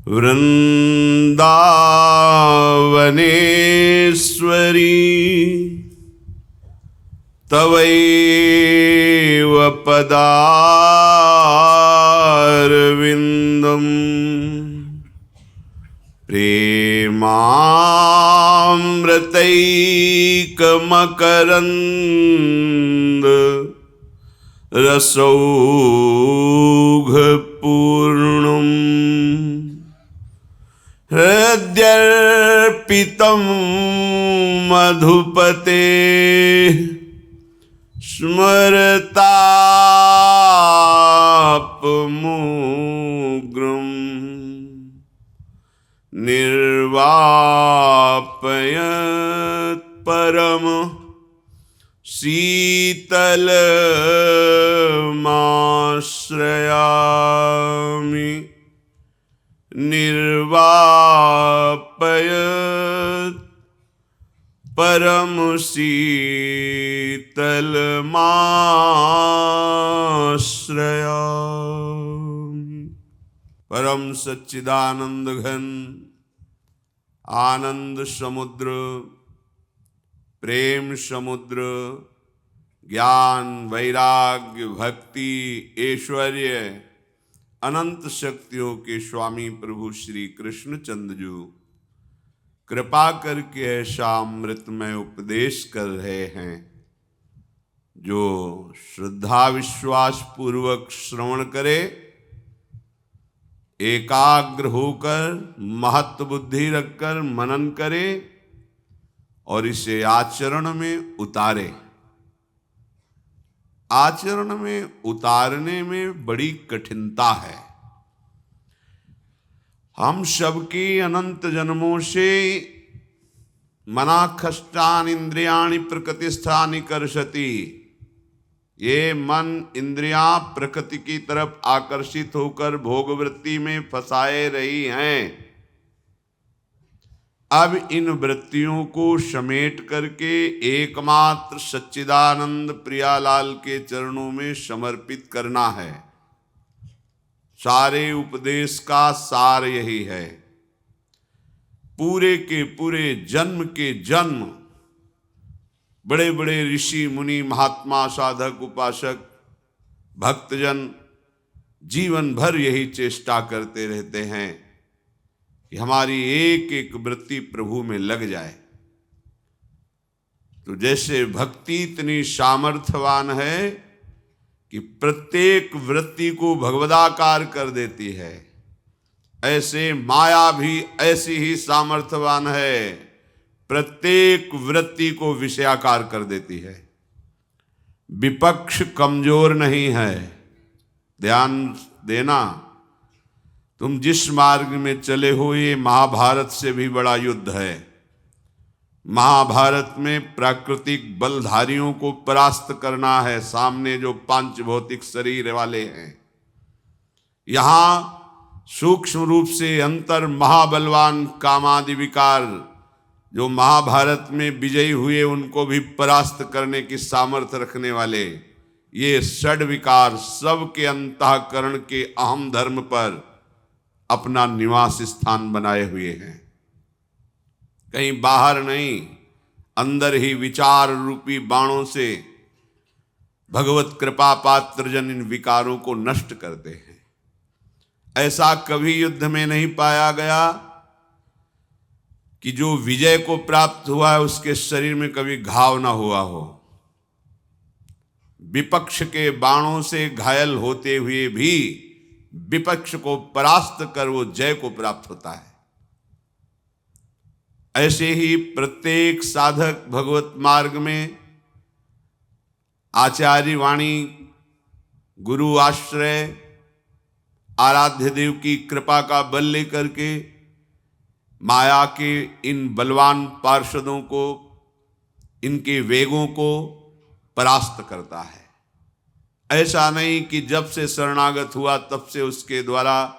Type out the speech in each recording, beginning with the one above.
वृन्दावनेश्वरी तवैव पदारविन्दम् प्रेमामृतैकमकरन्द रसौघपूर्णम् हृद्यर्पितं मधुपते स्मरतापमुग्रम् निर्वापयत् परम शीतलमाश्रयामि निर्वापयत् परम शीतलमाश्रयामि। परम सच्चिदानंद घन आनंद समुद्र, प्रेम समुद्र, ज्ञान वैराग्य भक्ति ऐश्वर्य अनंत शक्तियों के स्वामी प्रभु श्री कृष्णचंद्र जी कृपा करके ऐसा अमृतमय उपदेश कर रहे हैं जो श्रद्धा विश्वास पूर्वक श्रवण करे, एकाग्र होकर महत्व बुद्धि रखकर मनन करे और इसे आचरण में उतारे। आचरण में उतारने में बड़ी कठिनता है। हम सबकी अनंत जन्मों से मना खष्टान इंद्रियाणि प्रकृतिस्थानि कर्षति, ये मन इंद्रियां प्रकृति की तरफ आकर्षित होकर भोग वृत्ति में फंसाए रही हैं। अब इन वृत्तियों को समेट करके एकमात्र सच्चिदानंद प्रियालाल के चरणों में समर्पित करना है। सारे उपदेश का सार यही है। पूरे के पूरे जन्म के जन्म बड़े बड़े ऋषि मुनि महात्मा साधक उपासक भक्तजन जीवन भर यही चेष्टा करते रहते हैं कि हमारी एक एक वृत्ति प्रभु में लग जाए। तो जैसे भक्ति इतनी सामर्थ्यवान है कि प्रत्येक वृत्ति को भगवदाकार कर देती है, ऐसे माया भी ऐसी ही सामर्थ्यवान है, प्रत्येक वृत्ति को विषयाकार कर देती है। विपक्ष कमजोर नहीं है। ध्यान देना, तुम जिस मार्ग में चले हो ये महाभारत से भी बड़ा युद्ध है। महाभारत में प्राकृतिक बलधारियों को परास्त करना है, सामने जो पांच भौतिक शरीर वाले हैं। यहाँ सूक्ष्म रूप से अंतर महाबलवान कामादि विकार जो महाभारत में विजयी हुए उनको भी परास्त करने की सामर्थ्य रखने वाले ये षड विकार सबके अंतःकरण के अहम धर्म पर अपना निवास स्थान बनाए हुए हैं। कहीं बाहर नहीं, अंदर ही विचार रूपी बाणों से भगवत कृपा पात्र जन इन विकारों को नष्ट करते हैं। ऐसा कभी युद्ध में नहीं पाया गया कि जो विजय को प्राप्त हुआ है उसके शरीर में कभी घाव ना हुआ हो। विपक्ष के बाणों से घायल होते हुए भी विपक्ष को परास्त कर वो जय को प्राप्त होता है। ऐसे ही प्रत्येक साधक भगवत मार्ग में आचार्य वाणी, गुरु आश्रय, आराध्य देव की कृपा का बल लेकर के माया के इन बलवान पार्षदों को, इनके वेगों को परास्त करता है। ऐसा नहीं कि जब से शरणागत हुआ तब से उसके द्वारा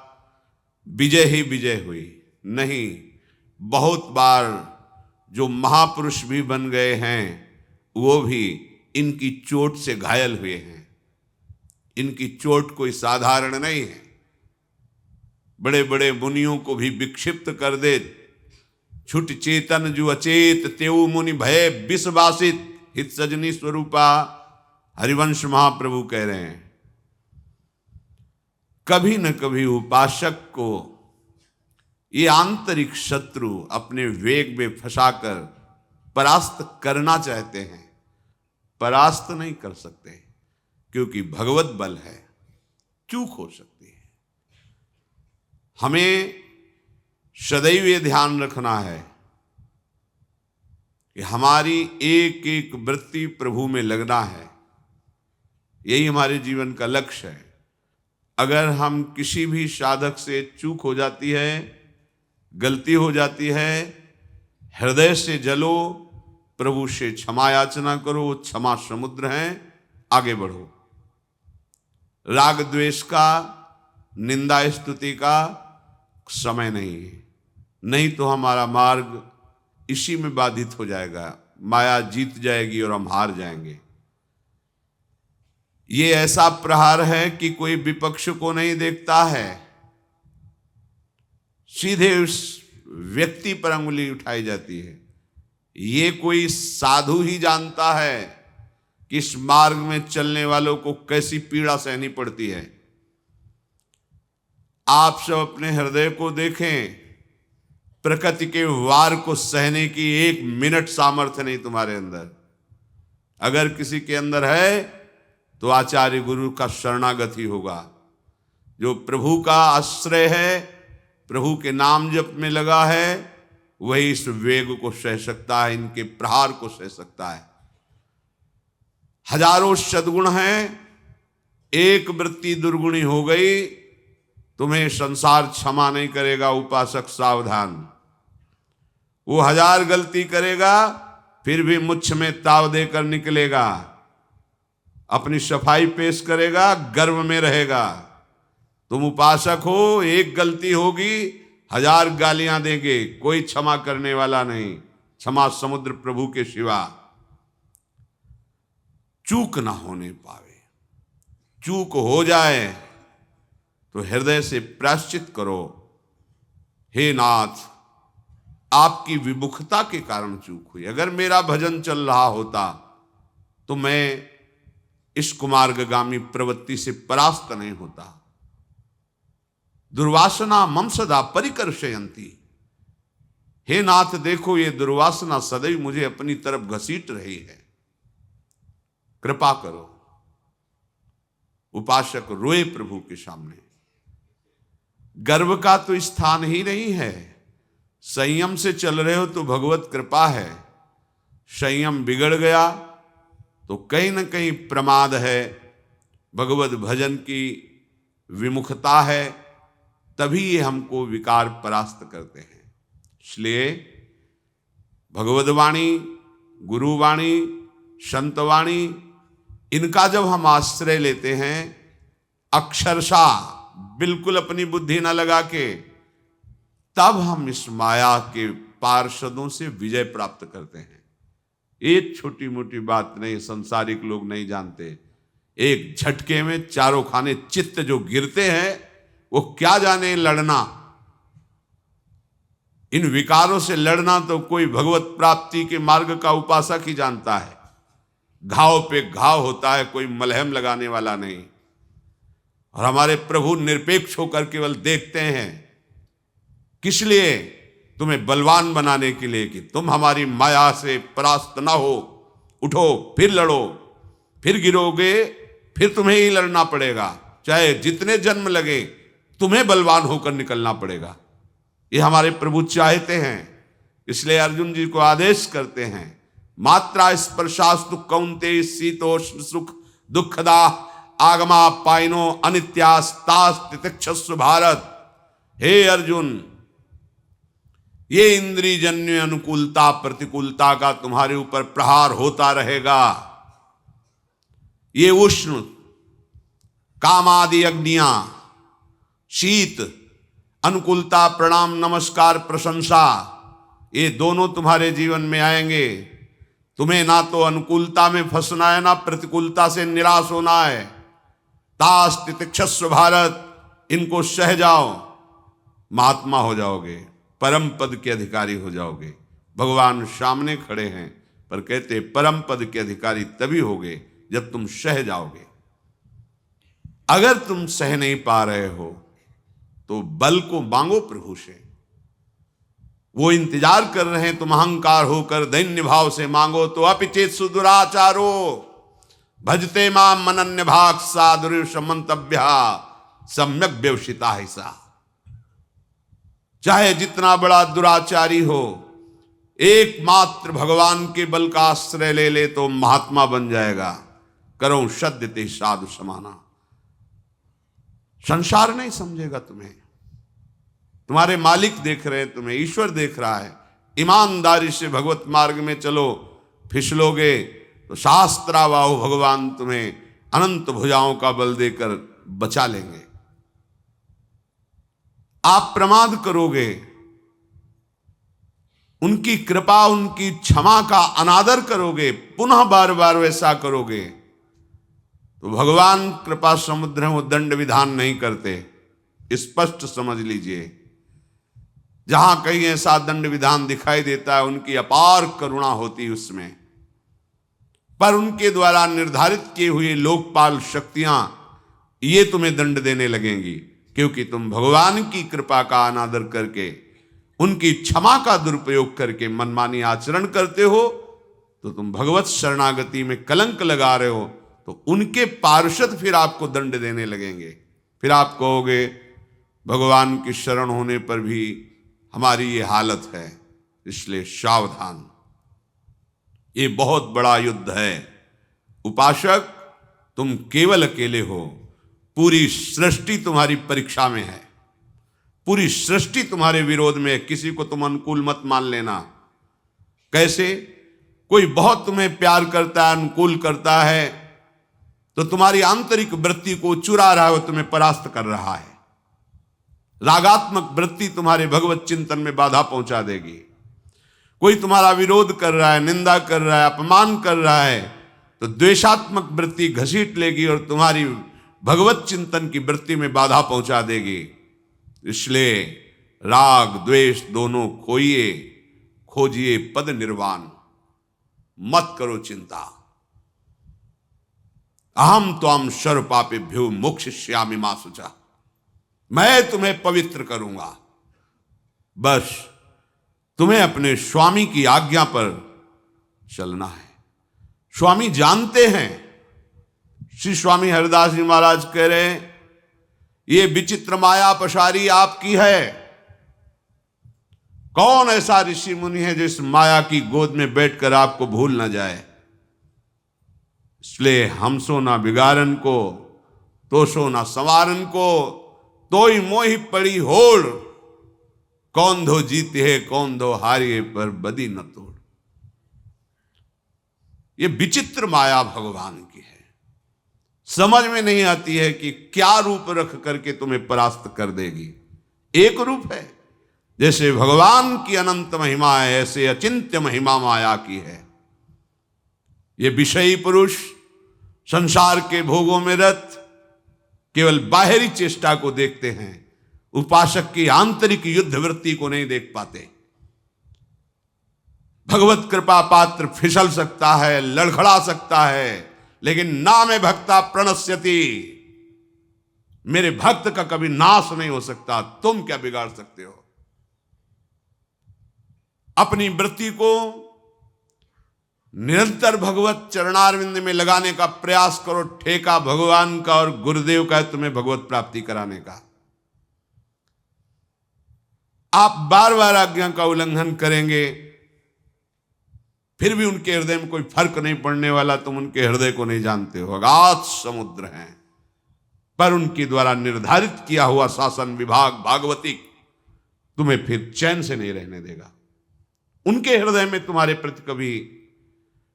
विजय ही विजय हुई। नहीं, बहुत बार जो महापुरुष भी बन गए हैं वो भी इनकी चोट से घायल हुए हैं। इनकी चोट कोई साधारण नहीं है। बड़े बड़े मुनियों को भी विक्षिप्त कर दे। छुट चेतन जो अचेत तेऊ मुनि भय विषवासित हित सजनी स्वरूपा, हरिवंश महाप्रभु कह रहे हैं। कभी न कभी उपासक को ये आंतरिक शत्रु अपने वेग में फंसाकर परास्त करना चाहते हैं, परास्त नहीं कर सकते, क्योंकि भगवत बल है, चूक हो सकती है। हमें सदैव ये ध्यान रखना है कि हमारी एक एक वृत्ति प्रभु में लगना है, यही हमारे जीवन का लक्ष्य है। अगर हम किसी भी साधक से चूक हो जाती है, गलती हो जाती है, हृदय से जलो, प्रभु से क्षमा याचना करो, क्षमा समुद्र है, आगे बढ़ो। राग द्वेष का, निंदा स्तुति का समय नहीं है, नहीं तो हमारा मार्ग इसी में बाधित हो जाएगा, माया जीत जाएगी और हम हार जाएंगे। ये ऐसा प्रहार है कि कोई विपक्ष को नहीं देखता है, सीधे उस व्यक्ति पर अंगुली उठाई जाती है। ये कोई साधु ही जानता है कि इस मार्ग में चलने वालों को कैसी पीड़ा सहनी पड़ती है। आप सब अपने हृदय को देखें, प्रकृति के वार को सहने की 1 मिनट सामर्थ्य नहीं तुम्हारे अंदर। अगर किसी के अंदर है तो आचार्य गुरु का शरणागत ही होगा। जो प्रभु का आश्रय है, प्रभु के नाम जप में लगा है, वही इस वेग को सह सकता है, इनके प्रहार को सह सकता है। हजारों सद्गुण हैं, एक वृत्ति दुर्गुणी हो गई, तुम्हें संसार क्षमा नहीं करेगा। उपासक सावधान, वो 1000 गलती करेगा, फिर भी मुझ में ताव देकर निकलेगा, अपनी सफाई पेश करेगा, गर्व में रहेगा। तुम उपासक हो, एक गलती होगी, 1000 गालियां देंगे, कोई क्षमा करने वाला नहीं, क्षमा समुद्र प्रभु के सिवा। चूक ना होने पावे, चूक हो जाए तो हृदय से प्रायश्चित करो। हे नाथ, आपकी विमुखता के कारण चूक हुई। अगर मेरा भजन चल रहा होता तो मैं इस कुमार्गगामी प्रवृत्ति से परास्त नहीं होता। दुर्वासना मम सदा परिकर्षयन्ति। हे नाथ, देखो ये दुर्वासना सदैव मुझे अपनी तरफ घसीट रही है, कृपा करो। उपासक रोए प्रभु के सामने। गर्व का तो स्थान ही नहीं है। संयम से चल रहे हो तो भगवत कृपा है, संयम बिगड़ गया तो कहीं ना कहीं प्रमाद है, भगवत भजन की विमुखता है, तभी ये हमको विकार परास्त करते हैं। इसलिए भगवदवाणी, गुरुवाणी, संतवाणी, इनका जब हम आश्रय लेते हैं, अक्षरशः बिल्कुल अपनी बुद्धि न लगा के, तब हम इस माया के पार्षदों से विजय प्राप्त करते हैं। एक छोटी मोटी बात नहीं, संसारिक लोग नहीं जानते। एक झटके में चारों खाने चित्त जो गिरते हैं, वो क्या जाने लड़ना। इन विकारों से लड़ना तो कोई भगवत प्राप्ति के मार्ग का उपासक ही जानता है। घाव पे घाव होता है, कोई मलहम लगाने वाला नहीं। और हमारे प्रभु निरपेक्ष होकर केवल देखते हैं, किस लिए? तुम्हें बलवान बनाने के लिए कि तुम हमारी माया से परास्त ना हो। उठो, फिर लड़ो, फिर गिरोगे, फिर तुम्हें ही लड़ना पड़ेगा, चाहे जितने जन्म लगे, तुम्हें बलवान होकर निकलना पड़ेगा। ये हमारे प्रभु चाहते हैं। इसलिए अर्जुन जी को आदेश करते हैं, मात्रा स्पर्शास्तु कौन्तेय शीतोष्ण सुख दुखदा आगमा पाइनो अनित्यास्तास तितिक्षस्व भारत। हे अर्जुन, ये इंद्रियजन्य अनुकूलता प्रतिकूलता का तुम्हारे ऊपर प्रहार होता रहेगा। ये उष्ण कामादि अग्नियां, शीत, अनुकूलता, प्रणाम, नमस्कार, प्रशंसा, ये दोनों तुम्हारे जीवन में आएंगे। तुम्हें ना तो अनुकूलता में फंसना है, ना प्रतिकूलता से निराश होना है। तास तितिक्षस्व भारत, इनको सह जाओ। महात्मा हो जाओगे, परम पद के अधिकारी हो जाओगे। भगवान सामने खड़े हैं, पर कहते परम पद के अधिकारी तभी होगे जब तुम सह जाओगे। अगर तुम सह नहीं पा रहे हो तो बल को मांगो प्रभु से। वो इंतजार कर रहे हैं, तुम अहंकार होकर दैन्य भाव से मांगो तो अपिचेत सुदुराचारो भजते माम मनन्य भाग सादुरुष मंतव्य सम्यक व्यवसिता है सा। चाहे जितना बड़ा दुराचारी हो, एकमात्र भगवान के बल का आश्रय ले ले तो महात्मा बन जाएगा। करो सद्यते साधु समाना। संसार नहीं समझेगा तुम्हें, तुम्हारे मालिक देख रहे हैं तुम्हें, ईश्वर देख रहा है। ईमानदारी से भगवत मार्ग में चलो, फिसलोगे तो शास्त्राबाहु भगवान तुम्हें अनंत भुजाओं का बल देकर बचा लेंगे। आप प्रमाद करोगे, उनकी कृपा उनकी क्षमा का अनादर करोगे, पुनः बार बार वैसा करोगे तो भगवान कृपा समुद्र में वो दंड विधान नहीं करते। स्पष्ट समझ लीजिए, जहां कहीं ऐसा दंड विधान दिखाई देता है उनकी अपार करुणा होती है उसमें, पर उनके द्वारा निर्धारित किए हुए लोकपाल शक्तियां ये तुम्हें दंड देने लगेंगी, क्योंकि तुम भगवान की कृपा का अनादर करके, उनकी क्षमा का दुरुपयोग करके मनमानी आचरण करते हो तो तुम भगवत शरणागति में कलंक लगा रहे हो। तो उनके पार्षद फिर आपको दंड देने लगेंगे। फिर आप कहोगे भगवान की शरण होने पर भी हमारी ये हालत है। इसलिए सावधान, ये बहुत बड़ा युद्ध है। उपासक, तुम केवल अकेले हो, पूरी सृष्टि तुम्हारी परीक्षा में है, पूरी सृष्टि तुम्हारे विरोध में है। किसी को तुम अनुकूल मत मान लेना। कैसे? कोई बहुत तुम्हें प्यार करता है, अनुकूल करता है, तो तुम्हारी आंतरिक वृत्ति को चुरा रहा है, वो तुम्हें परास्त कर रहा है। रागात्मक वृत्ति तुम्हारे भगवत चिंतन में बाधा पहुंचा देगी। कोई तुम्हारा विरोध कर रहा है, निंदा कर रहा है, अपमान कर रहा है, तो द्वेषात्मक वृत्ति घसीट लेगी और तुम्हारी भगवत चिंतन की वृत्ति में बाधा पहुंचा देगी। इसलिए राग द्वेष दोनों खोइए, खोजिए पद निर्वाण, मत करो चिंता। अहम त्वाम सर्व पापेभ्यो मोक्षयिष्यामि मा शुचा। मैं तुम्हें पवित्र करूंगा, बस तुम्हें अपने स्वामी की आज्ञा पर चलना है। स्वामी जानते हैं, श्री स्वामी हरिदास जी महाराज कह रहे हैं, ये विचित्र माया पसारी आपकी है। कौन ऐसा ऋषि मुनि है जो इस माया की गोद में बैठकर आपको भूल न जाए। इसलिए हमसो ना बिगाड़न को, तोसो ना संवारन को, तोई मोहि पड़ी होड़। कौन दो जीते है कौन दो हारिए, पर बदी न तोड़। ये विचित्र माया भगवान की है, समझ में नहीं आती है कि क्या रूप रख करके तुम्हें परास्त कर देगी। एक रूप है, जैसे भगवान की अनंत महिमा है, ऐसे अचिंत्य महिमा माया की है। ये विषयी पुरुष संसार के भोगों में रत केवल बाहरी चेष्टा को देखते हैं, उपासक की आंतरिक युद्ध वृत्ति को नहीं देख पाते। भगवत कृपा पात्र फिसल सकता है, लड़खड़ा सकता है, लेकिन नामे भक्ता प्रणश्यति। मेरे भक्त का कभी नाश नहीं हो सकता। तुम क्या बिगाड़ सकते हो? अपनी वृत्ति को निरंतर भगवत चरणारविंद में लगाने का प्रयास करो। ठेका भगवान का और गुरुदेव का है तुम्हें भगवत प्राप्ति कराने का। आप बार बार आज्ञा का उल्लंघन करेंगे, फिर भी उनके हृदय में कोई फर्क नहीं पड़ने वाला। तुम उनके हृदय को नहीं जानते हो, अगाध समुद्र हैं। पर उनके द्वारा निर्धारित किया हुआ शासन विभाग भागवतिक तुम्हें फिर चैन से नहीं रहने देगा। उनके हृदय में तुम्हारे प्रति कभी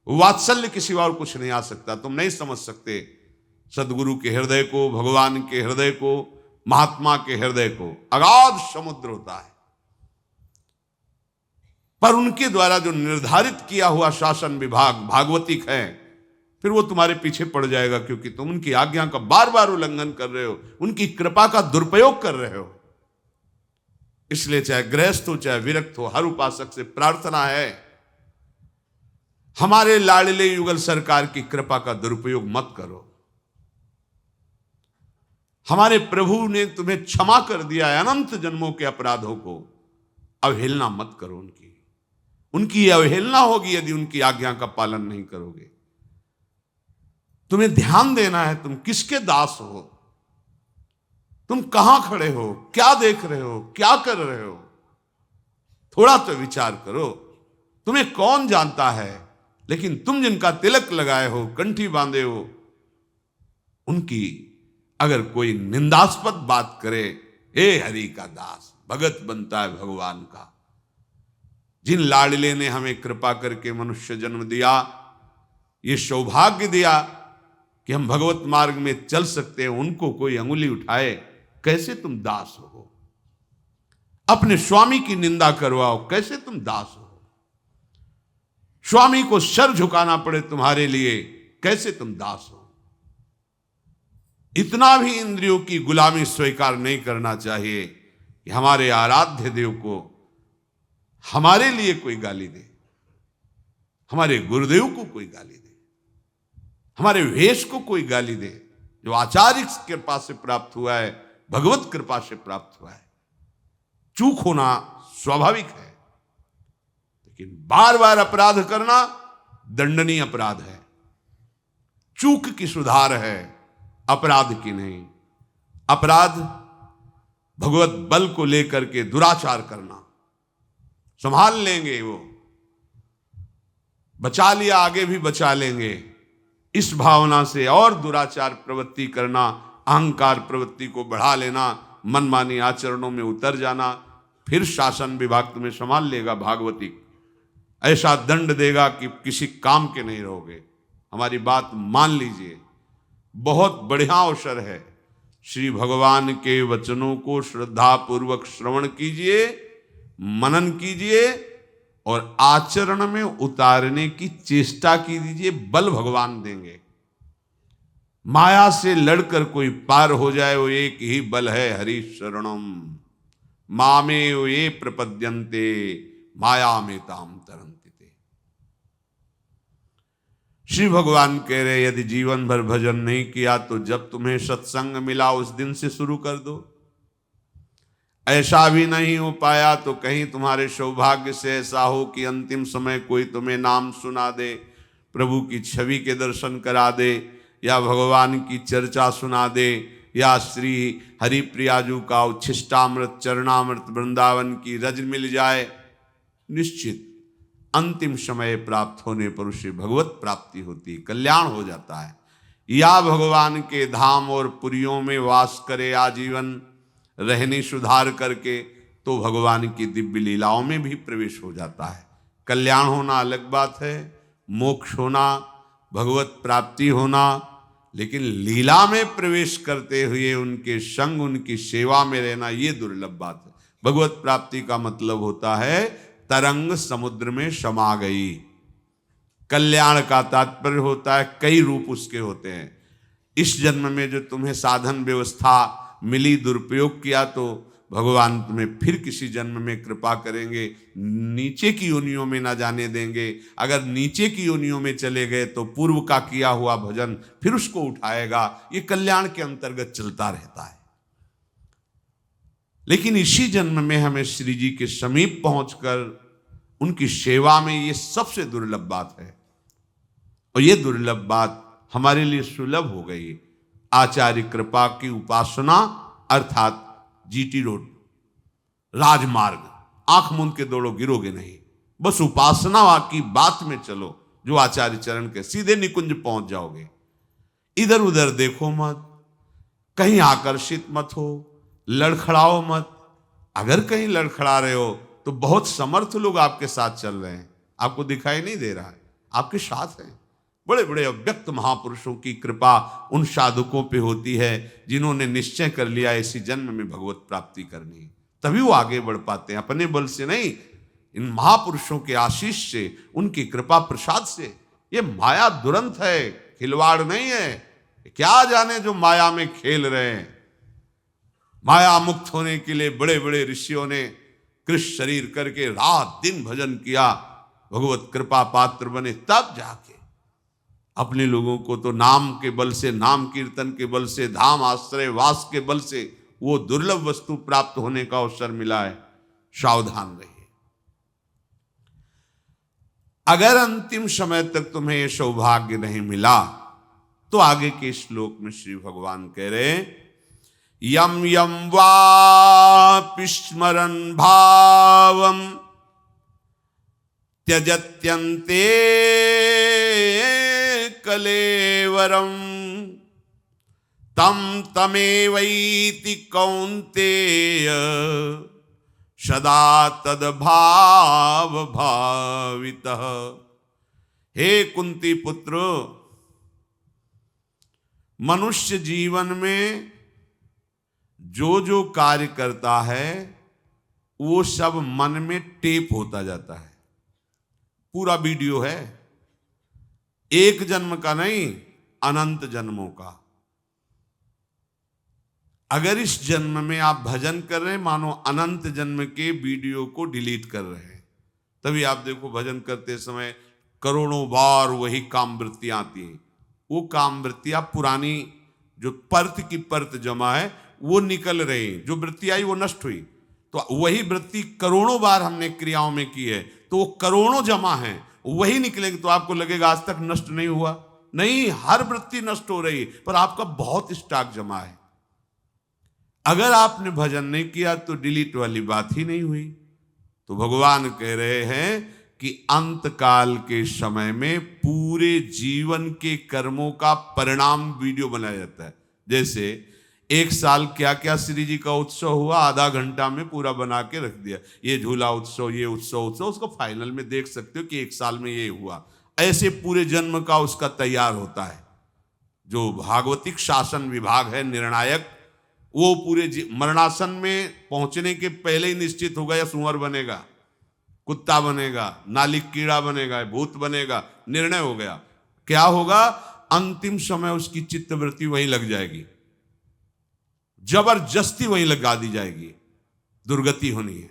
वात्सल्य के सिवा और कुछ नहीं आ सकता। तुम नहीं समझ सकते सदगुरु के हृदय को, भगवान के हृदय को, महात्मा के हृदय को। अगाध समुद्र होता है, पर उनके द्वारा जो निर्धारित किया हुआ शासन विभाग भागवतिक है, फिर वो तुम्हारे पीछे पड़ जाएगा, क्योंकि तुम उनकी आज्ञा का बार बार उल्लंघन कर रहे हो, उनकी कृपा का दुरुपयोग कर रहे हो। इसलिए चाहे गृहस्थ हो चाहे विरक्त हो, हर उपासक से प्रार्थना है, हमारे लाडले युगल सरकार की कृपा का दुरुपयोग मत करो। हमारे प्रभु ने तुम्हें क्षमा कर दिया है अनंत जन्मों के अपराधों को, अवहेलना मत करो उनकी अवहेलना होगी यदि उनकी आज्ञा का पालन नहीं करोगे। तुम्हें ध्यान देना है तुम किसके दास हो, तुम कहां खड़े हो, क्या देख रहे हो, क्या कर रहे हो, थोड़ा तो विचार करो। तुम्हें कौन जानता है, लेकिन तुम जिनका तिलक लगाए हो, कंठी बांधे हो, उनकी अगर कोई निंदास्पद बात करे, हे हरि का दास भगत बनता है भगवान का। जिन लाडले ने हमें कृपा करके मनुष्य जन्म दिया, ये सौभाग्य दिया कि हम भगवत मार्ग में चल सकते हैं, उनको कोई अंगुली उठाए, कैसे तुम दास हो। अपने स्वामी की निंदा करवाओ, कैसे तुम दास हो। स्वामी को सर झुकाना पड़े तुम्हारे लिए, कैसे तुम दास हो। इतना भी इंद्रियों की गुलामी स्वीकार नहीं करना चाहिए कि हमारे आराध्य देव को हमारे लिए कोई गाली दे, हमारे गुरुदेव को कोई गाली दे, हमारे वेश को कोई गाली दे, जो आचार्य कृपा से प्राप्त हुआ है, भगवत कृपा से प्राप्त हुआ है। चूक होना स्वाभाविक है, लेकिन बार बार अपराध करना दंडनीय अपराध है। चूक की सुधार है, अपराध की नहीं। अपराध भगवत बल को लेकर के दुराचार करना, संभाल लेंगे वो, बचा लिया आगे भी बचा लेंगे, इस भावना से और दुराचार प्रवृत्ति करना, अहंकार प्रवृत्ति को बढ़ा लेना, मनमानी आचरणों में उतर जाना, फिर शासन विभाग तुम्हें संभाल लेगा। भागवती ऐसा दंड देगा कि किसी काम के नहीं रहोगे। हमारी बात मान लीजिए, बहुत बढ़िया अवसर है। श्री भगवान के वचनों को श्रद्धा पूर्वक श्रवण कीजिए, मनन कीजिए और आचरण में उतारने की चेष्टा कीजिए। बल भगवान देंगे। माया से लड़कर कोई पार हो जाए, वो एक ही बल है, हरि शरणम मामे ये प्रपद्यन्ते माया में ताम तरन्ति। श्री भगवान कह रहे, यदि जीवन भर भजन नहीं किया तो जब तुम्हें सत्संग मिला उस दिन से शुरू कर दो। ऐसा भी नहीं हो पाया तो कहीं तुम्हारे सौभाग्य से ऐसा हो कि अंतिम समय कोई तुम्हें नाम सुना दे, प्रभु की छवि के दर्शन करा दे, या भगवान की चर्चा सुना दे, या श्री हरिप्रियाजू का उच्छिष्टामृत चरणामृत वृंदावन की रज मिल जाए। निश्चित अंतिम समय प्राप्त होने पर उसे भगवत प्राप्ति होती, कल्याण हो जाता है। या भगवान के धाम और पुरियों में वास करे आजीवन, रहनी सुधार करके, तो भगवान की दिव्य लीलाओं में भी प्रवेश हो जाता है। कल्याण होना अलग बात है, मोक्ष होना, भगवत प्राप्ति होना, लेकिन लीला में प्रवेश करते हुए उनके संग उनकी सेवा में रहना, ये दुर्लभ बात है। भगवत प्राप्ति का मतलब होता है तरंग समुद्र में समा गई। कल्याण का तात्पर्य होता है कई रूप उसके होते हैं। इस जन्म में जो तुम्हें साधन व्यवस्था मिली, दुरुपयोग किया तो भगवान तुम्हें फिर किसी जन्म में कृपा करेंगे, नीचे की योनियों में ना जाने देंगे। अगर नीचे की योनियों में चले गए तो पूर्व का किया हुआ भजन फिर उसको उठाएगा। ये कल्याण के अंतर्गत चलता रहता है। लेकिन इसी जन्म में हमें श्री जी के समीप पहुंचकर उनकी सेवा में, ये सबसे दुर्लभ बात है। और ये दुर्लभ बात हमारे लिए सुलभ हो गई। आचार्य कृपा की उपासना अर्थात जीटी रोड, राजमार्ग, आंख मूंद के दौड़ो, गिरोगे नहीं। बस उपासना की बात में चलो, जो आचार्य चरण के, सीधे निकुंज पहुंच जाओगे। इधर उधर देखो मत, कहीं आकर्षित मत हो, लड़खड़ाओ मत। अगर कहीं लड़खड़ा रहे हो तो बहुत समर्थ लोग आपके साथ चल रहे हैं, आपको दिखाई नहीं दे रहा है, आपके साथ हैं। बड़े बड़े अव्यक्त महापुरुषों की कृपा उन साधुकों पे होती है जिन्होंने निश्चय कर लिया इसी जन्म में भगवत प्राप्ति करनी, तभी वो आगे बढ़ पाते हैं। अपने बल से नहीं, इन महापुरुषों के आशीष से, उनकी कृपा प्रसाद से। ये माया दुरंत है, खिलवाड़ नहीं है। क्या जाने जो माया में खेल रहे हैं। माया मुक्त होने के लिए बड़े बड़े ऋषियों ने कृष्ण शरीर करके रात दिन भजन किया, भगवत कृपा पात्र बने, तब जाके अपने लोगों को तो नाम के बल से, नाम कीर्तन के बल से, धाम आश्रय वास के बल से वो दुर्लभ वस्तु प्राप्त होने का अवसर मिला है। सावधान रहिए। अगर अंतिम समय तक तुम्हें ये सौभाग्य नहीं मिला तो आगे के श्लोक में श्री भगवान कह रहे, यम यम वापि स्मरन् भावम त्यजत्यन्ते कलेवरम तम तमेवैति कौन्तेय सदा तद्भाव भावितः। हे कुंती पुत्र, मनुष्य जीवन में जो जो कार्य करता है वो सब मन में टेप होता जाता है। पूरा वीडियो है, एक जन्म का नहीं, अनंत जन्मों का। अगर इस जन्म में आप भजन कर रहे हैं, मानो अनंत जन्म के वीडियो को डिलीट कर रहे हैं। तभी आप देखो भजन करते समय करोड़ों बार वही काम वृत्तियां आती हैं। वो काम वृत्तियां पुरानी जो परत की परत जमा है वो निकल रही, जो वृत्ति आई वो नष्ट हुई, तो वही वृत्ति करोड़ों बार हमने क्रियाओं में की है, तो वो करोड़ों जमा है, वही निकलेंगे। तो आपको लगेगा आज तक नष्ट नहीं हुआ, नहीं, हर वृत्ति नष्ट हो रही, पर आपका बहुत स्टॉक जमा है। अगर आपने भजन नहीं किया तो डिलीट वाली बात ही नहीं हुई। तो भगवान कह रहे हैं कि अंत काल के समय में पूरे जीवन के कर्मों का परिणाम वीडियो बनाया जाता है। जैसे एक साल क्या क्या श्री जी का उत्सव हुआ, आधा घंटा में पूरा बना के रख दिया, ये झूला उत्सव, ये उत्सव, उसको फाइनल में देख सकते हो कि एक साल में ये हुआ। ऐसे पूरे जन्म का उसका तैयार होता है। जो भागवतिक शासन विभाग है निर्णायक, वो पूरे मरणासन में पहुंचने के पहले ही निश्चित होगा, या सुअर बनेगा, कुत्ता बनेगा, नाली कीड़ा बनेगा, भूत बनेगा, निर्णय हो गया। क्या होगा, अंतिम समय उसकी चित्तवृत्ति वहीं लग जाएगी, जबरदस्ती वहीं लगा दी जाएगी, दुर्गति होनी है।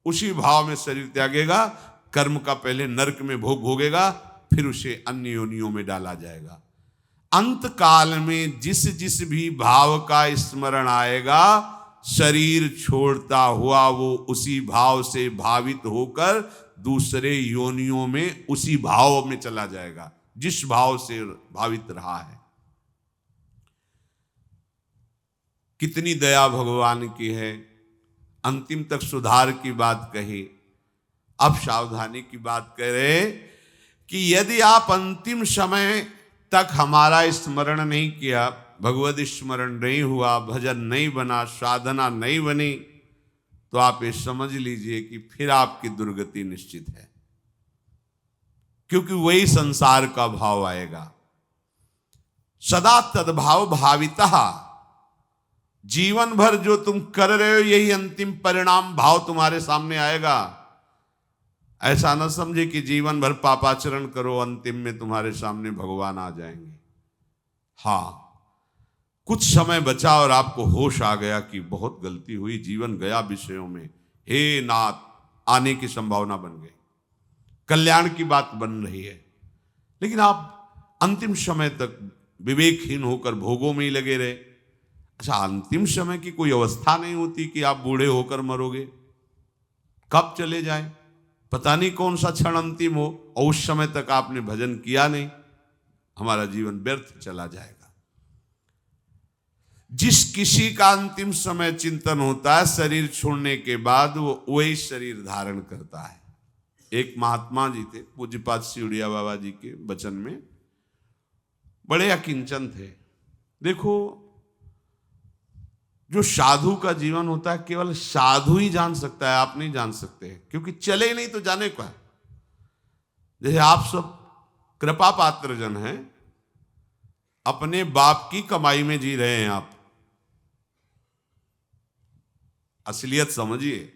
उसी भाव में शरीर त्यागेगा, कर्म का पहले नरक में भोग भोगेगा, फिर उसे अन्य योनियों में डाला जाएगा। अंत काल में जिस जिस भी भाव का स्मरण आएगा, शरीर छोड़ता हुआ वो उसी भाव से भावित होकर दूसरे योनियों में उसी भाव में चला जाएगा जिस भाव से भावित रहा है। कितनी दया भगवान की है। अंतिम तक सुधार की बात कही, अब सावधानी की बात कह रहे कि यदि आप अंतिम समय तक हमारा स्मरण नहीं किया, भगवत स्मरण नहीं हुआ, भजन नहीं बना, साधना नहीं बनी, तो आप ये समझ लीजिए कि फिर आपकी दुर्गति निश्चित है। क्योंकि वही संसार का भाव आएगा। सदा तद्भाव भावितः, जीवन भर जो तुम कर रहे हो यही अंतिम परिणाम भाव तुम्हारे सामने आएगा। ऐसा न समझे कि जीवन भर पापाचरण करो, अंतिम में तुम्हारे सामने भगवान आ जाएंगे। हाँ, कुछ समय बचा और आपको होश आ गया कि बहुत गलती हुई, जीवन गया विषयों में, हे नाथ, आने की संभावना बन गई, कल्याण की बात बन रही है, लेकिन आप अंतिम समय तक विवेकहीन होकर भोगों में ही लगे रहे। अच्छा, अंतिम समय की कोई अवस्था नहीं होती कि आप बूढ़े होकर मरोगे, कब चले जाए पता नहीं, कौन सा क्षण अंतिम हो, और उस समय तक आपने भजन किया नहीं, हमारा जीवन व्यर्थ चला जाएगा। जिस किसी का अंतिम समय चिंतन होता है, शरीर छोड़ने के बाद वो वही शरीर धारण करता है। एक महात्मा जी थे, पूज्यपाद सिउड़िया बाबा जी के वचन में, बड़े अकिंचन थे। देखो, जो साधु का जीवन होता है केवल साधु ही जान सकता है, आप नहीं जान सकते, क्योंकि चले ही नहीं तो जाने का है। जैसे आप सब कृपा पात्र जन हैं, अपने बाप की कमाई में जी रहे हैं, आप असलियत समझिए।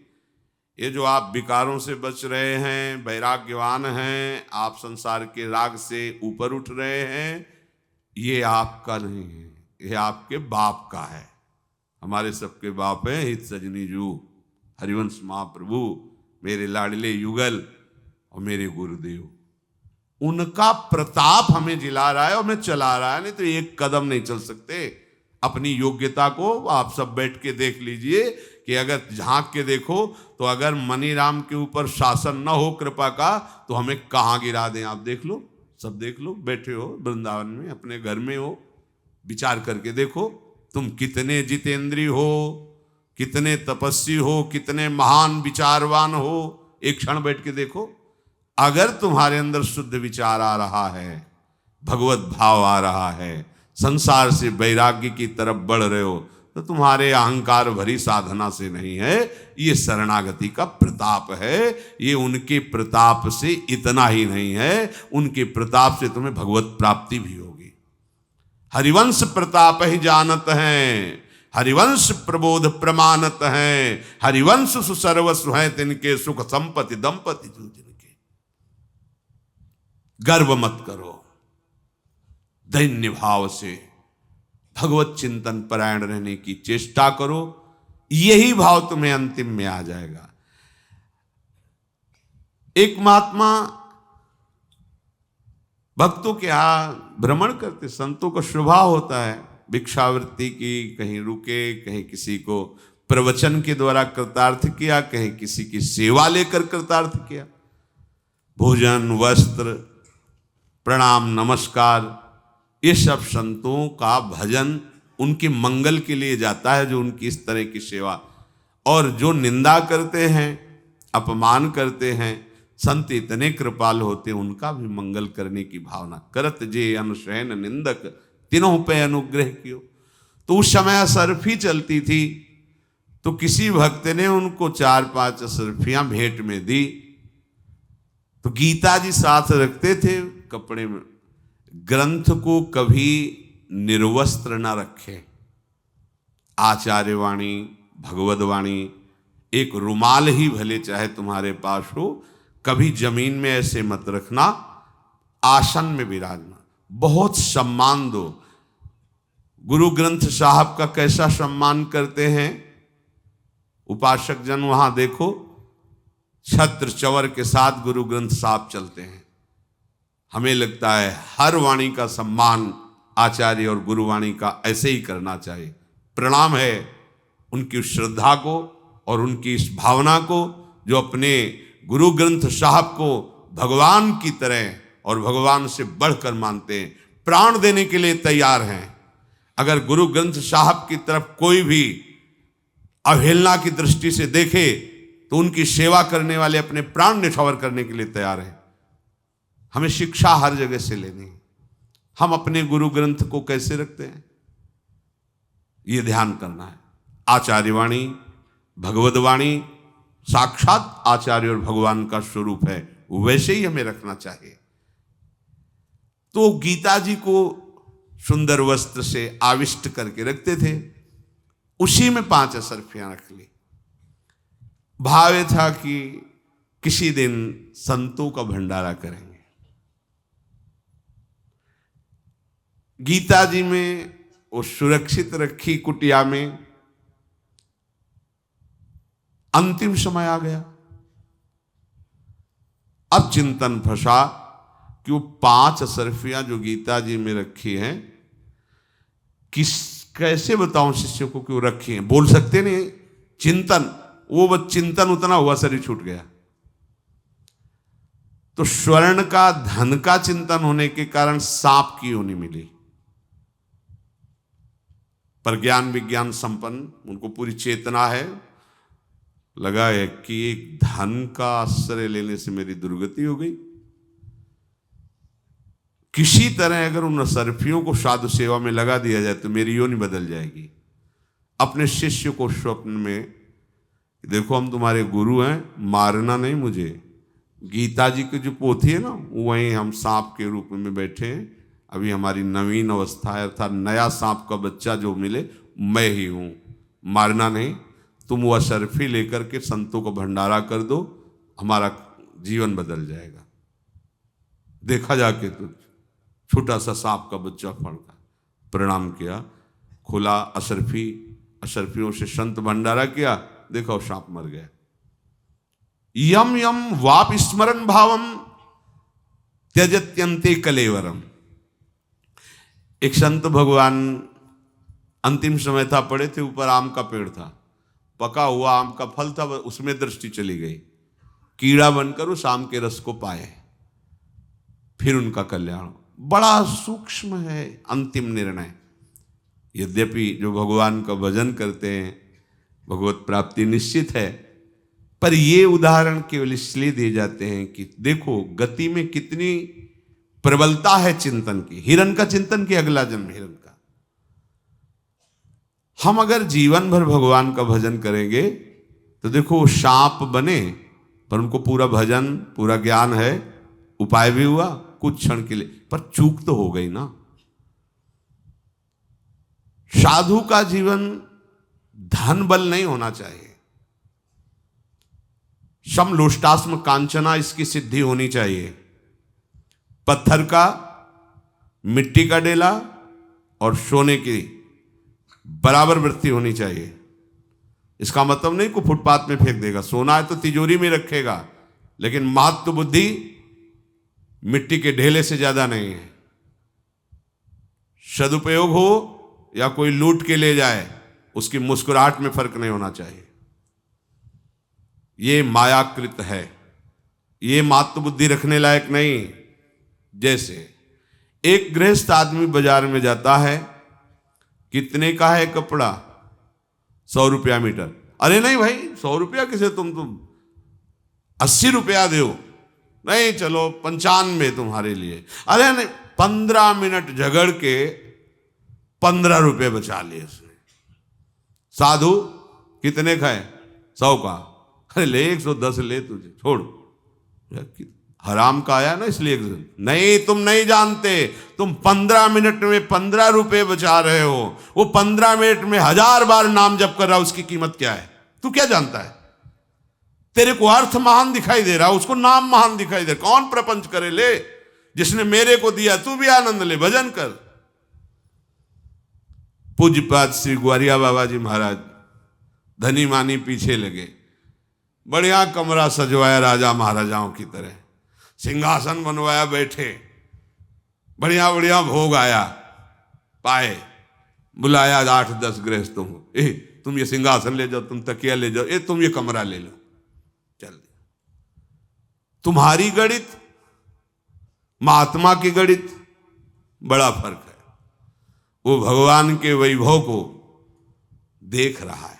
ये जो आप विकारों से बच रहे हैं, वैराग्यवान हैं, आप संसार के राग से ऊपर उठ रहे हैं, ये आपका नहीं है, ये आपके बाप का है। हमारे सबके बाप हैं हित सजनी जू, हरिवंश महाप्रभु, मेरे लाडले युगल और मेरे गुरुदेव, उनका प्रताप हमें जिला रहा है और हमें चला रहा है, नहीं तो एक कदम नहीं चल सकते। अपनी योग्यता को आप सब बैठ के देख लीजिए कि अगर झांक के देखो तो अगर मनीराम के ऊपर शासन न हो कृपा का तो हमें कहाँ गिरा दें। आप देख लो, सब देख लो, बैठे हो वृंदावन में, अपने घर में हो, विचार करके देखो तुम कितने जितेंद्रीय हो, कितने तपस्वी हो, कितने महान विचारवान हो। एक क्षण बैठ के देखो, अगर तुम्हारे अंदर शुद्ध विचार आ रहा है, भगवत भाव आ रहा है, संसार से वैराग्य की तरफ बढ़ रहे हो, तो तुम्हारे अहंकार भरी साधना से नहीं है, ये शरणागति का प्रताप है। ये उनके प्रताप से इतना ही नहीं है, उनके प्रताप से तुम्हें भगवत प्राप्ति भी होगी। हरिवंश प्रताप ही जानत हैं, हरिवंश प्रबोध प्रमाणत हैं, हरिवंश सुसर्वस्व हैं तिनके, सुख संपत्ति दंपति जो जिनके। गर्व मत करो, दैन्य भाव से भगवत चिंतन परायण रहने की चेष्टा करो, यही भाव तुम्हें अंतिम में आ जाएगा। एक महात्मा भक्तों के यहाँ भ्रमण करते, संतों का स्वभाव होता है भिक्षावृत्ति की, कहीं रुके, कहीं किसी को प्रवचन के द्वारा कृतार्थ किया, कहीं किसी की सेवा लेकर कृतार्थ किया। भोजन, वस्त्र, प्रणाम, नमस्कार, ये सब संतों का भजन उनके मंगल के लिए जाता है, जो उनकी इस तरह की सेवा। और जो निंदा करते हैं, अपमान करते हैं, संत इतने कृपाल होते हैं, उनका भी मंगल करने की भावना। करत जे अनुशयन निंदक तीनों पे अनुग्रह कियो। तो उस समय असरफी चलती थी, तो किसी भक्त ने उनको 4-5 असरफियां भेंट में दी। तो गीता जी साथ रखते थे कपड़े में, ग्रंथ को कभी निर्वस्त्र न रखे। आचार्य वाणी, भगवद वाणी, एक रुमाल ही भले चाहे तुम्हारे पास हो, कभी जमीन में ऐसे मत रखना, आसन में विराजना, बहुत सम्मान दो। गुरु ग्रंथ साहब का कैसा सम्मान करते हैं उपासक जन, वहां देखो छत्र चवर के साथ गुरु ग्रंथ साहब चलते हैं। हमें लगता है हर वाणी का सम्मान आचार्य और गुरुवाणी का ऐसे ही करना चाहिए। प्रणाम है उनकी श्रद्धा को और उनकी इस भावना को, जो अपने गुरु ग्रंथ साहब को भगवान की तरह और भगवान से बढ़कर मानते हैं, प्राण देने के लिए तैयार हैं। अगर गुरु ग्रंथ साहब की तरफ कोई भी अवहेलना की दृष्टि से देखे तो उनकी सेवा करने वाले अपने प्राण निछावर करने के लिए तैयार हैं। हमें शिक्षा हर जगह से लेनी है। हम अपने गुरु ग्रंथ को कैसे रखते हैं, ये ध्यान करना है। आचार्यवाणी, भगवदवाणी साक्षात आचार्य और भगवान का स्वरूप है, वैसे ही हमें रखना चाहिए। तो गीता जी को सुंदर वस्त्र से आविष्ट करके रखते थे, उसी में 5 असरफियां रख ली। भाव ये था कि किसी दिन संतों का भंडारा करेंगे। गीता जी में वो सुरक्षित रखी कुटिया में। अंतिम समय आ गया, अब चिंतन फंसा कि वो 5 असरफियां जो गीता जी में रखी हैं, कैसे बताऊं शिष्य को कि वो रखी हैं। बोल सकते नहीं, चिंतन, वो चिंतन उतना हुआ, शरीर छूट गया। तो स्वर्ण का, धन का चिंतन होने के कारण सांप की योनि मिली। पर ज्ञान विज्ञान संपन्न, उनको पूरी चेतना है, लगा है कि एक धन का आश्रय लेने से मेरी दुर्गति हो गई। किसी तरह अगर उन असरफियों को साधु सेवा में लगा दिया जाए तो मेरी योनि बदल जाएगी। अपने शिष्य को स्वप्न में, देखो हम तुम्हारे गुरु हैं, मारना नहीं मुझे। गीता जी की जो पोथी है ना, वहीं हम सांप के रूप में बैठे हैं। अभी हमारी नवीन अवस्था है, अर्थात नया सांप का बच्चा जो मिले मैं ही हूं। मारना नहीं, तुम वो असरफी लेकर के संतों को भंडारा कर दो, हमारा जीवन बदल जाएगा। देखा जाके तो छोटा सा सांप का बच्चा फड़का, प्रणाम किया, खुला असरफी, असरफियों से संत भंडारा किया, देखो सांप मर गया। यम यम वाप स्मरण भावम त्यजत्यंते कलेवरम। एक संत भगवान अंतिम समय था, पड़े थे, ऊपर आम का पेड़ था, पका हुआ आम का फल था, उसमें दृष्टि चली गई, कीड़ा बनकर उस आम के रस को पाए, फिर उनका कल्याण। बड़ा सूक्ष्म है अंतिम निर्णय। यद्यपि जो भगवान का भजन करते हैं भगवत प्राप्ति निश्चित है, पर ये उदाहरण केवल इसलिए दिए जाते हैं कि देखो गति में कितनी प्रबलता है चिंतन की। हिरण का चिंतन किया, अगला जन्म हिरण का। हम अगर जीवन भर भगवान का भजन करेंगे तो देखो वो सांप बने पर उनको पूरा भजन पूरा ज्ञान है, उपाय भी हुआ कुछ क्षण के लिए, पर चूक तो हो गई ना। साधु का जीवन धन बल नहीं होना चाहिए, समलोष्टास्म कांचना इसकी सिद्धि होनी चाहिए। पत्थर का, मिट्टी का डेला और सोने की बराबर वृत्ति होनी चाहिए। इसका मतलब नहीं को फुटपाथ में फेंक देगा, सोना है तो तिजोरी में रखेगा, लेकिन महत्व बुद्धि मिट्टी के ढेले से ज्यादा नहीं है। सदुपयोग हो या कोई लूट के ले जाए, उसकी मुस्कुराहट में फर्क नहीं होना चाहिए। ये मायाकृत है, ये महत्व बुद्धि रखने लायक नहीं। जैसे एक गृहस्थ आदमी बाजार में जाता है, कितने का है कपड़ा? 100 रुपया मीटर। अरे नहीं भाई 100 रुपया किसे, तुम 80 रुपया दो। नहीं चलो 95 तुम्हारे लिए। अरे नहीं, 15 मिनट झगड़ के 15 रुपये बचा लिए उसने। साधु कितने का है? 100 का। अरे ले 110 ले, तुझे छोड़, हराम का आया ना इसलिए। नहीं, तुम नहीं जानते, तुम 15 मिनट में 15 रुपए बचा रहे हो। वो 15 मिनट में 1000 बार नाम जप कर रहा, उसकी कीमत क्या है तू क्या जानता है? तेरे को अर्थ महान दिखाई दे रहा, उसको नाम महान दिखाई दे रहा। कौन प्रपंच करे? ले, जिसने मेरे को दिया तू भी आनंद ले, भजन कर। पूज्यपाद श्री ग्वारिया बाबा जी महाराज धनी मानी पीछे लगे, बढ़िया कमरा सजवाया राजा महाराजाओं की तरह, सिंहासन बनवाया, बैठे, बढ़िया बढ़िया भोग आया, पाए, बुलाया 8-10 गृहस्थों को, ए तुम ये सिंहासन ले जाओ, तुम तकिया ले जाओ, ए तुम ये कमरा ले लो, चल। तुम्हारी गणित महात्मा की गणित बड़ा फर्क है। वो भगवान के वैभव को देख रहा है,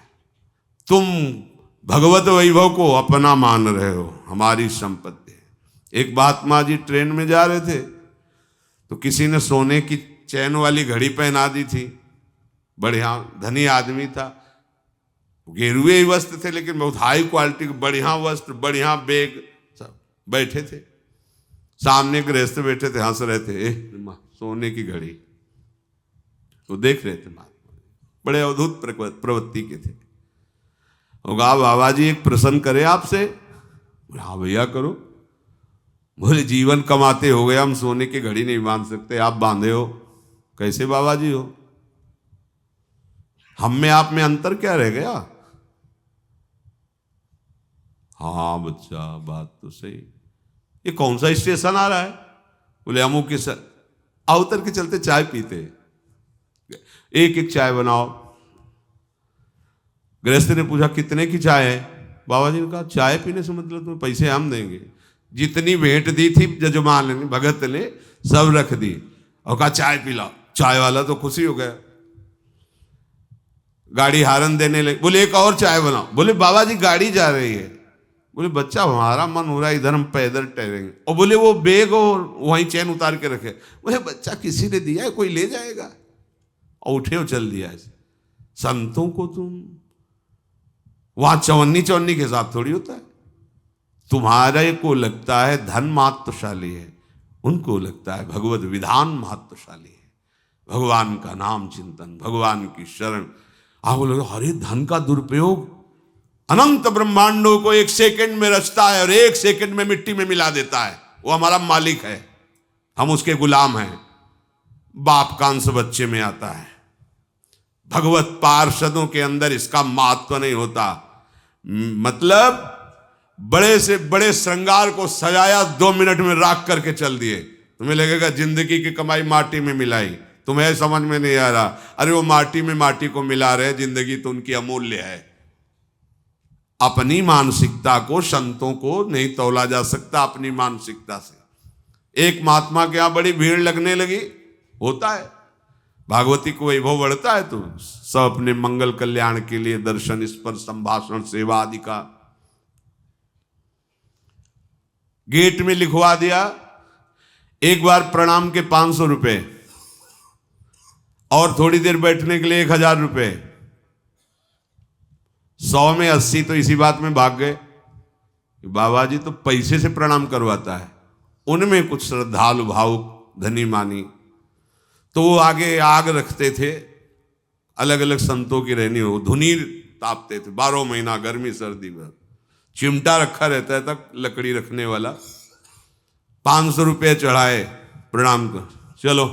तुम भगवत वैभव को अपना मान रहे हो, हमारी संपत्ति है। एक महात्मा जी ट्रेन में जा रहे थे तो किसी ने सोने की चैन वाली घड़ी पहना दी थी, बढ़िया धनी आदमी था, गेरुए ही वस्त्र थे लेकिन बहुत हाई क्वालिटी के बढ़िया वस्त्र, बढ़िया बैग, सब बैठे थे। सामने गृहस्थ बैठे थे, हंस रहे थे, सोने की घड़ी वो देख रहे थे। महात्मा बड़े अद्भुत प्रवृत्ति के थे। होगा बाबा जी एक प्रश्न करे आपसे? हाँ भैया करो। बोले जीवन कमाते हो गए, हम सोने की घड़ी नहीं बांध सकते, आप बांधे हो। कैसे बाबा जी हो? हम में आप में अंतर क्या रह गया? हाँ बच्चा बात तो सही। ये कौन सा स्टेशन आ रहा है? बोले अमुक के सर। अवतर के चलते चाय पीते, एक एक चाय बनाओ। गृहस्थ ने पूछा कितने की चाय है? बाबा जी ने कहा चाय पीने से मतलब तुम्हें पैसे हम देंगे। जितनी भेंट दी थी जजमान ने, भगत ने, सब रख दी और कहा चाय पिलाओ। चाय वाला तो खुशी हो गया, गाड़ी हारन देने लगे। बोले एक और चाय बनाओ। बोले बाबा जी गाड़ी जा रही है। बोले बच्चा हमारा मन हो रहा है, इधर हम पैदल टहलेंगे। और बोले वो बैग और वहीं चैन उतार के रखे। बोले बच्चा किसी ने दिया है, कोई ले जाएगा। और उठे और चल दिया। संतों को तुम वहां चवन्नी चवन्नी के साथ थोड़ी होता है। तुम्हारे को लगता है धन महत्वशाली है, उनको लगता है भगवत विधान महत्वशाली है, भगवान का नाम चिंतन, भगवान की शरण। आप बोलोगे अरे धन का दुरुपयोग अनंत ब्रह्मांडों को 1 सेकंड में रचता है और 1 सेकंड में मिट्टी में मिला देता है। वो हमारा मालिक है, हम उसके गुलाम हैं। बाप का अंश बच्चे में आता है। भगवत पार्षदों के अंदर इसका महत्व नहीं होता। मतलब बड़े से बड़े श्रृंगार को सजाया, 2 मिनट में राख करके चल दिए। तुम्हें लगेगा जिंदगी की कमाई माटी में मिलाई, तुम्हें समझ में नहीं आ रहा। अरे वो माटी में माटी को मिला रहे, जिंदगी तो उनकी अमूल्य है। अपनी मानसिकता को, संतों को नहीं तौला जा सकता अपनी मानसिकता से। एक महात्मा के यहां बड़ी भीड़ लगने लगी, होता है भागवती को वैभव बढ़ता है तो सब अपने मंगल कल्याण के लिए दर्शन, स्पर्श, संभाषण, सेवा आदि का गेट में लिखवा दिया। एक बार प्रणाम के 500 रुपए और थोड़ी देर बैठने के लिए 1000 रुपए। 100 में 80 तो इसी बात में भाग गए। बाबा जी तो पैसे से प्रणाम करवाता है। उनमें कुछ श्रद्धालु भावुक धनी मानी तो वो आगे आग रखते थे, अलग अलग संतों की रहनी हो, धुनी तापते थे 12 महीना, गर्मी सर्दी में चिमटा रखा रहता है तक लकड़ी रखने वाला। 500 रुपये चढ़ाए प्रणाम कर, चलो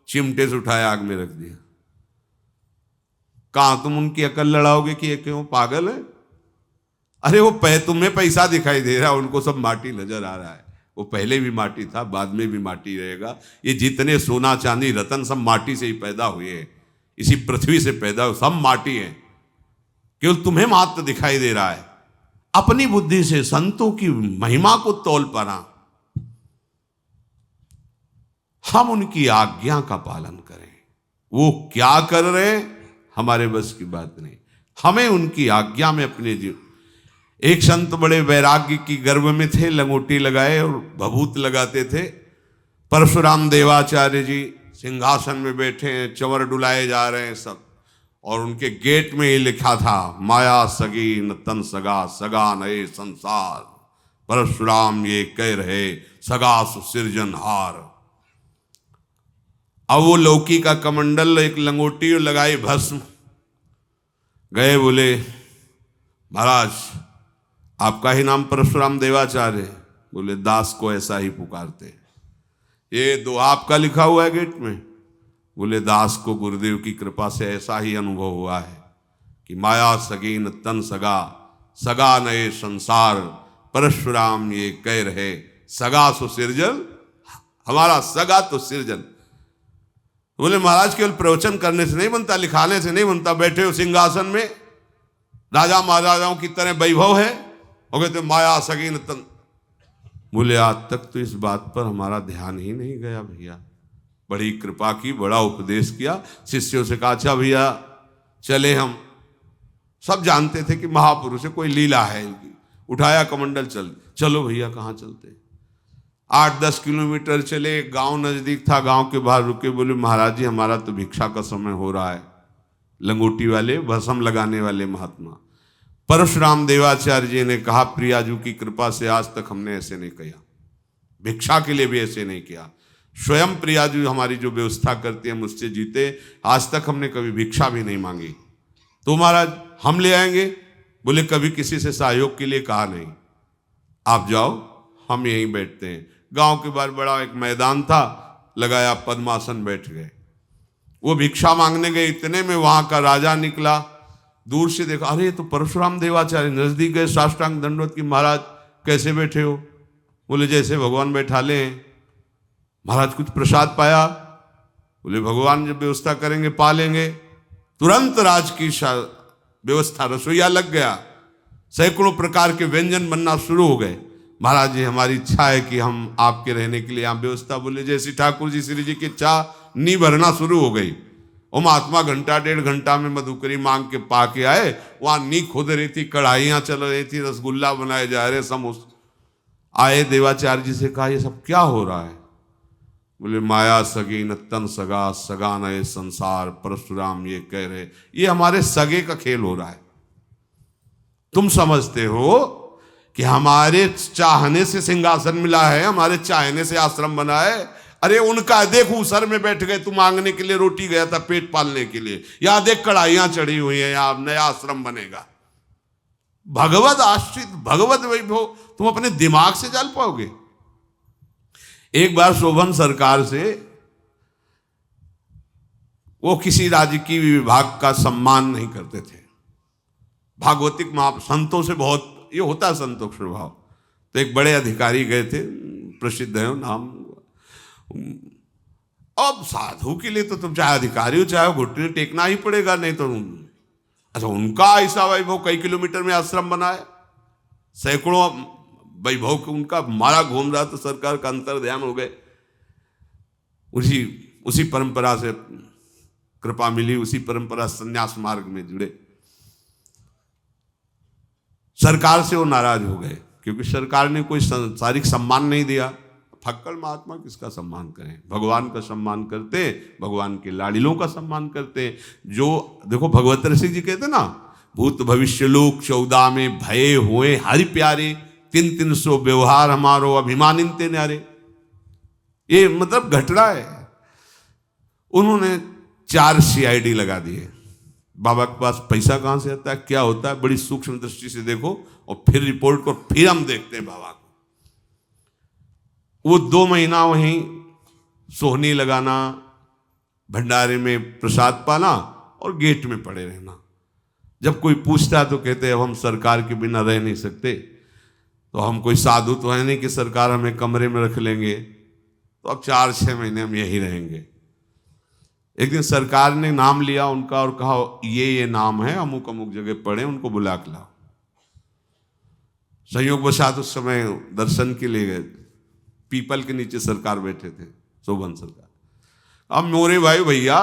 चिमटे से उठाया, आग में रख दिया। कहाँ तुम उनकी अकल लड़ाओगे कि ये क्यों पागल है? अरे वो तुम्हें पैसा दिखाई दे रहा है, उनको सब माटी नजर आ रहा है। वो पहले भी माटी था, बाद में भी माटी रहेगा। ये जितने सोना चांदी रतन सब माटी से ही पैदा हुए हैं, इसी पृथ्वी से पैदा हुए, सब माटी है। केवल तुम्हें मात्र दिखाई दे रहा है। अपनी बुद्धि से संतों की महिमा को तौल पाना, हम उनकी आज्ञा का पालन करें। वो क्या कर रहे हैं हमारे बस की बात नहीं, हमें उनकी आज्ञा में अपने जीवन। एक संत बड़े वैराग्य की गर्भ में थे, लंगोटी लगाए और भभूत लगाते थे। परशुराम देवाचार्य जी सिंहासन में बैठे हैं, चंवर डुलाए जा रहे हैं सब, और उनके गेट में ही लिखा था, माया सगी न तन सगा, सगा नए संसार, परशुराम ये कह रहे सगा सुसृजनहार। अब वो लौकी का कमंडल, एक लंगोटी लगाई, भस्म, गए, बोले महाराज आपका ही नाम परशुराम देवाचार्य? बोले दास को ऐसा ही पुकारते। ये दो आपका लिखा हुआ है गेट में? बोले दास को गुरुदेव की कृपा से ऐसा ही अनुभव हुआ है कि माया सगी न तन सगा, सगा नए संसार, परशुराम ये कह रहे सगा सुसृजन, हमारा सगा तो सृजन। बोले महाराज केवल प्रवचन करने से नहीं बनता, लिखाने से नहीं बनता। बैठे हो सिंहासन में, राजा महाराजाओं की तरह वैभव है, हो गए तो माया सगी न तन। बोले आज तक तो इस बात पर हमारा ध्यान ही नहीं गया भैया। बड़ी कृपा की, बड़ा उपदेश किया, शिष्यों से कहा अच्छा भैया चले। हम सब जानते थे कि महापुरुष है, कोई लीला है इनकी। उठाया कमंडल, चलो भैया कहाँ चलते? 8-10 किलोमीटर चले, गांव नजदीक था, गांव के बाहर रुके। बोले महाराज जी हमारा तो भिक्षा का समय हो रहा है। लंगोटी वाले, भस्म लगाने वाले महात्मा परशुराम देवाचार्य जी ने कहा, प्रियाजू की कृपा से आज तक हमने ऐसे नहीं किया, भिक्षा के लिए भी ऐसे नहीं किया। स्वयं प्रियाजू हमारी जो व्यवस्था करती है मुझसे जीते, आज तक हमने कभी भिक्षा भी नहीं मांगी। तो महाराज हम ले आएंगे? बोले कभी किसी से सहयोग के लिए कहा नहीं, आप जाओ हम यहीं बैठते हैं। गांव के बाहर बड़ा एक मैदान था, लगाया पद्मासन, बैठ गए। वो भिक्षा मांगने गए, इतने में वहां का राजा निकला। दूर से देखा, अरे तो परशुराम देवाचार्य। नजदीक गए, साष्टांग दंडवत की, महाराज कैसे बैठे हो? बोले जैसे भगवान बैठा ले। महाराज कुछ प्रसाद पाया? बोले भगवान जब व्यवस्था करेंगे पा लेंगे। तुरंत राज की व्यवस्था, रसोईया लग गया, सैकड़ों प्रकार के व्यंजन बनना शुरू हो गए। महाराज जी हमारी इच्छा है कि हम आपके रहने के लिए यहाँ व्यवस्था। बोले जैसी ठाकुर जी श्री जी की इच्छा, नी भरना शुरू हो गई। वो महात्मा घंटा 1.5 घंटा में मधुकरी मांग के पा के आए। वहां नी खोद रही थी, कढ़ाइयाँ चल रही थी, रसगुल्ला बनाए जा रहे, समोसे। आए देवाचार्य जी से कहा ये सब क्या हो रहा है? बोले माया सगी न तन सगा, सगा नए संसार, परशुराम ये कह रहे ये हमारे सगे का खेल हो रहा है। तुम समझते हो कि हमारे चाहने से सिंहासन मिला है, हमारे चाहने से आश्रम बना है? अरे उनका देखो सर में बैठ गए, तू मांगने के लिए, रोटी गया था पेट पालने के लिए, यहां देख कढ़ाइयां चढ़ी हुई हैं, यहां नया आश्रम बनेगा। भगवत आश्रित, भगवत वैभव तुम अपने दिमाग से जान पाओगे? एक बार शोभन सरकार से वो किसी राजकीय विभाग का सम्मान नहीं करते थे, भागवतिक संतों से बहुत ये होता है संतों का स्वभाव। तो एक बड़े अधिकारी गए थे, प्रसिद्ध है नाम। अब साधु के लिए तो तुम चाहे अधिकारी हो चाहे घुटने टेकना ही पड़ेगा, नहीं तो अच्छा उनका ऐसा वैभव, कई किलोमीटर में आश्रम बना है, सैकड़ों वैभव के उनका मारा घूम रहा, तो सरकार का अंतर ध्यान हो गए। उसी परंपरा से कृपा मिली, उसी परंपरा संन्यास मार्ग में जुड़े। सरकार से वो नाराज हो गए क्योंकि सरकार ने कोई सांसारिक सम्मान नहीं दिया। फक्कड़ महात्मा किसका सम्मान करें? भगवान का सम्मान करते, भगवान के लाडिलों का सम्मान करते। जो देखो भगवत ऋषि जी कहते ना, भूत भविष्य लोक 14 में भये हुए हरि प्यारे, 300 व्यवहार हमारो अभिमानिनते न्यारे। ये मतलब घटना है। उन्होंने 4 CID लगा दिए। बाबा के पास पैसा कहां से आता है, क्या होता है, बड़ी सूक्ष्म दृष्टि से देखो और फिर रिपोर्ट को फिर हम देखते हैं बाबा को। वो 2 महीना वहीं सोहनी लगाना, भंडारे में प्रसाद पाना और गेट में पड़े रहना। जब कोई पूछता तो कहते अब हम सरकार के बिना रह नहीं सकते, तो हम कोई साधु तो है नहीं कि सरकार हमें कमरे में रख लेंगे, तो अब 4-6 महीने हम यहीं रहेंगे। एक दिन सरकार ने नाम लिया उनका और कहा ये नाम है, अमुक अमुक जगह पढ़े, उनको बुला के लाओ। संयोग वशात उस समय दर्शन के लिए गए, पीपल के नीचे सरकार बैठे थे, शोभन सरकार। अब मोरे भाई भैया,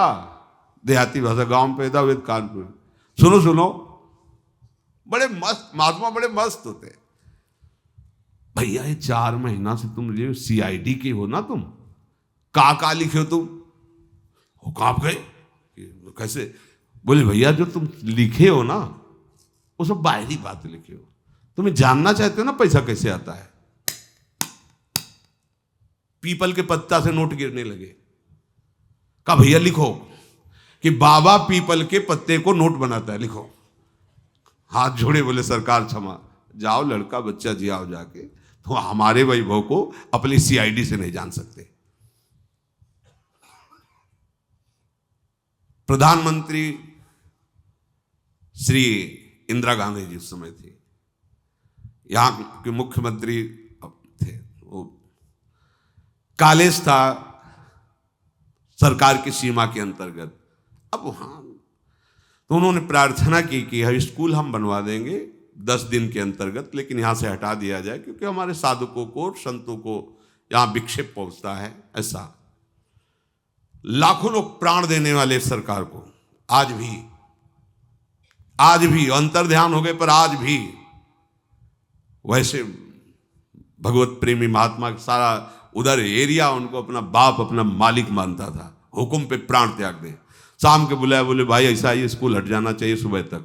देहाती भाषा, गांव में पैदा हुए कानपुर, सुनो बड़े मस्त महात्मा, बड़े मस्त होते भैया। ये 4 महीना से तुम ये CID के हो ना, तुम का लिखे हो तुम? वो कांप गए, कैसे? बोले भैया जो तुम लिखे हो ना वो सब बाहरी बात लिखे हो, तुम्हें जानना चाहते हो ना पैसा कैसे आता है। पीपल के पत्ता से नोट गिरने लगे। कहा भैया लिखो कि बाबा पीपल के पत्ते को नोट बनाता है, लिखो। हाथ जोड़े, बोले सरकार क्षमा, जाओ लड़का बच्चा जियाओ जाके, तो हमारे वैभव को अपनी CID से नहीं जान सकते। प्रधानमंत्री श्री इंदिरा गांधी जी उस समय थी, यहां के मुख्यमंत्री थे, वो कॉलेज था सरकार की सीमा के अंतर्गत। अब वहां तो उन्होंने प्रार्थना की कि हम स्कूल हम बनवा देंगे 10 दिन के अंतर्गत, लेकिन यहां से हटा दिया जाए क्योंकि हमारे साधुकों को संतों को यहां विक्षेप पहुंचता है। ऐसा लाखों लोग प्राण देने वाले सरकार को आज भी अंतर ध्यान हो गए, पर आज भी वैसे भगवत प्रेमी महात्मा सारा उधर एरिया उनको अपना बाप अपना मालिक मानता था। हुक्म पे प्राण त्याग दे। शाम के बुलाया, बोले भाई ऐसा ये स्कूल हट जाना चाहिए, सुबह तक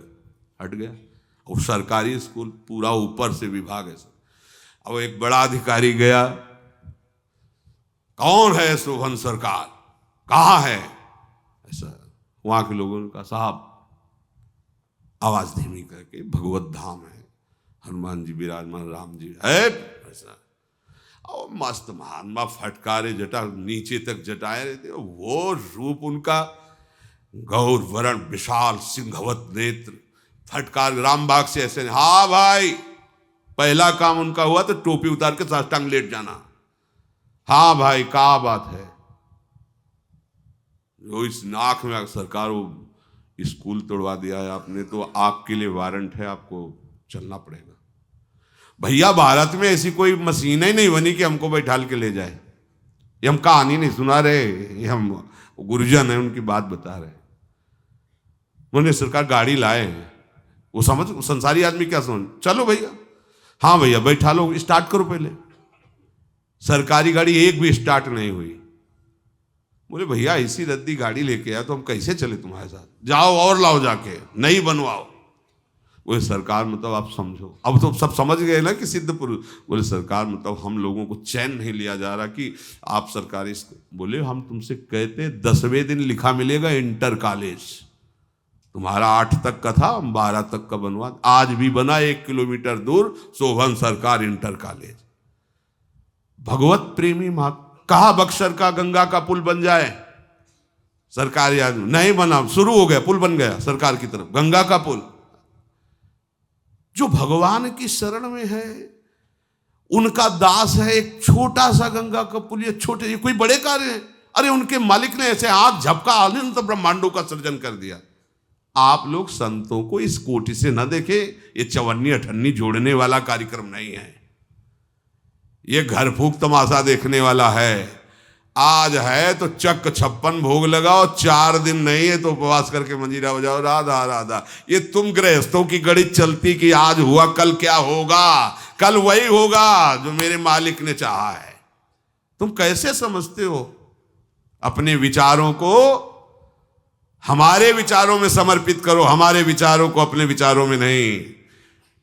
हट गया। और सरकारी स्कूल पूरा ऊपर से विभाग है। अब एक बड़ा अधिकारी गया, कौन है शोभन सरकार, कहाँ है? ऐसा वहां के लोगों ने कहा साहब आवाज धीमी करके, भगवत धाम है, हनुमान जी विराजमान, राम जी है। ऐसा और मस्त महात्मा, फटकारे जटा नीचे तक जटाए रहते, वो रूप उनका गौर वरण, विशाल सिंहवत नेत्र, फटकार रामबाग से ऐसे। हाँ भाई, पहला काम उनका हुआ तो टोपी उतार के साष्टांग लेट जाना। हाँ भाई क्या बात है? जो इस नाक में सरकार वो स्कूल तोड़वा दिया है आपने, तो आपके लिए वारंट है, आपको चलना पड़ेगा। भैया भारत में ऐसी कोई मशीन ही नहीं बनी कि हमको बैठाल के ले जाए। ये हम कहानी नहीं सुना रहे, ये हम गुरुजन है उनकी बात बता रहे। उन्होंने सरकार गाड़ी लाए हैं, वो समझ संसारी आदमी क्या समझ, चलो भैया, हाँ भैया बैठा लो, स्टार्ट करो पहले। सरकारी गाड़ी एक भी स्टार्ट नहीं हुई। बोले भैया ऐसी रद्दी गाड़ी लेके आया तो हम कैसे चले तुम्हारे साथ, जाओ और लाओ जाके, नहीं बनवाओ। बोले सरकार मतलब आप समझो, अब तो सब समझ गए ना कि सिद्ध पुरुष। बोले सरकार मतलब हम लोगों को चैन नहीं लिया जा रहा कि आप सरकारी। बोले हम तुमसे कहते 10वें दिन लिखा मिलेगा इंटर कॉलेज, तुम्हारा 8 तक का था, 12 तक का बनवा। आज भी बना 1 किलोमीटर दूर शोभन सरकार इंटर कॉलेज। भगवत प्रेमी महात्मा, कहा बक्सर का गंगा का पुल बन जाए, सरकारी आदमी नहीं बना, शुरू हो गया, पुल बन गया सरकार की तरफ, गंगा का पुल। जो भगवान की शरण में है, उनका दास है, एक छोटा सा गंगा का पुल, ये छोटे, ये कोई बड़े कार्य है? अरे उनके मालिक ने ऐसे आग झपका अनंत ब्रह्मांडों का सृजन कर दिया। आप लोग संतों को इस कोटि से न देखे, ये 54 जोड़ने वाला कार्यक्रम नहीं है, ये घर फूक तमाशा देखने वाला है। आज है तो चक 56 भोग लगाओ, 4 दिन नहीं है तो उपवास करके मंजीरा बजाओ, राधा राधा। ये तुम गृहस्थों की गणित चलती कि आज हुआ कल क्या होगा, कल वही होगा जो मेरे मालिक ने चाहा है। तुम कैसे समझते हो? अपने विचारों को हमारे विचारों में समर्पित करो, हमारे विचारों को अपने विचारों में नहीं।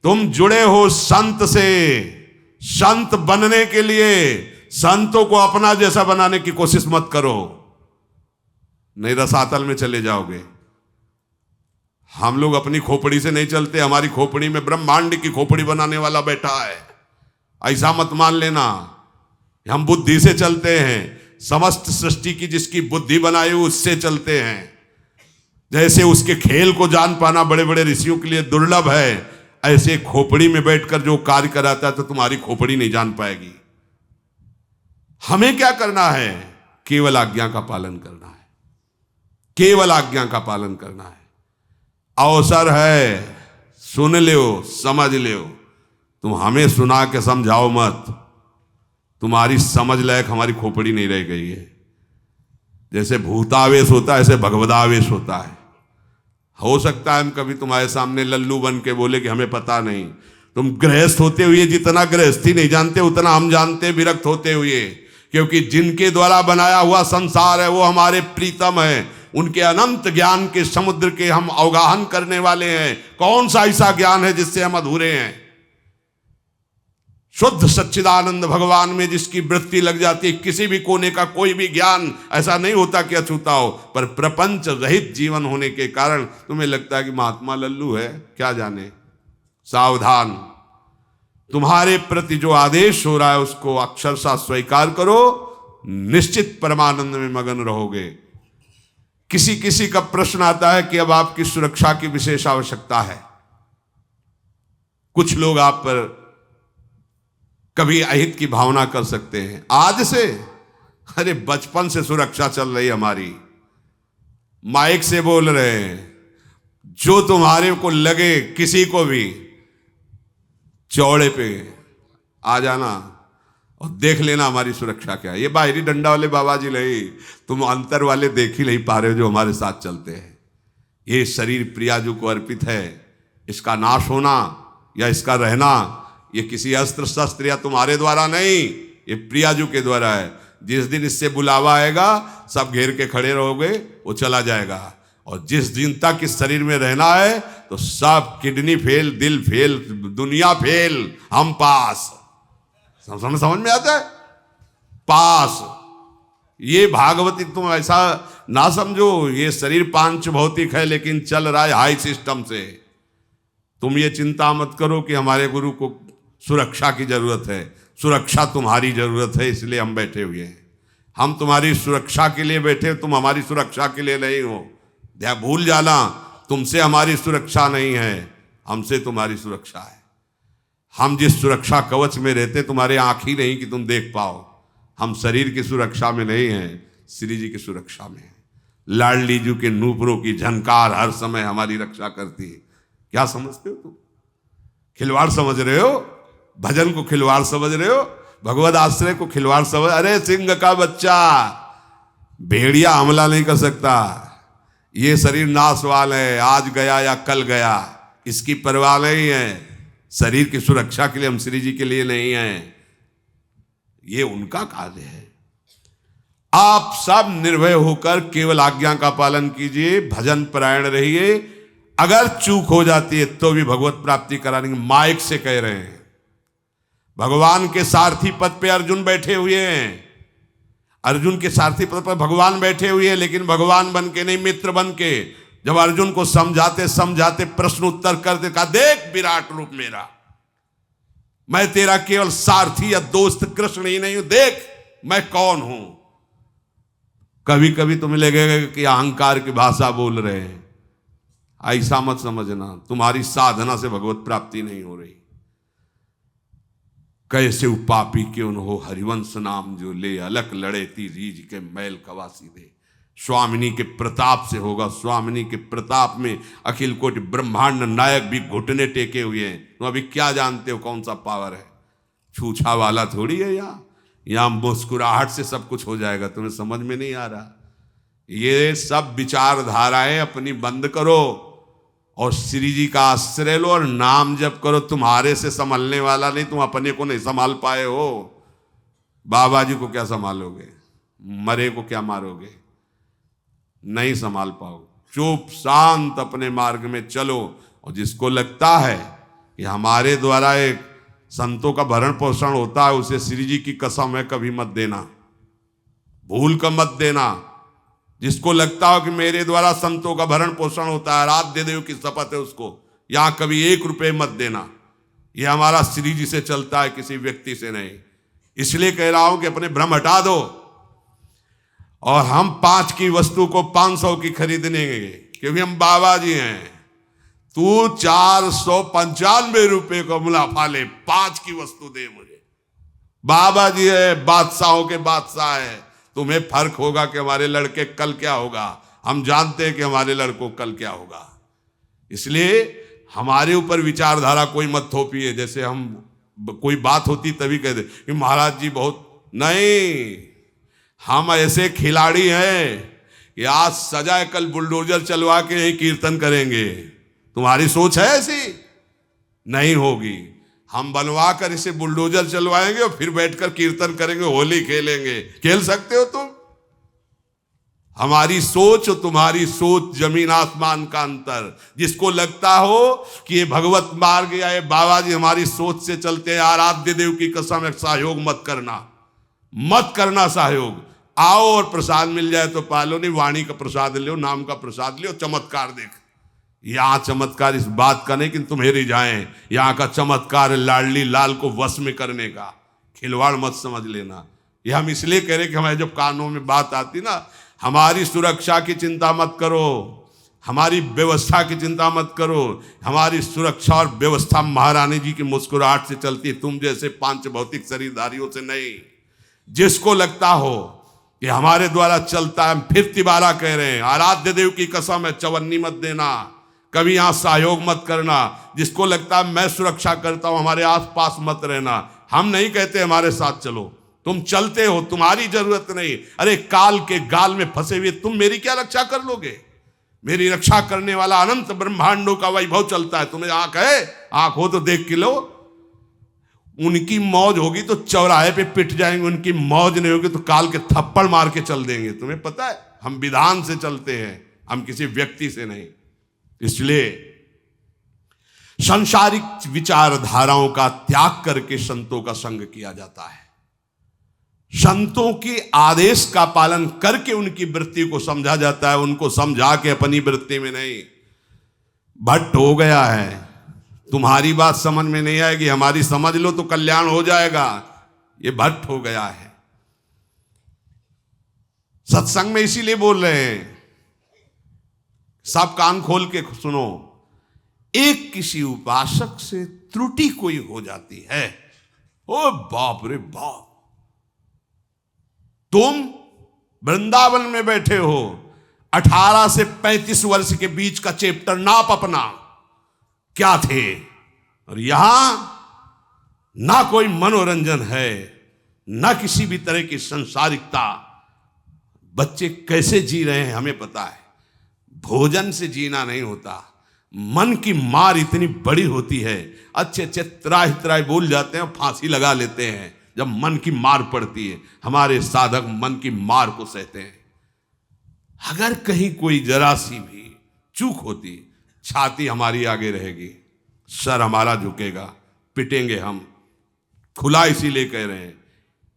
तुम जुड़े हो संत से, संत बनने के लिए संतों को अपना जैसा बनाने की कोशिश मत करो, नहीं रसातल में चले जाओगे। हम लोग अपनी खोपड़ी से नहीं चलते, हमारी खोपड़ी में ब्रह्मांड की खोपड़ी बनाने वाला बैठा है, ऐसा मत मान लेना। हम बुद्धि से चलते हैं, समस्त सृष्टि की जिसकी बुद्धि बनाई उससे चलते हैं। जैसे उसके खेल को जान पाना बड़े बड़े ऋषियों के लिए दुर्लभ है, ऐसे खोपड़ी में बैठकर जो कार्य कराता है तो तुम्हारी खोपड़ी नहीं जान पाएगी। हमें क्या करना है? केवल आज्ञा का पालन करना है, केवल आज्ञा का पालन करना है। अवसर है, सुन लो, समझ लो। तुम हमें सुना के समझाओ मत, तुम्हारी समझ लायक हमारी खोपड़ी नहीं रह गई है। जैसे भूतावेश होता है ऐसे भगवदावेश होता है। हो सकता है हम कभी तुम्हारे सामने लल्लू बन के बोले कि हमें पता नहीं। तुम गृहस्थ होते हुए जितना गृहस्थी नहीं जानते उतना हम जानते, विरक्त होते हुए, क्योंकि जिनके द्वारा बनाया हुआ संसार है वो हमारे प्रीतम है। उनके अनंत ज्ञान के समुद्र के हम अवगाहन करने वाले हैं। कौन सा ऐसा ज्ञान है जिससे हम अधूरे हैं? शुद्ध सच्चिदानंद भगवान में जिसकी वृत्ति लग जाती है, किसी भी कोने का कोई भी ज्ञान ऐसा नहीं होता कि अछूता हो। पर प्रपंच रहित जीवन होने के कारण तुम्हें लगता है कि महात्मा लल्लू है, क्या जाने। सावधान, तुम्हारे प्रति जो आदेश हो रहा है उसको अक्षरशः स्वीकार करो, निश्चित परमानंद में मगन रहोगे। किसी किसी का प्रश्न आता है कि अब आपकी सुरक्षा की विशेष आवश्यकता है। कुछ लोग आप पर कभी अहित की भावना कर सकते हैं। आज से, अरे बचपन से सुरक्षा चल रही हमारी, माइक से बोल रहे हैं। जो तुम्हारे को लगे किसी को भी चौड़े पे आ जाना और देख लेना हमारी सुरक्षा क्या है। ये बाहरी डंडा वाले बाबा जी नहीं, तुम अंतर वाले देख ही नहीं पा रहे हो जो हमारे साथ चलते हैं। ये शरीर प्रियाजू को अर्पित है, इसका नाश होना या इसका रहना ये किसी अस्त्र शस्त्र या तुम्हारे द्वारा नहीं, ये प्रियाजू के द्वारा है। जिस दिन इससे बुलावा आएगा सब घेर के खड़े रहोगे, वो चला जाएगा। और जिस दिन तक इस शरीर में रहना है तो सब किडनी फेल, दिल फेल, दुनिया फेल, हम पास। समझ में आता है? पास। ये भागवती तुम ऐसा ना समझो, ये शरीर पांच भौतिक है लेकिन चल रहा है हाई सिस्टम से। तुम ये चिंता मत करो कि हमारे गुरु को सुरक्षा की जरूरत है। सुरक्षा तुम्हारी जरूरत है, इसलिए हम बैठे हुए हैं। हम तुम्हारी सुरक्षा के लिए बैठे, तुम हमारी सुरक्षा के लिए नहीं हो। ध्यान भूल जाना, तुमसे हमारी सुरक्षा नहीं है, हमसे तुम्हारी सुरक्षा है। हम जिस सुरक्षा कवच में रहते तुम्हारे आँख ही नहीं कि तुम देख पाओ। हम शरीर की सुरक्षा में नहीं हैं, श्री जी की सुरक्षा में है। लाडली जी के नूपुरों की झनकार हर समय हमारी रक्षा करती है। क्या समझते हो तुम? खिलवाड़ समझ रहे हो? भजन को खिलवाड़ समझ रहे हो? भगवद आश्रय को खिलवाड़ समझ? अरे सिंह का बच्चा, भेड़िया हमला नहीं कर सकता। ये शरीर नाशवान है, आज गया या कल गया, इसकी परवाह नहीं है। शरीर की सुरक्षा के लिए हम श्री जी के लिए नहीं हैं, ये उनका कार्य है। आप सब निर्भय होकर केवल आज्ञा का पालन कीजिए, भजन परायण रहिए। अगर चूक हो जाती है तो भी भगवत प्राप्ति कराने की माइक से कह रहे हैं। भगवान के सारथी पद पे अर्जुन बैठे हुए हैं, अर्जुन के सारथी पद पर भगवान बैठे हुए हैं, लेकिन भगवान बन के नहीं, मित्र बन के। जब अर्जुन को समझाते समझाते प्रश्न उत्तर करते, कहा देख विराट रूप मेरा, मैं तेरा केवल सारथी या दोस्त कृष्ण ही नहीं हूं, देख मैं कौन हूं। कभी कभी तुम्हें लगेगा कि अहंकार की भाषा बोल रहे हैं, ऐसा मत समझना तुम्हारी साधना से भगवत प्राप्ति नहीं हो रही। कैसे पापी क्यों न हो हरिवंश नाम जो ले, अलक लड़े ती रीज के मैल कवासी दे। स्वामिनी के प्रताप से होगा, स्वामिनी के प्रताप में अखिल कोटि ब्रह्मांड नायक भी घुटने टेके हुए हैं। तुम अभी क्या जानते हो कौन सा पावर है? छूछा वाला थोड़ी है यहाँ मुस्कुराहट से सब कुछ हो जाएगा, तुम्हें समझ में नहीं आ रहा। ये सब विचारधाराएं अपनी बंद करो और श्री जी का आश्रय लो और नाम जप करो। तुम्हारे से संभलने वाला नहीं, तुम अपने को नहीं संभाल पाए हो, बाबा जी को क्या संभालोगे? मरे को क्या मारोगे? नहीं संभाल पाओ। चुप शांत अपने मार्ग में चलो। और जिसको लगता है कि हमारे द्वारा एक संतों का भरण पोषण होता है, उसे श्री जी की कसम है कभी मत देना, भूल कर मत देना। जिसको लगता हो कि मेरे द्वारा संतों का भरण पोषण होता है, आराध्य देव की शपथ है उसको यहां कभी 1 रुपये मत देना। यह हमारा श्री जी से चलता है, किसी व्यक्ति से नहीं। इसलिए कह रहा हूं कि अपने भ्रम हटा दो और हम 5 की वस्तु को 500 की खरीदने क्योंकि हम बाबा जी हैं। तू 495 रुपये का मुनाफा ले, 5 की वस्तु दे मुझे। बाबा जी है, बादशाहों के बादशाह है। तुम्हें फर्क होगा कि हमारे लड़के कल क्या होगा, हम जानते हैं कि हमारे लड़कों कल क्या होगा। इसलिए हमारे ऊपर विचारधारा कोई मत थोपिए। जैसे हम कोई बात होती तभी कहते कि महाराज जी बहुत नहीं, हम ऐसे खिलाड़ी हैं कि आज सजाए कल बुलडोजर चलवा के यही कीर्तन करेंगे। तुम्हारी सोच है ऐसी? नहीं होगी। हम बनवा कर इसे बुलडोजर चलवाएंगे और फिर बैठकर कीर्तन करेंगे, होली खेलेंगे। खेल सकते हो तुम? हमारी सोच और तुम्हारी सोच जमीन आसमान का अंतर। जिसको लगता हो कि ये भगवत मार्ग या ये बाबा जी हमारी सोच से चलते हैं, आराध्य देव की कसम है, सहयोग मत करना, मत करना सहयोग। आओ और प्रसाद मिल जाए तो पालो, नहीं वाणी का प्रसाद लो, नाम का प्रसाद लो, चमत्कार देख। यहां चमत्कार इस बात का नहीं कि तुम्हें रिझाएं, यहां का चमत्कार लाडली लाल को वश में करने का। खिलवाड़ मत समझ लेना। ये हम इसलिए कह रहे कि हमारे जब कानों में बात आती ना, हमारी सुरक्षा की चिंता मत करो, हमारी व्यवस्था की चिंता मत करो। हमारी सुरक्षा और व्यवस्था महारानी जी की मुस्कुराहट से चलती है, तुम जैसे 5 भौतिक शरीरधारियों से नहीं। जिसको लगता हो कि हमारे द्वारा चलता है, फिर तिबारा कह रहे हैं, आराध्य देव की कसम है, चवन्नी मत देना, कभी यहां सहयोग मत करना। जिसको लगता है मैं सुरक्षा करता हूं, हमारे आसपास मत रहना। हम नहीं कहते हमारे साथ चलो, तुम चलते हो, तुम्हारी जरूरत नहीं। अरे काल के गाल में फंसे हुए तुम मेरी क्या रक्षा कर लोगे? मेरी रक्षा करने वाला अनंत ब्रह्मांडों का वैभव चलता है। तुम्हें आंख है? आंख हो तो देख के लो। उनकी मौज होगी तो चौराहे पे पिट जाएंगे, उनकी मौज नहीं होगी तो काल के थप्पड़ मार के चल देंगे। तुम्हें पता है हम विधान से चलते हैं, हम किसी व्यक्ति से नहीं। इसलिए सांसारिक विचारधाराओं का त्याग करके संतों का संग किया जाता है। संतों के आदेश का पालन करके उनकी वृत्ति को समझा जाता है, उनको समझा के अपनी वृत्ति में नहीं। भट्ट हो गया है, तुम्हारी बात समझ में नहीं आएगी, हमारी समझ लो तो कल्याण हो जाएगा। ये भट्ट हो गया है। सत्संग में इसीलिए बोल रहे हैं, सब कान खोल के सुनो। एक किसी उपासक से त्रुटि कोई हो जाती है, ओ बाप रे बाप, तुम वृंदावन में बैठे हो, 18 से 35 वर्ष के बीच का चैप्टर नाप अपना क्या थे, और यहां ना कोई मनोरंजन है, ना किसी भी तरह की संसारिकता। बच्चे कैसे जी रहे हैं हमें पता है। भोजन से जीना नहीं होता, मन की मार इतनी बड़ी होती है, अच्छे अच्छे त्राही त्राही बोल जाते हैं, फांसी लगा लेते हैं जब मन की मार पड़ती है। हमारे साधक मन की मार को सहते हैं। अगर कहीं कोई जरा सी भी चूक होती, छाती हमारी आगे रहेगी, सर हमारा झुकेगा, पिटेंगे हम। खुला इसीलिए कह रहे हैं,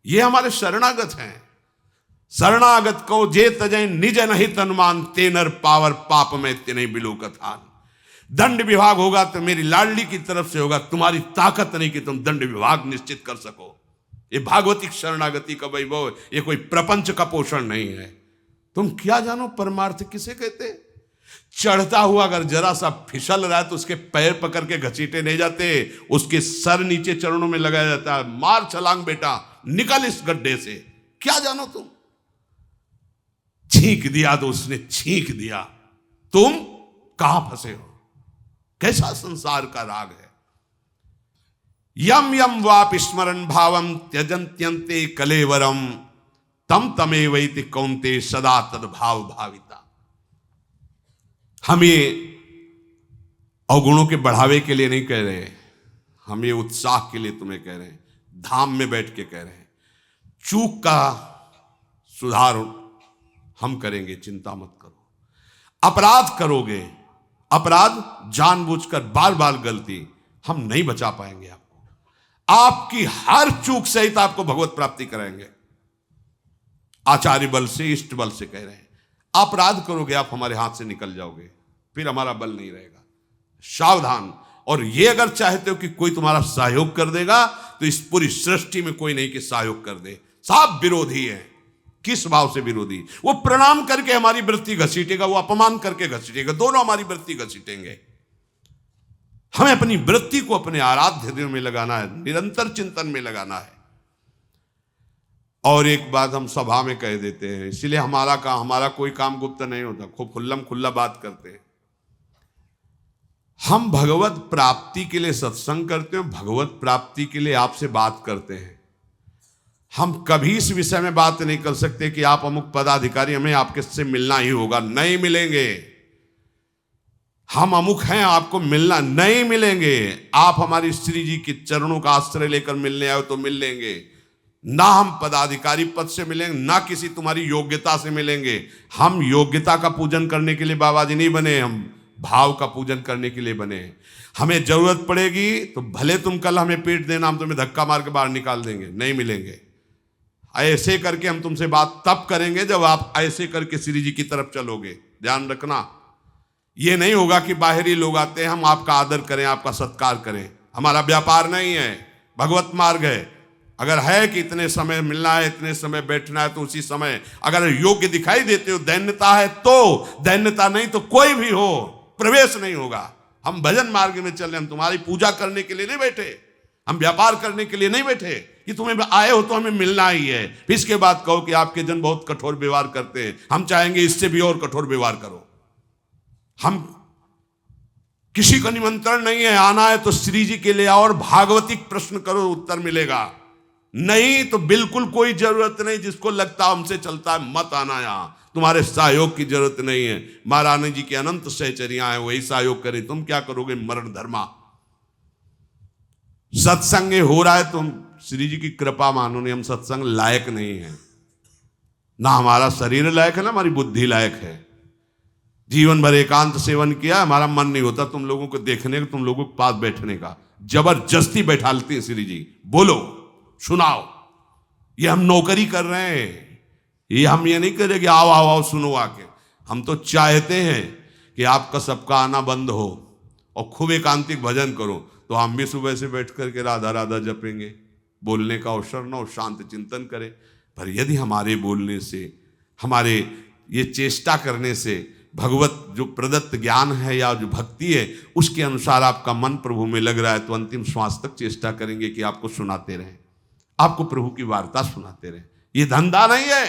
ये हमारे शरणागत हैं। शरणागत को जे तजय निज नहीं तनुमान, तेनर पावर पाप में तिने बिलो कथान। दंड विभाग होगा तो मेरी लाडली की तरफ से होगा, तुम्हारी ताकत नहीं कि तुम दंड विभाग निश्चित कर सको। ये भागवतिक शरणागति का वैभव, ये कोई प्रपंच का पोषण नहीं है। तुम क्या जानो परमार्थ किसे कहते? चढ़ता हुआ अगर जरा सा फिसल रहा है तो उसके पैर पकड़ के घसीटे नहीं जाते, उसके सर नीचे चरणों में लगाया जाता है, मार छलांग बेटा, निकल इस गड्ढे से, क्या जानो तुम। छींक दिया तो उसने छींक दिया, तुम कहां फंसे हो। कैसा संसार का राग है। यम यम वाप स्मरण भावम त्यजंत्यंते कलेवरम तम तमेवैति कौन्ते सदा तद भाव भाविता। हम ये अवगुणों के बढ़ावे के लिए नहीं कह रहे, हम ये उत्साह के लिए तुम्हें कह रहे हैं, धाम में बैठ के कह रहे हैं। चूक का सुधार हम करेंगे, चिंता मत करो। अपराध करोगे, अपराध जानबूझकर बार बार गलती, हम नहीं बचा पाएंगे आपको। आपकी हर चूक सहित आपको भगवत प्राप्ति कराएंगे, आचार्य बल से, इष्ट बल से कह रहे हैं। अपराध करोगे आप, हमारे हाथ से निकल जाओगे, फिर हमारा बल नहीं रहेगा। सावधान। और ये अगर चाहते हो कि कोई तुम्हारा सहयोग कर देगा, तो इस पूरी सृष्टि में कोई नहीं कि सहयोग कर दे। सब विरोधी है। किस भाव से विरोधी? वो प्रणाम करके हमारी वृत्ति घसीटेगा, वो अपमान करके घसीटेगा, दोनों हमारी वृत्ति घसीटेंगे। हमें अपनी वृत्ति को अपने आराध्य देव में लगाना है, निरंतर चिंतन में लगाना है। और एक बात हम सभा में कह देते हैं, इसलिए हमारा कोई काम गुप्त नहीं होता, खूब खुल्लम खुल्ला बात करते हैं। हम भगवत प्राप्ति के लिए सत्संग करते हैं, भगवत प्राप्ति के लिए आपसे बात करते हैं। हम कभी इस विषय में बात नहीं कर सकते कि आप अमुक पदाधिकारी, हमें आपके से मिलना ही होगा, नहीं मिलेंगे। हम अमुक हैं, आपको मिलना नहीं मिलेंगे। आप हमारी श्री जी के चरणों का आश्रय लेकर मिलने आए तो मिल लेंगे। ना हम पदाधिकारी पद से मिलेंगे, ना किसी तुम्हारी योग्यता से मिलेंगे। हम योग्यता का पूजन करने के लिए बाबा जी नहीं बने, हम भाव का पूजन करने के लिए बने। हमें जरूरत पड़ेगी तो भले तुम कल हमें पीट देना, हम तुम्हें धक्का मार के बाहर निकाल देंगे, नहीं मिलेंगे। ऐसे करके हम तुमसे बात तब करेंगे जब आप ऐसे करके श्री जी की तरफ चलोगे। ध्यान रखना, ये नहीं होगा कि बाहरी लोग आते हैं हम आपका आदर करें, आपका सत्कार करें। हमारा व्यापार नहीं है, भगवत मार्ग है। अगर है कि इतने समय मिलना है, इतने समय बैठना है, तो उसी समय अगर योग्य दिखाई देते हो, दैन्यता है तो, दैन्यता नहीं तो कोई भी हो प्रवेश नहीं होगा। हम भजन मार्ग में चल रहे, हम तुम्हारी पूजा करने के लिए नहीं बैठे, हम व्यापार करने के लिए नहीं बैठे कि तुम्हें आए हो तो हमें मिलना ही है। फिर इसके बाद कहो कि आपके जन बहुत कठोर व्यवहार करते हैं, हम चाहेंगे इससे भी और कठोर व्यवहार करो। हम किसी का निमंत्रण नहीं है, आना है तो श्री जी के लिए आओ और भागवतिक प्रश्न करो, उत्तर मिलेगा। नहीं तो बिल्कुल कोई जरूरत नहीं। जिसको लगता हमसे चलता है मत आना, यहां तुम्हारे सहयोग की जरूरत नहीं है। महारानी जी की अनंत सहचर्या है, वही सहयोग करें, तुम क्या करोगे? मरण धर्मा। सत्संग हो रहा है, तुम श्री जी की कृपा मानो, नहीं हम सत्संग लायक नहीं है। ना हमारा शरीर लायक है, ना हमारी बुद्धि लायक है। जीवन भर एकांत सेवन किया, हमारा मन नहीं होता तुम लोगों को देखने का, तुम लोगों के पास बैठने का। जबरदस्ती बैठालती है श्री जी, बोलो सुनाओ। ये हम नौकरी कर रहे हैं, ये हम ये नहीं कर रहे कि आओ आओ आओ सुनो आके। हम तो चाहते हैं कि आपका सबका आना बंद हो और खूब एकांतिक भजन करो। तो हम भी सुबह से बैठ करके राधा राधा जपेंगे, बोलने का अवसर न हो, शांत चिंतन करें। पर यदि हमारे बोलने से, हमारे ये चेष्टा करने से भगवत जो प्रदत्त ज्ञान है या जो भक्ति है उसके अनुसार आपका मन प्रभु में लग रहा है, तो अंतिम श्वास तक चेष्टा करेंगे कि आपको सुनाते रहें, आपको प्रभु की वार्ता सुनाते रहें। ये धंधा नहीं है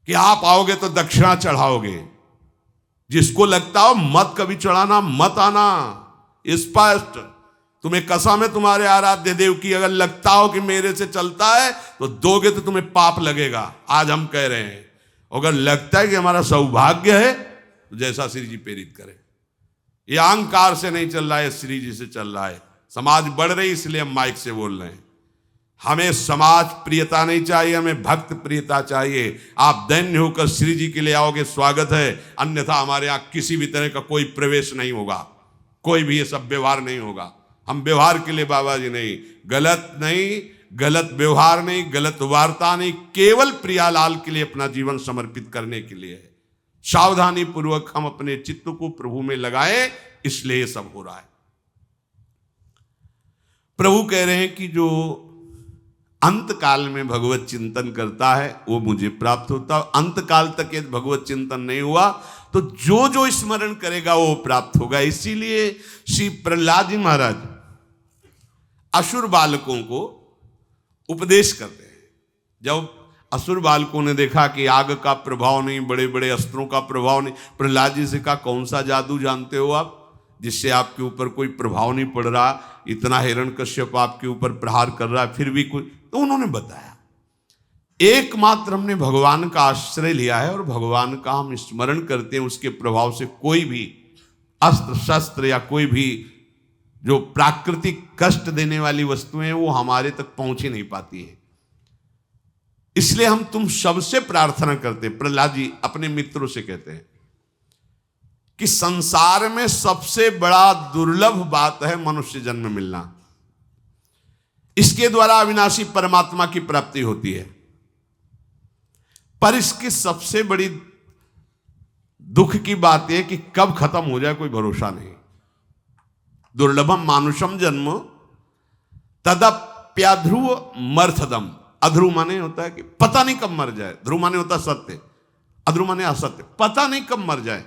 कि आप आओगे तो दक्षिणा चढ़ाओगे। जिसको लगता हो मत कभी चढ़ाना, मत आना। स्पष्ट तुम्हें कसम है तुम्हारे आराध्य देव की, अगर लगता हो कि मेरे से चलता है तो दोगे तो तुम्हें पाप लगेगा। आज हम कह रहे हैं, अगर लगता है कि हमारा सौभाग्य है तो जैसा श्री जी प्रेरित करे। ये अहंकार से नहीं चल रहा है, श्री जी से चल रहा है। समाज बढ़ रही इसलिए हम माइक से बोल रहे हैं। हमें समाज प्रियता नहीं चाहिए, हमें भक्त प्रियता चाहिए। आप दैन्य होकर श्री जी के लिए आओगे, स्वागत है, अन्यथा हमारे यहाँ किसी भी तरह का कोई प्रवेश नहीं होगा, कोई भी ये सब व्यवहार नहीं होगा। हम व्यवहार के लिए बाबा जी नहीं, गलत व्यवहार नहीं, गलत वार्ता नहीं, केवल प्रियालाल के लिए अपना जीवन समर्पित करने के लिए है। सावधानी पूर्वक हम अपने चित्त को प्रभु में लगाए, इसलिए ये सब हो रहा है। प्रभु कह रहे हैं कि जो अंत काल में भगवत चिंतन करता है वो मुझे प्राप्त होता है। अंत काल तक यदि भगवत चिंतन नहीं हुआ तो जो जो स्मरण करेगा वो प्राप्त होगा। इसीलिए श्री प्रहलाद जी महाराज असुर बालकों को उपदेश करते हैं। जब असुर बालकों ने देखा कि आग का प्रभाव नहीं, बड़े बड़े अस्त्रों का प्रभाव नहीं, प्रहलाद जी से कहा कौन सा जादू जानते हो आप जिससे आपके ऊपर कोई प्रभाव नहीं पड़ रहा, इतना हिरण्यकश्यप आपके ऊपर प्रहार कर रहा है फिर भी कोई। तो उन्होंने बताया एकमात्र हमने भगवान का आश्रय लिया है और भगवान का हम स्मरण करते हैं, उसके प्रभाव से कोई भी अस्त्र शस्त्र या कोई भी जो प्राकृतिक कष्ट देने वाली वस्तुएं हैं वो हमारे तक पहुंच ही नहीं पाती है। इसलिए हम तुम सबसे प्रार्थना करते हैं। प्रहलाद जी अपने मित्रों से कहते हैं कि संसार में सबसे बड़ा दुर्लभ बात है मनुष्य जन्म मिलना। इसके द्वारा अविनाशी परमात्मा की प्राप्ति होती है, पर इसकी सबसे बड़ी दुख की बात यह कि कब खत्म हो जाए कोई भरोसा नहीं। दुर्लभम मानुषम जन्म तदप्याध्रुव मर्थदम। अध्रुव माने होता है कि पता नहीं कब मर जाए, ध्रुव माने होता है सत्य, अध्रुव माने असत्य, पता नहीं कब मर जाए।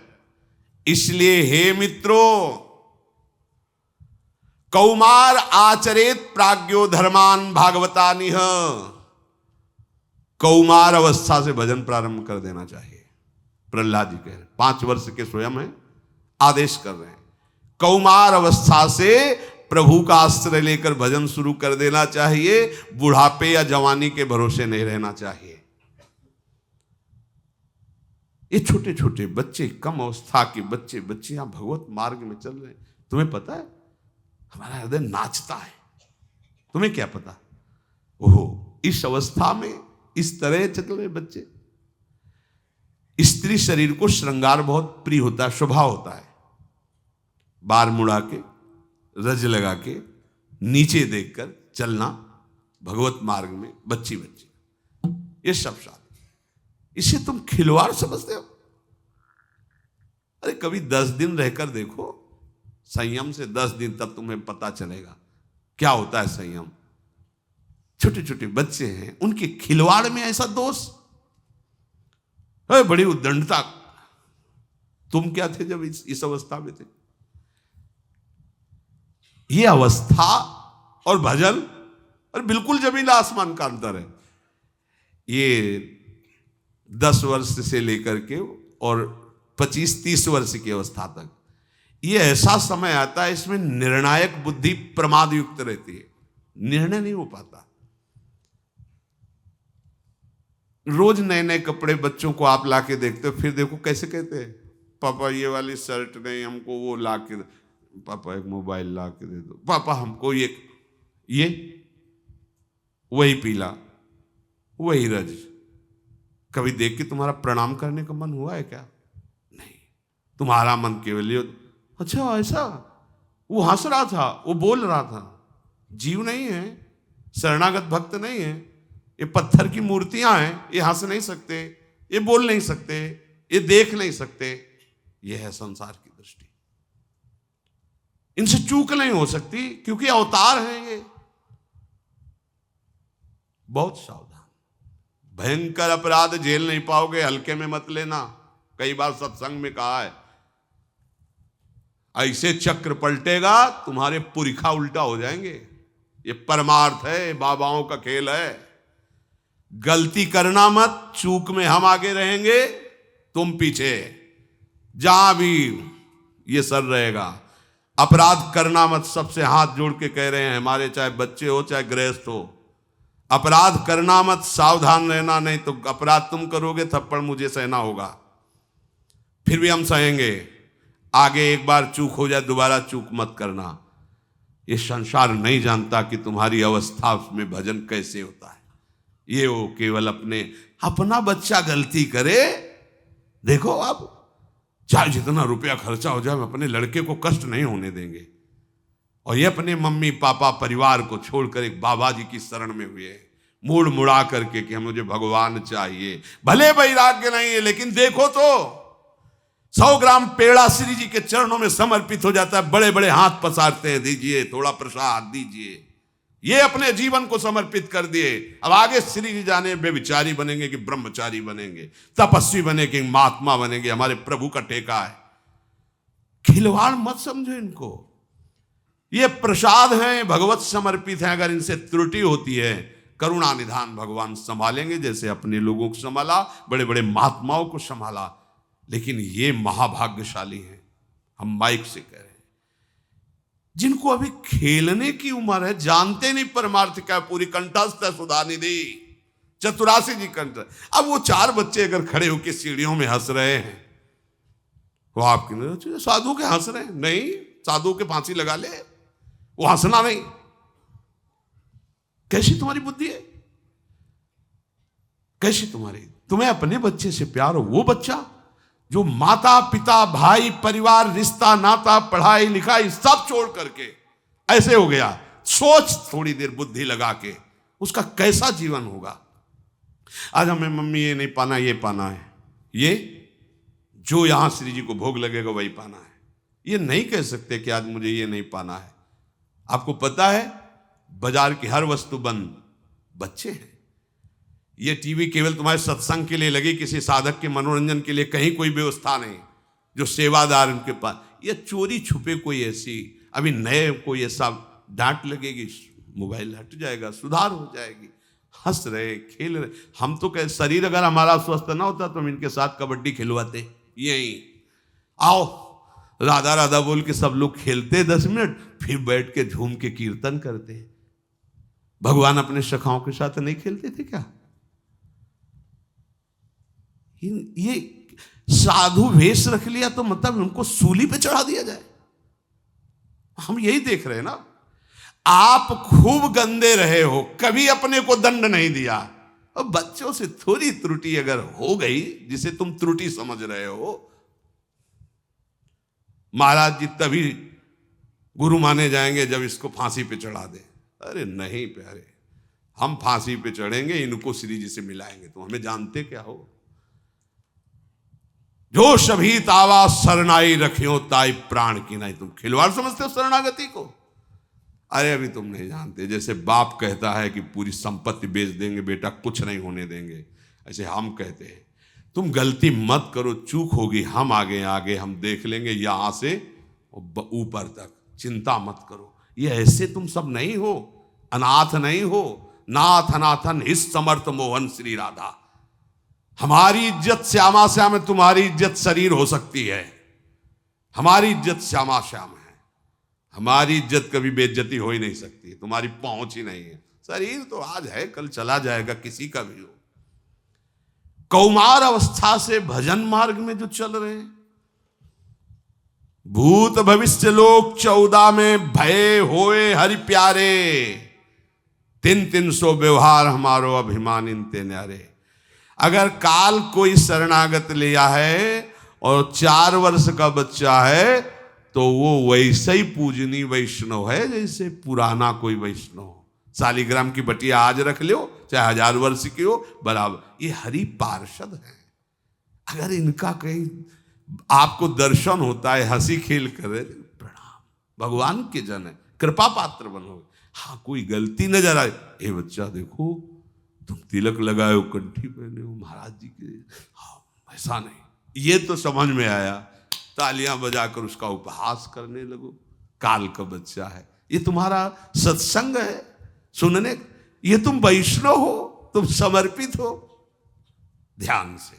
इसलिए हे मित्रों, कौमार आचरेत प्राज्ञो धर्मान भागवतानिह। कौमार अवस्था से भजन प्रारंभ कर देना चाहिए। प्रहलाद जी कह रहे हैं 5 वर्ष के स्वयं है, आदेश कर रहे हैं कौमार अवस्था से प्रभु का आश्रय लेकर भजन शुरू कर देना चाहिए। बुढ़ापे या जवानी के भरोसे नहीं रहना चाहिए। ये छोटे छोटे बच्चे, कम अवस्था के बच्चे यहां भगवत मार्ग में चल रहे हैं। तुम्हें पता है हमारा हृदय नाचता है, तुम्हें क्या पता। ओहो, इस अवस्था में इस तरह चल रहे बच्चे। स्त्री शरीर को श्रृंगार बहुत प्रिय होता है, स्वभाव होता है। बार मुड़ा के, रज लगा के, नीचे देखकर चलना भगवत मार्ग में, बच्ची ये सब शादी। इसे तुम खिलवाड़ समझते हो? अरे कभी 10 दिन रहकर देखो संयम से, 10 दिन, तब तुम्हें पता चलेगा क्या होता है संयम। छोटे छोटे बच्चे हैं, उनके खिलवाड़ में ऐसा दोष, बड़ी उद्दंडता। तुम क्या थे जब इस अवस्था में थे? ये अवस्था और भजन और बिल्कुल जमीन आसमान का अंतर है। ये 10 वर्ष से लेकर के और 25-30 वर्ष की अवस्था तक ये ऐसा समय आता है, इसमें निर्णायक बुद्धि प्रमाद युक्त रहती है, निर्णय नहीं हो पाता। रोज नए नए कपड़े बच्चों को आप लाके देखते हो, फिर देखो कैसे कहते हैं, पापा ये वाली शर्ट नहीं, हमको वो लाके, पापा एक मोबाइल ला के दे दो, पापा हमको ये वही पीला, वही रज। कभी देख के तुम्हारा प्रणाम करने का मन हुआ है क्या? नहीं, तुम्हारा मन केवल ये, अच्छा ऐसा, वो हंस रहा था, वो बोल रहा था। जीव नहीं है, शरणागत भक्त नहीं है, ये पत्थर की मूर्तियां हैं, ये हंस नहीं सकते, ये बोल नहीं सकते, ये देख नहीं सकते। ये है संसार की दृष्टि। इनसे चूक नहीं हो सकती क्योंकि अवतार हैं ये। बहुत सावधान, भयंकर अपराध झेल नहीं पाओगे, हल्के में मत लेना। कई बार सत्संग में कहा है, ऐसे चक्र पलटेगा तुम्हारे पुरखा उल्टा हो जाएंगे। ये परमार्थ है, बाबाओं का खेल है। गलती करना मत, चूक में हम आगे रहेंगे, तुम पीछे। जहां भी ये सर रहेगा, अपराध करना मत। सबसे हाथ जोड़ के कह रहे हैं हमारे, चाहे बच्चे हो चाहे गृहस्थ हो, अपराध करना मत, सावधान रहना, नहीं तो अपराध तुम करोगे, थप्पड़ मुझे सहना होगा। फिर भी हम सहेंगे। आगे एक बार चूक हो जाए, दोबारा चूक मत करना। ये संसार नहीं जानता कि तुम्हारी अवस्था में भजन कैसे होता है। ये वो केवल अपना बच्चा गलती करे, देखो आप, चाहे जितना रुपया खर्चा हो जाए, हम अपने लड़के को कष्ट नहीं होने देंगे। और ये अपने मम्मी पापा परिवार को छोड़कर एक बाबा जी की शरण में हुए, मुड़ मुड़ा करके कि मुझे भगवान चाहिए। भले वैराग्य नहीं है, लेकिन देखो तो 100 ग्राम पेड़ा श्री जी के चरणों में समर्पित हो जाता है। बड़े बड़े हाथ पसारते हैं, दीजिए थोड़ा प्रसाद दीजिए। ये अपने जीवन को समर्पित कर दिए। अब आगे श्री जी जाने व्यभिचारी बनेंगे कि ब्रह्मचारी बनेंगे, तपस्वी बनेंगे, महात्मा बनेंगे, हमारे प्रभु का टेका है। खिलवाड़ मत समझो इनको, ये प्रसाद हैं, भगवत समर्पित हैं। अगर इनसे त्रुटि होती है, करुणा निधान भगवान संभालेंगे, जैसे अपने लोगों को संभाला, बड़े बड़े महात्माओं को संभाला। लेकिन ये महाभाग्यशाली हैं, हम माइक से कह रहे हैं, जिनको अभी खेलने की उम्र है, जानते नहीं परमार्थ क्या, पूरी कंठस्थ है सुधा निधि चतुरासी जी कंठ। अब वो 4 बच्चे अगर खड़े होकर सीढ़ियों में हंस रहे हैं, वो आपके साधु के हंस रहे हैं, नहीं, साधु के फांसी लगा ले, वो हंसना नहीं। कैसी तुम्हारी बुद्धि है, कैसी तुम्हें अपने बच्चे से प्यार हो, वो बच्चा जो माता पिता भाई परिवार रिश्ता नाता पढ़ाई लिखाई सब छोड़ करके ऐसे हो गया। सोच थोड़ी देर बुद्धि लगा के, उसका कैसा जीवन होगा। आज हमें मम्मी ये नहीं पाना, ये पाना है, ये जो यहां श्री जी को भोग लगेगा वही पाना है। ये नहीं कह सकते कि आज मुझे ये नहीं पाना है। आपको पता है बाजार की हर वस्तु बंद, बच्चे हैं। ये टीवी केवल तुम्हारे सत्संग के लिए लगी, किसी साधक के मनोरंजन के लिए कहीं कोई व्यवस्था नहीं। जो सेवादार उनके पास, ये चोरी छुपे कोई ऐसी, अभी नए कोई ऐसा डांट लगेगी, मोबाइल हट जाएगा, सुधार हो जाएगी। हंस रहे खेल रहे, हम तो कह, शरीर अगर हमारा स्वस्थ ना होता तो हम इनके साथ कबड्डी खिलवाते, यही आओ राधा राधा बोल के सब लोग खेलते 10 मिनट, फिर बैठ के झूम के कीर्तन करते। भगवान अपने सखाओं के साथ नहीं खेलते थे क्या? ये साधु वेश रख लिया तो मतलब उनको सूली पे चढ़ा दिया जाए। हम यही देख रहे हैं ना। आप खूब गंदे रहे हो, कभी अपने को दंड नहीं दिया, और बच्चों से थोड़ी त्रुटि अगर हो गई जिसे तुम त्रुटि समझ रहे हो, महाराज जी तभी गुरु माने जाएंगे जब इसको फांसी पे चढ़ा दे। अरे नहीं प्यारे, हम फांसी पे चढ़ेंगे, इनको श्री जी से मिलाएंगे, तुम हमें जानते क्या हो। जो सभी तावा शरणाई रखियो ताई प्राण की नहीं। तुम खिलवाड़ समझते हो शरणागति को? अरे अभी तुम नहीं जानते। जैसे बाप कहता है कि पूरी संपत्ति बेच देंगे बेटा, कुछ नहीं होने देंगे, ऐसे हम कहते हैं तुम गलती मत करो, चूक होगी, हम आगे आगे हम देख लेंगे, यहां से ऊपर तक, चिंता मत करो। ये ऐसे तुम सब नहीं हो, अनाथ नहीं हो। नाथ अनाथन हिस समर्थ मोहन श्री राधा। हमारी इज्जत श्यामा श्याम है, तुम्हारी इज्जत शरीर हो सकती है। हमारी इज्जत श्यामा श्याम है, हमारी इज्जत कभी बेइज्जती हो ही नहीं सकती, तुम्हारी पहुंच ही नहीं है। शरीर तो आज है कल चला जाएगा, किसी का भी हो। कौमार अवस्था से भजन मार्ग में जो चल रहे हैं, भूत भविष्य लोक 14 में भय होए हरि प्यारे, 300 व्यवहार हमारो अभिमान इनते न्यारे। अगर काल कोई शरणागत लिया है और 4 वर्ष का बच्चा है तो वो वैसे ही पूजनी वैष्णव है जैसे पुराना कोई वैष्णव। शालिग्राम की बटिया आज रख लो, चाहे 1000 वर्ष की हो, बराबर। ये हरि पार्षद है। अगर इनका कहीं आपको दर्शन होता है, हंसी खेल करे, प्रणाम, भगवान के जन है, कृपा पात्र बनोगे। हाँ कोई गलती नजर आए, ए बच्चा देखो तुम तिलक लगाए हो, कंठी पहने हो महाराज जी के, हाँ ऐसा नहीं, ये तो समझ में आया, तालियां बजाकर उसका उपहास करने लगो। काल का बच्चा है, ये तुम्हारा सत्संग है सुनने, ये तुम वैष्णव हो, तुम समर्पित हो। ध्यान से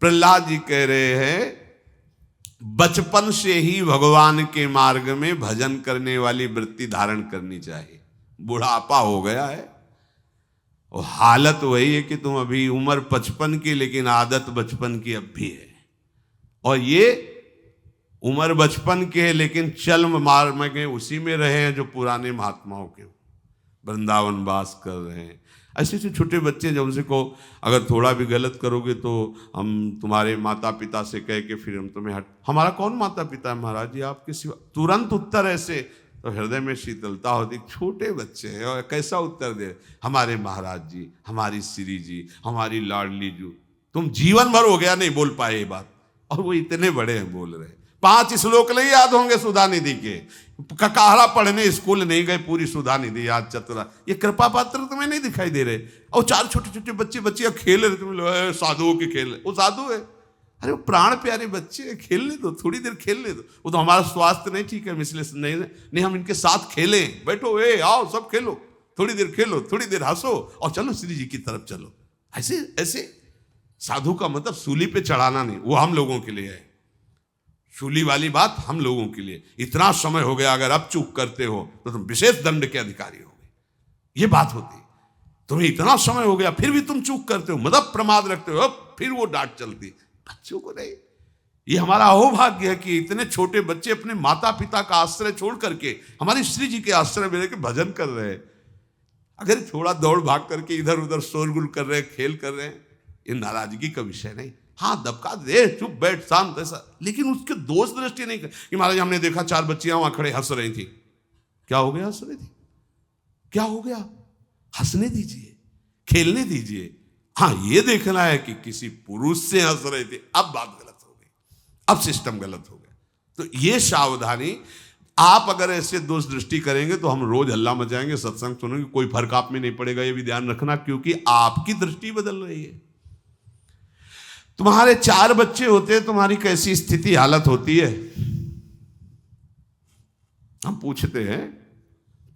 प्रहलाद जी कह रहे हैं, बचपन से ही भगवान के मार्ग में भजन करने वाली वृत्ति धारण करनी चाहिए। बुढ़ापा हो गया है और हालत वही है कि तुम अभी उम्र 55 की, लेकिन आदत बचपन की अब भी है। और ये उम्र बचपन के है लेकिन चल मार्ग में उसी में रहे हैं जो पुराने महात्माओं के वृंदावन वास कर रहे हैं। ऐसे ऐसे छोटे बच्चे जब उनसे कहो अगर थोड़ा भी गलत करोगे तो हम तुम्हारे माता पिता से कह के फिर हम तुम्हें हमारा कौन माता पिता है महाराज जी आपके सिवा, तुरंत उत्तर ऐसे, तो हृदय में शीतलता होती। छोटे बच्चे हैं और कैसा उत्तर दे, हमारे महाराज जी, हमारी श्री जी, हमारी लाडली जी। तुम जीवन भर हो गया नहीं बोल पाए ये बात, और वो इतने बड़े हैं बोल रहे। 5 श्लोक नहीं याद होंगे सुधा निधि के, ककाहरा पढ़ने स्कूल नहीं गए, पूरी सुधा निधि याद चतुरा। ये कृपा पात्र तुम्हें नहीं दिखाई दे रहे। और 4 छोटे छोटे बच्चियां खेल रहे, तुम साधुओं के खेल, वो साधु है? अरे वो प्राण प्यारे बच्चे, खेलने दो, थोड़ी देर खेलने दो। वो तो हमारा स्वास्थ्य नहीं ठीक है, इसलिए नहीं हम इनके साथ खेलें। बैठो, आओ सब खेलो, थोड़ी देर खेलो, थोड़ी देर हंसो और चलो श्री जी की तरफ चलो। ऐसे ऐसे साधु का मतलब सूली पे चढ़ाना नहीं, वो हम लोगों के लिए है। सूली वाली बात हम लोगों के लिए। इतना समय हो गया, अगर अब चूक करते हो तो तुम विशेष दंड के अधिकारी होगे, ये बात होती है। तुम्हें इतना समय हो गया फिर भी तुम चूक करते हो, मतलब प्रमाद रखते हो, फिर वो डांट चलती। बच्चों को नहीं। ये हमारा अहोभाग्य है कि इतने छोटे बच्चे अपने माता पिता का आश्रय छोड़ करके हमारे श्री जी के आश्रय में रहकर भजन कर रहे हैं। अगर थोड़ा दौड़ भाग करके इधर उधर शोरगुल कर रहे हैं, खेल कर रहे हैं, ये नाराजगी का विषय नहीं। हाँ, दबका दे, चुप बैठ, शांत, ऐसा। लेकिन उसके दोष दृष्टि नहीं कर कि महाराज हमने देखा 4 बच्चियां वहां खड़े हंस रही थी। क्या हो गया? हंस रही थी, क्या हो गया? हंसने दीजिए, खेलने दीजिए। हाँ, ये देखना है कि किसी पुरुष से हंस रहे थे, अब बात गलत हो गई, अब सिस्टम गलत हो गया। तो ये सावधानी, आप अगर ऐसे दोष दृष्टि करेंगे तो हम रोज हल्ला मचाएंगे, सत्संग सुनेंगे, कोई फर्क आप में नहीं पड़ेगा। ये भी ध्यान रखना, क्योंकि आपकी दृष्टि बदल रही है। तुम्हारे 4 बच्चे होते हैं, तुम्हारी कैसी स्थिति हालत होती है? हम पूछते हैं,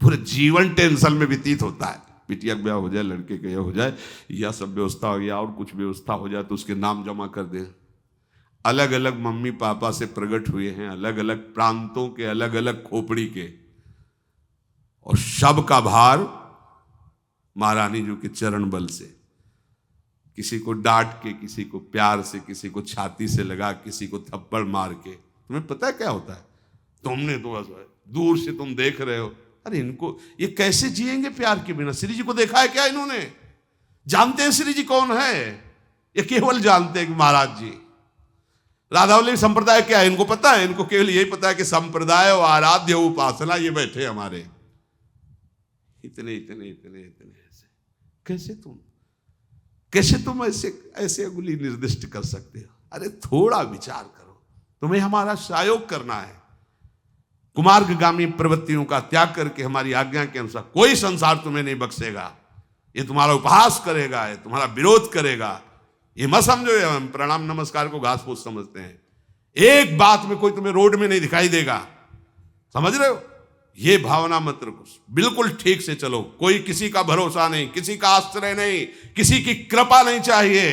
पूरे जीवन टेंशन में व्यतीत होता है। बिटिया का ब्याह हो जाए, लड़के का हो जाए, या सब व्यवस्था हो गया और कुछ व्यवस्था हो जाए तो उसके नाम जमा कर दें। अलग अलग मम्मी पापा से प्रकट हुए हैं, अलग अलग प्रांतों के, अलग अलग खोपड़ी के, और सब का भार महारानी जी के चरण बल से। किसी को डांट के, किसी को प्यार से, किसी को छाती से लगा, किसी को थप्पड़ मार के। तुम्हें पता है क्या होता है? तुमने तो बस दूर से तुम देख रहे हो, अरे इनको ये कैसे जिएंगे प्यार के बिना? श्री जी को देखा है क्या इन्होंने? जानते हैं श्री जी कौन है? ये केवल जानते हैं कि महाराज जी। राधावल्लभ संप्रदाय क्या है इनको पता है? इनको केवल यही पता है कि संप्रदाय और आराध्य उपासना, ये बैठे हमारे इतने इतने इतने इतने। ऐसे कैसे तुम ऐसे अंगुली निर्दिष्ट कर सकते हो? अरे थोड़ा विचार करो, तुम्हें हमारा सहयोग करना है। कुमार्गामी प्रवृत्तियों का त्याग करके हमारी आज्ञा के अनुसार कोई संसार तुम्हें नहीं बख्शेगा। ये तुम्हारा उपहास करेगा, ये तुम्हारा विरोध करेगा। ये मत समझो हम प्रणाम नमस्कार को घास फूस समझते हैं। एक बात में कोई तुम्हें रोड में नहीं दिखाई देगा, समझ रहे हो? ये भावना मत रखो, बिल्कुल ठीक से चलो। कोई किसी का भरोसा नहीं, किसी का आश्रय नहीं, किसी की कृपा नहीं चाहिए।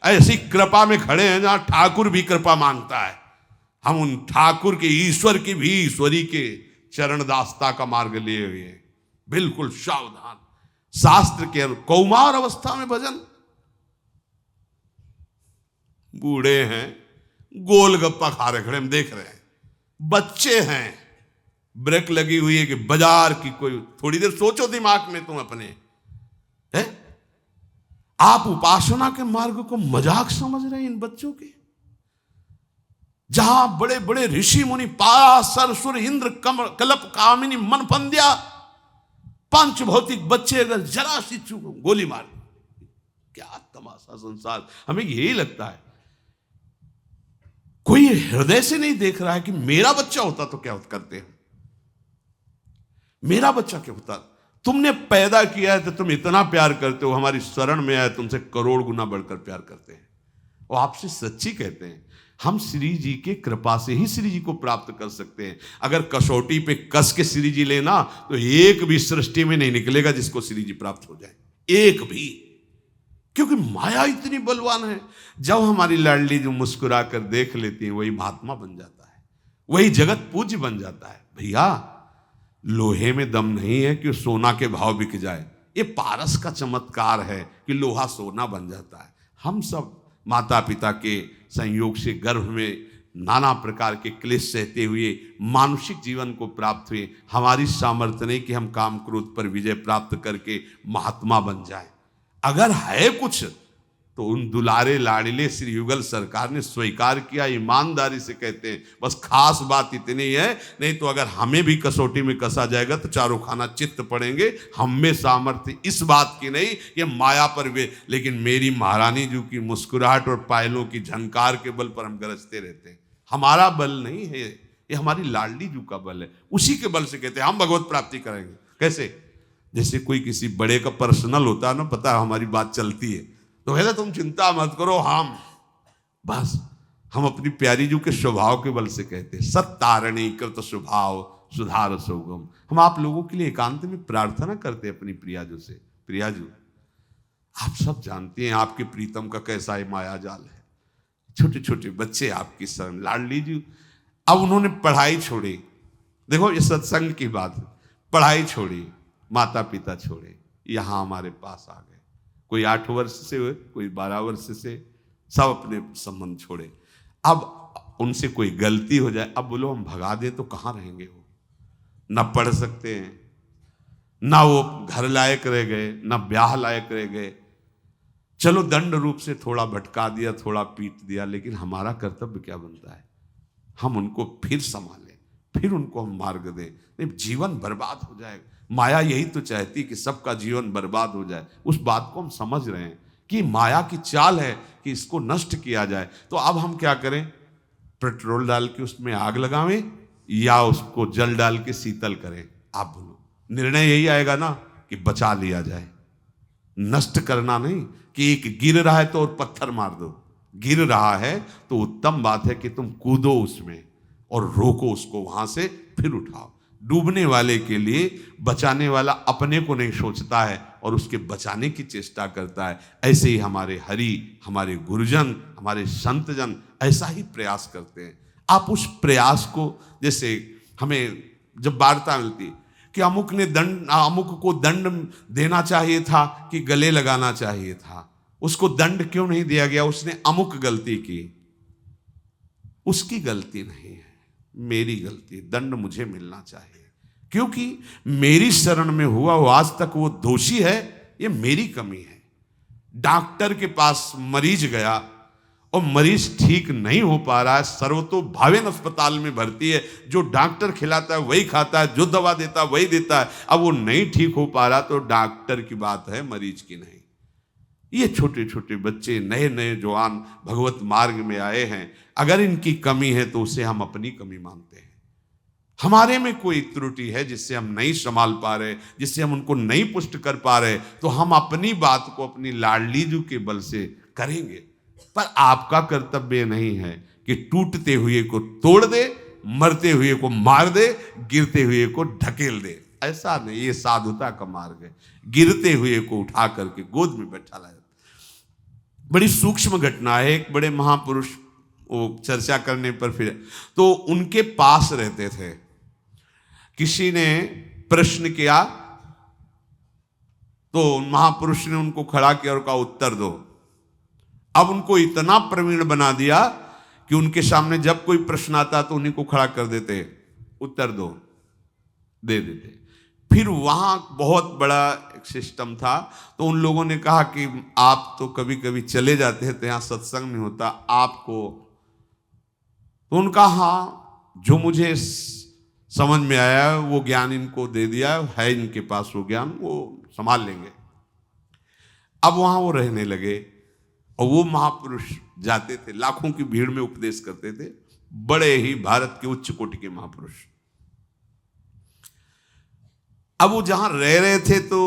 ऐसी कृपा में खड़े हैं जहां ठाकुर भी कृपा मांगता है। हम उन ठाकुर के, ईश्वर की भी ईश्वरी के चरण दासता का मार्ग लिए हुए हैं। बिल्कुल सावधान। शास्त्र के कौमार अवस्था में भजन। बूढ़े हैं, गोलगप्पा खा रहे, खड़े हम देख रहे हैं। बच्चे हैं, ब्रेक लगी हुई है कि बाजार की कोई, थोड़ी देर सोचो दिमाग में तुम अपने है। आप उपासना के मार्ग को मजाक समझ रहे हैं इन बच्चों के? जहां बड़े बड़े ऋषि मुनि, पाराशर, सुर, इंद्र, कलप, कामिनी, मनफंद्या, 5 भौतिक बच्चे अगर जरा सी चूक गोली मार, क्या तमाशा संसार। हमें यही लगता है कोई हृदय से नहीं देख रहा है कि मेरा बच्चा होता तो क्या करते हैं, मेरा बच्चा क्या होता। तुमने पैदा किया है तो तुम इतना प्यार करते हो, हमारी शरण में आए तुमसे करोड़ गुना बढ़कर प्यार करते हैं और आपसे सच्ची कहते हैं। हम श्री जी के कृपा से ही श्री जी को प्राप्त कर सकते हैं। अगर कसौटी पे कस के श्री जी लेना तो एक भी सृष्टि में नहीं निकलेगा जिसको श्री जी प्राप्त हो जाए, एक भी। क्योंकि माया इतनी बलवान है। जब हमारी लाडली जो मुस्कुरा कर देख लेती है, वही महात्मा बन जाता है, वही जगत पूज्य बन जाता है। भैया लोहे में दम नहीं है कि सोना के भाव बिक जाए। ये पारस का चमत्कार है कि लोहा सोना बन जाता है। हम सब माता पिता के संयोग से गर्भ में नाना प्रकार के क्लेश सहते हुए मानुषिक जीवन को प्राप्त हुए। हमारी सामर्थ्य नहीं कि हम काम क्रोध पर विजय प्राप्त करके महात्मा बन जाए। अगर है कुछ तो उन दुलारे लाडले श्री युगल सरकार ने स्वीकार किया, ईमानदारी से कहते हैं। बस खास बात इतनी है, नहीं तो अगर हमें भी कसौटी में कसा जाएगा तो चारों खाना चित्त पड़ेंगे। हम में सामर्थ्य इस बात की नहीं कि माया पर वे, लेकिन मेरी महारानी जी की मुस्कुराहट और पायलों की झनकार के बल पर हम गरजते रहते हैं। हमारा बल नहीं है, ये हमारी लाडली जू का बल है। उसी के बल से कहते हैं हम भगवत प्राप्ति करेंगे। कैसे? जैसे कोई किसी बड़े का पर्सनल होता है ना, पता है हमारी बात चलती है, तो कहते तुम चिंता मत करो, हम बस हम अपनी प्यारी जू के स्वभाव के बल से कहते हैं सत्तारणी कृत स्वभाव सुधार सोगम। हम आप लोगों के लिए एकांत में प्रार्थना करते हैं अपनी प्रियाजू से। प्रियाजू, आप सब जानते हैं आपके प्रीतम का कैसा है माया जाल है। छोटे छोटे बच्चे आपकी शरण, लाडली जी। अब उन्होंने पढ़ाई छोड़ी, देखो ये सत्संग की बात है, पढ़ाई छोड़ी, माता पिता छोड़े, यहाँ हमारे पास आ गए। कोई 8 वर्ष से हुए, कोई 12 वर्ष से, सब अपने संबंध छोड़े। अब उनसे कोई गलती हो जाए, अब बोलो हम भगा दें तो कहाँ रहेंगे वो? ना पढ़ सकते हैं, ना वो घर लायक रह गए, ना ब्याह लायक रह गए। चलो दंड रूप से थोड़ा भटका दिया, थोड़ा पीट दिया, लेकिन हमारा कर्तव्य क्या बनता है? हम उनको फिर संभालें, फिर उनको हम मार्ग दें। नहीं, जीवन बर्बाद हो जाएगा। माया यही तो चाहती कि सबका जीवन बर्बाद हो जाए। उस बात को हम समझ रहे हैं कि माया की चाल है कि इसको नष्ट किया जाए। तो अब हम क्या करें? पेट्रोल डाल के उसमें आग लगावें या उसको जल डाल के शीतल करें? आप बोलो। निर्णय यही आएगा ना कि बचा लिया जाए, नष्ट करना नहीं कि एक गिर रहा है तो और पत्थर मार दो। गिर रहा है तो उत्तम बात है कि तुम कूदो उसमें और रोको उसको, वहां से फिर उठाओ। डूबने वाले के लिए बचाने वाला अपने को नहीं सोचता है और उसके बचाने की चेष्टा करता है। ऐसे ही हमारे हरि, हमारे गुरुजन, हमारे संतजन ऐसा ही प्रयास करते हैं। आप उस प्रयास को, जैसे हमें जब वार्ता मिलती कि अमुक ने अमुक को दंड देना चाहिए था कि गले लगाना चाहिए था, उसको दंड क्यों नहीं दिया गया? उसने अमुक गलती की। उसकी गलती नहीं है, मेरी गलती। दंड मुझे मिलना चाहिए क्योंकि मेरी शरण में हुआ वो आज तक वो दोषी है, ये मेरी कमी है। डॉक्टर के पास मरीज गया और मरीज ठीक नहीं हो पा रहा है, सर्वतोभावेन अस्पताल में भर्ती है, जो डॉक्टर खिलाता है वही खाता है, जो दवा देता है वही देता है। अब वो नहीं ठीक हो पा रहा तो डॉक्टर की बात है, मरीज की नहीं। ये छोटे छोटे बच्चे, नए नए जवान भगवत मार्ग में आए हैं, अगर इनकी कमी है तो उसे हम अपनी कमी मानते हैं। हमारे में कोई त्रुटि है जिससे हम नहीं संभाल पा रहे, जिससे हम उनको नहीं पुष्ट कर पा रहे, तो हम अपनी बात को अपनी लाडली जू के बल से करेंगे। पर आपका कर्तव्य नहीं है कि टूटते हुए को तोड़ दे, मरते हुए को मार दे, गिरते हुए को ढकेल दे। ऐसा नहीं, ये साधुता का मार्ग है। गिरते हुए को उठा करके गोद में बैठा लाया। बड़ी सूक्ष्म घटना है। एक बड़े महापुरुष, वो चर्चा करने पर फिर तो उनके पास रहते थे, किसी ने प्रश्न किया तो महापुरुष ने उनको खड़ा किया और कहा उत्तर दो। अब उनको इतना प्रवीण बना दिया कि उनके सामने जब कोई प्रश्न आता तो उन्हीं को खड़ा कर देते, उत्तर दो, दे देते। फिर वहां बहुत बड़ा एक सिस्टम था, तो उन लोगों ने कहा कि आप तो कभी कभी चले जाते हैं तो यहाँ सत्संग नहीं होता, आपको। तो उनका हाँ, जो मुझे समझ में आया वो ज्ञान इनको दे दिया है, इनके पास वो ज्ञान, वो संभाल लेंगे। अब वहां वो रहने लगे और वो महापुरुष जाते थे, लाखों की भीड़ में उपदेश करते थे, बड़े ही भारत के उच्च कोटि के महापुरुष। अब वो जहां रह रहे थे तो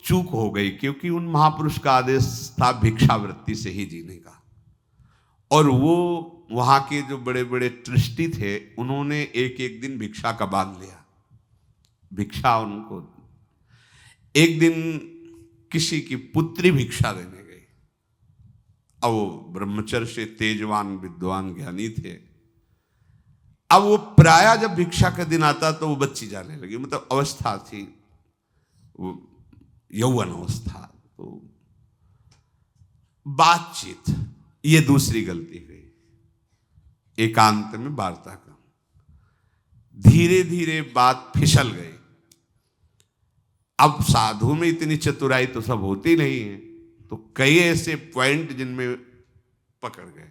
चूक हो गई, क्योंकि उन महापुरुष का आदेश था भिक्षावृत्ति से ही जीने का। और वो वहां के जो बड़े बड़े ट्रस्टी थे, उन्होंने एक एक दिन भिक्षा का बांध लिया। भिक्षा उनको, एक दिन किसी की पुत्री भिक्षा देने गई। अब वो ब्रह्मचर्य से तेजवान विद्वान ज्ञानी थे। अब वो प्रायः जब भिक्षा का दिन आता तो वो बच्ची जाने लगी, मतलब अवस्था थी वो यौवन अवस्था। तो बातचीत, ये दूसरी गलती हुई। एकांत में वार्ता का धीरे धीरे बात फिसल गई। अब साधु में इतनी चतुराई तो सब होती नहीं है, तो कई ऐसे पॉइंट जिनमें पकड़ गए।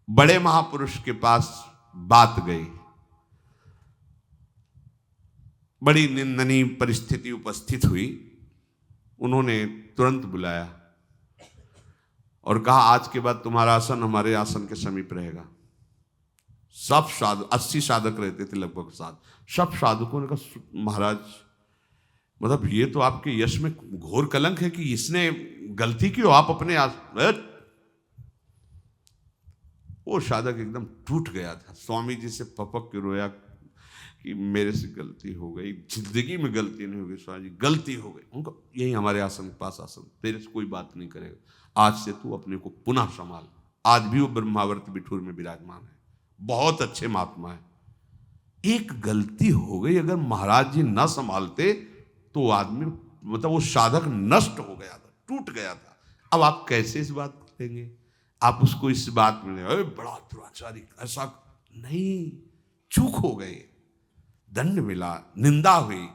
बड़े महापुरुष के पास बात गई, बड़ी निंदनीय परिस्थिति उपस्थित हुई। उन्होंने तुरंत बुलाया और कहा आज के बाद तुम्हारा आसन हमारे आसन के समीप रहेगा। सब साधक 80 साधक रहते थे लगभग सब साधकों ने कहा महाराज मतलब ये तो आपके यश में घोर कलंक है कि इसने गलती की, आप अपने वो साधक एकदम टूट गया था, स्वामी जी से पपक के रोया कि मेरे से गलती हो गई, जिंदगी में गलती नहीं होगी स्वामी जी, गलती हो गई। उनको यही हमारे आसन के पास आसन, तेरे से कोई बात नहीं करेगा, आज से तू अपने को पुनः संभाल। आज भी वो ब्रह्मावर्त बिठूर में विराजमान है, बहुत अच्छे महात्मा है। एक गलती हो गई, अगर महाराज जी न संभालते तो आदमी मतलब वो साधक नष्ट हो गया था, टूट गया था। अब आप कैसे इस बात करेंगे? आप उसको इस बात में अरे बड़ा दुराचारी, ऐसा नहीं, चूक हो गए, दंड मिला, निंदा हुई।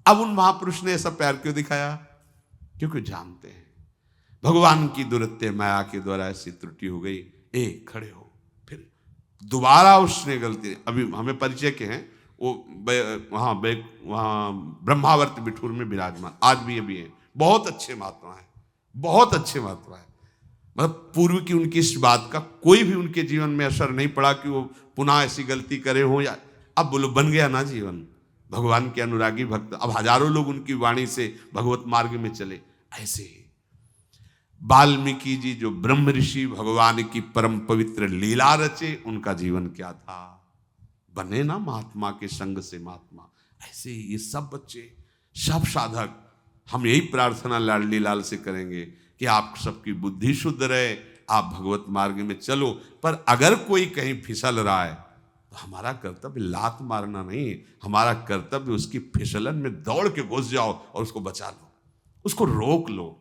अब उन महापुरुष ने ऐसा प्यार क्यों दिखाया? क्योंकि जानते हैं भगवान की दुरत्य माया के द्वारा ऐसी त्रुटि हो गई। खड़े हो, फिर दोबारा उसने गलती, अभी हमें परिचय के हैं वो वहाँ ब्रह्मावर्त बिठूर में विराजमान आज भी अभी है, बहुत अच्छे महात्मा है, बहुत अच्छे महात्मा है। मतलब पूर्व की उनकी इस बात का कोई भी उनके जीवन में असर नहीं पड़ा कि वो पुनः ऐसी गलती करे हो, या अब बोलो बन गया ना जीवन भगवान के अनुरागी भक्त, अब हजारों लोग उनकी वाणी से भगवत मार्ग में चले। ऐसे ही वाल्मीकि जी जो ब्रह्म ऋषि भगवान की परम पवित्र लीला रचे, उनका जीवन क्या था? बने ना महात्मा के संग से महात्मा। ऐसे ही ये सब बच्चे, सब साधक, हम यही प्रार्थना लाडली लाल से करेंगे कि आप सबकी बुद्धि शुद्ध रहे, आप भगवत मार्ग में चलो। पर अगर कोई कहीं फिसल रहा है तो हमारा कर्तव्य लात मारना नहीं, हमारा कर्तव्य उसकी फिसलन में दौड़ के घुस जाओ और उसको बचा लो, उसको रोक लो।